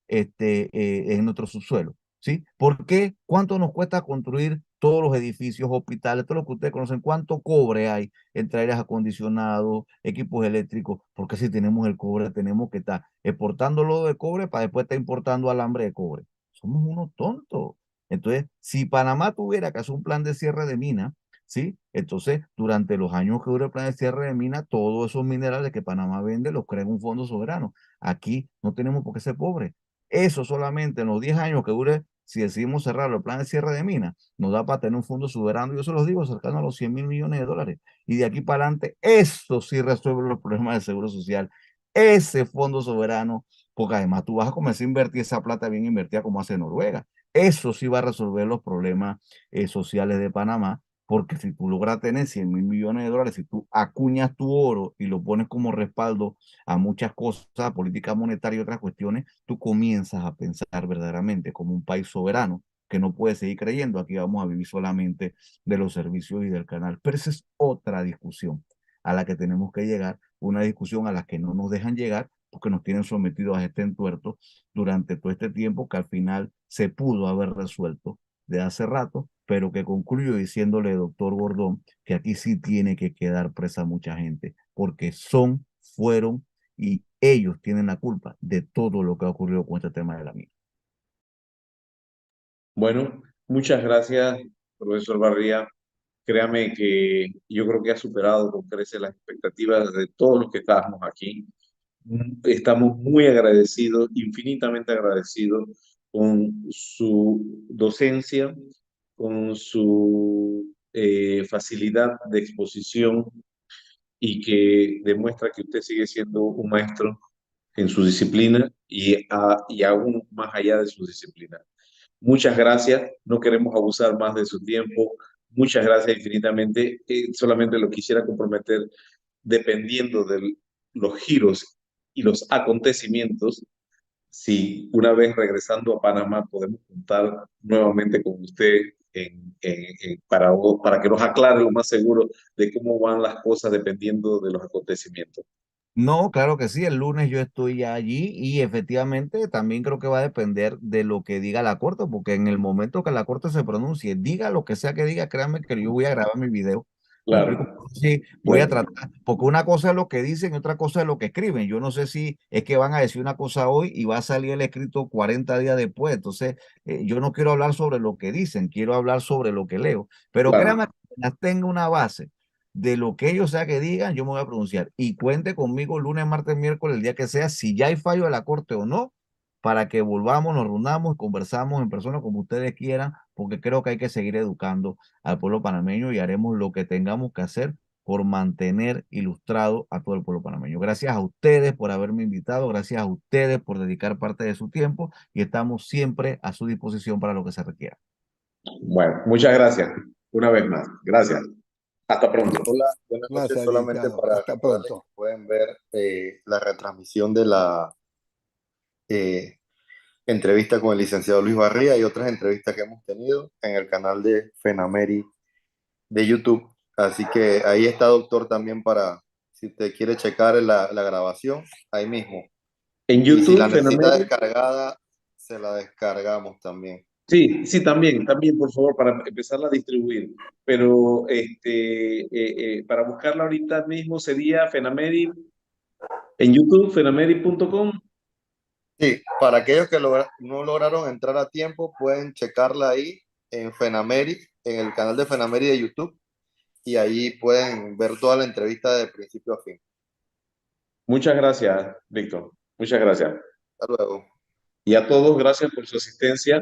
en nuestro subsuelo. ¿Sí? ¿Por qué? ¿Cuánto nos cuesta construir todos los edificios, hospitales, todo lo que ustedes conocen? ¿Cuánto cobre hay entre aires acondicionados, equipos eléctricos? Porque si tenemos el cobre, tenemos que estar exportando lodo de cobre para después estar importando alambre de cobre. Somos unos tontos. Entonces, si Panamá tuviera que hacer un plan de cierre de mina, ¿sí? Entonces, durante los años que dure el plan de cierre de mina, todos esos minerales que Panamá vende los crea en un fondo soberano. Aquí no tenemos por qué ser pobres. Eso solamente en los 10 años que dure, si decidimos cerrar el plan de cierre de minas, nos da para tener un fondo soberano, yo se los digo, cercano a los 100.000 millones de dólares. Y de aquí para adelante, eso sí resuelve los problemas del seguro social. Ese fondo soberano, porque además tú vas a comenzar a invertir esa plata bien invertida como hace Noruega. Eso sí va a resolver los problemas sociales de Panamá, porque si tú logras tener 100.000 millones de dólares, si tú acuñas tu oro y lo pones como respaldo a muchas cosas, política monetaria y otras cuestiones, tú comienzas a pensar verdaderamente como un país soberano que no puede seguir creyendo aquí vamos a vivir solamente de los servicios y del canal. Pero esa es otra discusión a la que tenemos que llegar, una discusión a la que no nos dejan llegar porque nos tienen sometidos a este entuerto durante todo este tiempo que al final se pudo haber resuelto de hace rato, pero que concluyo diciéndole, doctor Gordón, que aquí sí tiene que quedar presa mucha gente, porque fueron y ellos tienen la culpa de todo lo que ha ocurrido con este tema de la mina. Bueno, muchas gracias, profesor Barría. Créame que yo creo que ha superado con creces las expectativas de todos los que estábamos aquí. Estamos muy agradecidos, infinitamente agradecidos con su docencia, con su facilidad de exposición y que demuestra que usted sigue siendo un maestro en su disciplina y aún más allá de su disciplina. Muchas gracias, no queremos abusar más de su tiempo. Muchas gracias infinitamente. Solamente lo quisiera comprometer, dependiendo de los giros y los acontecimientos, si una vez regresando a Panamá podemos contar nuevamente con usted para que nos aclare lo más seguro de cómo van las cosas dependiendo de los acontecimientos. No, claro que sí, el lunes yo estoy ya allí y efectivamente también creo que va a depender de lo que diga la corte, porque en el momento que la corte se pronuncie, diga lo que sea que diga, créanme que yo voy a grabar mi video. ¿Me explico? Claro, Sí, voy a tratar, porque una cosa es lo que dicen y otra cosa es lo que escriben. Yo no sé si es que van a decir una cosa hoy y va a salir el escrito 40 días después. Entonces, yo no quiero hablar sobre lo que dicen, quiero hablar sobre lo que leo. Pero créanme claro. que tenga una base de lo que ellos sea que digan, yo me voy a pronunciar. Y cuente conmigo lunes, martes, miércoles, el día que sea, si ya hay fallo de la corte o no, para que volvamos, nos reunamos y conversamos en persona como ustedes quieran, porque creo que hay que seguir educando al pueblo panameño y haremos lo que tengamos que hacer por mantener ilustrado a todo el pueblo panameño. Gracias a ustedes por haberme invitado, gracias a ustedes por dedicar parte de su tiempo y estamos siempre a su disposición para lo que se requiera. Bueno, muchas gracias una vez más. Gracias. Hasta pronto. Hola, buenas noches. Gracias, Solamente licenciado. para Hasta recordarles pronto. que pueden ver la retransmisión de la eh, entrevista con el licenciado Luis Barría y otras entrevistas que hemos tenido en el canal de Fenameri de YouTube. Así que ahí está, doctor, también para si usted quiere checar la grabación, ahí mismo. En Y si la YouTube, necesita Fenamérica. descargada, se la descargamos también. Sí, sí, también, por favor, para empezarla a distribuir. Pero para buscarla ahorita mismo sería Fenameri en YouTube, fenameri.com. Sí, para aquellos que no lograron entrar a tiempo, pueden checarla ahí en Fenameri, en el canal de Fenameri de YouTube. y ahí pueden ver toda la entrevista de principio a fin. Muchas gracias, Víctor. Muchas gracias. Hasta luego. Y a todos, gracias por su asistencia.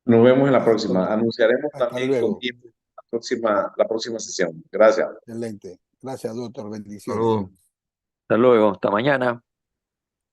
Nos vemos en la próxima. Anunciaremos Hasta también con luego. tiempo la próxima sesión. Gracias. Excelente. Gracias, doctor. Bendiciones. Hasta luego, hasta mañana.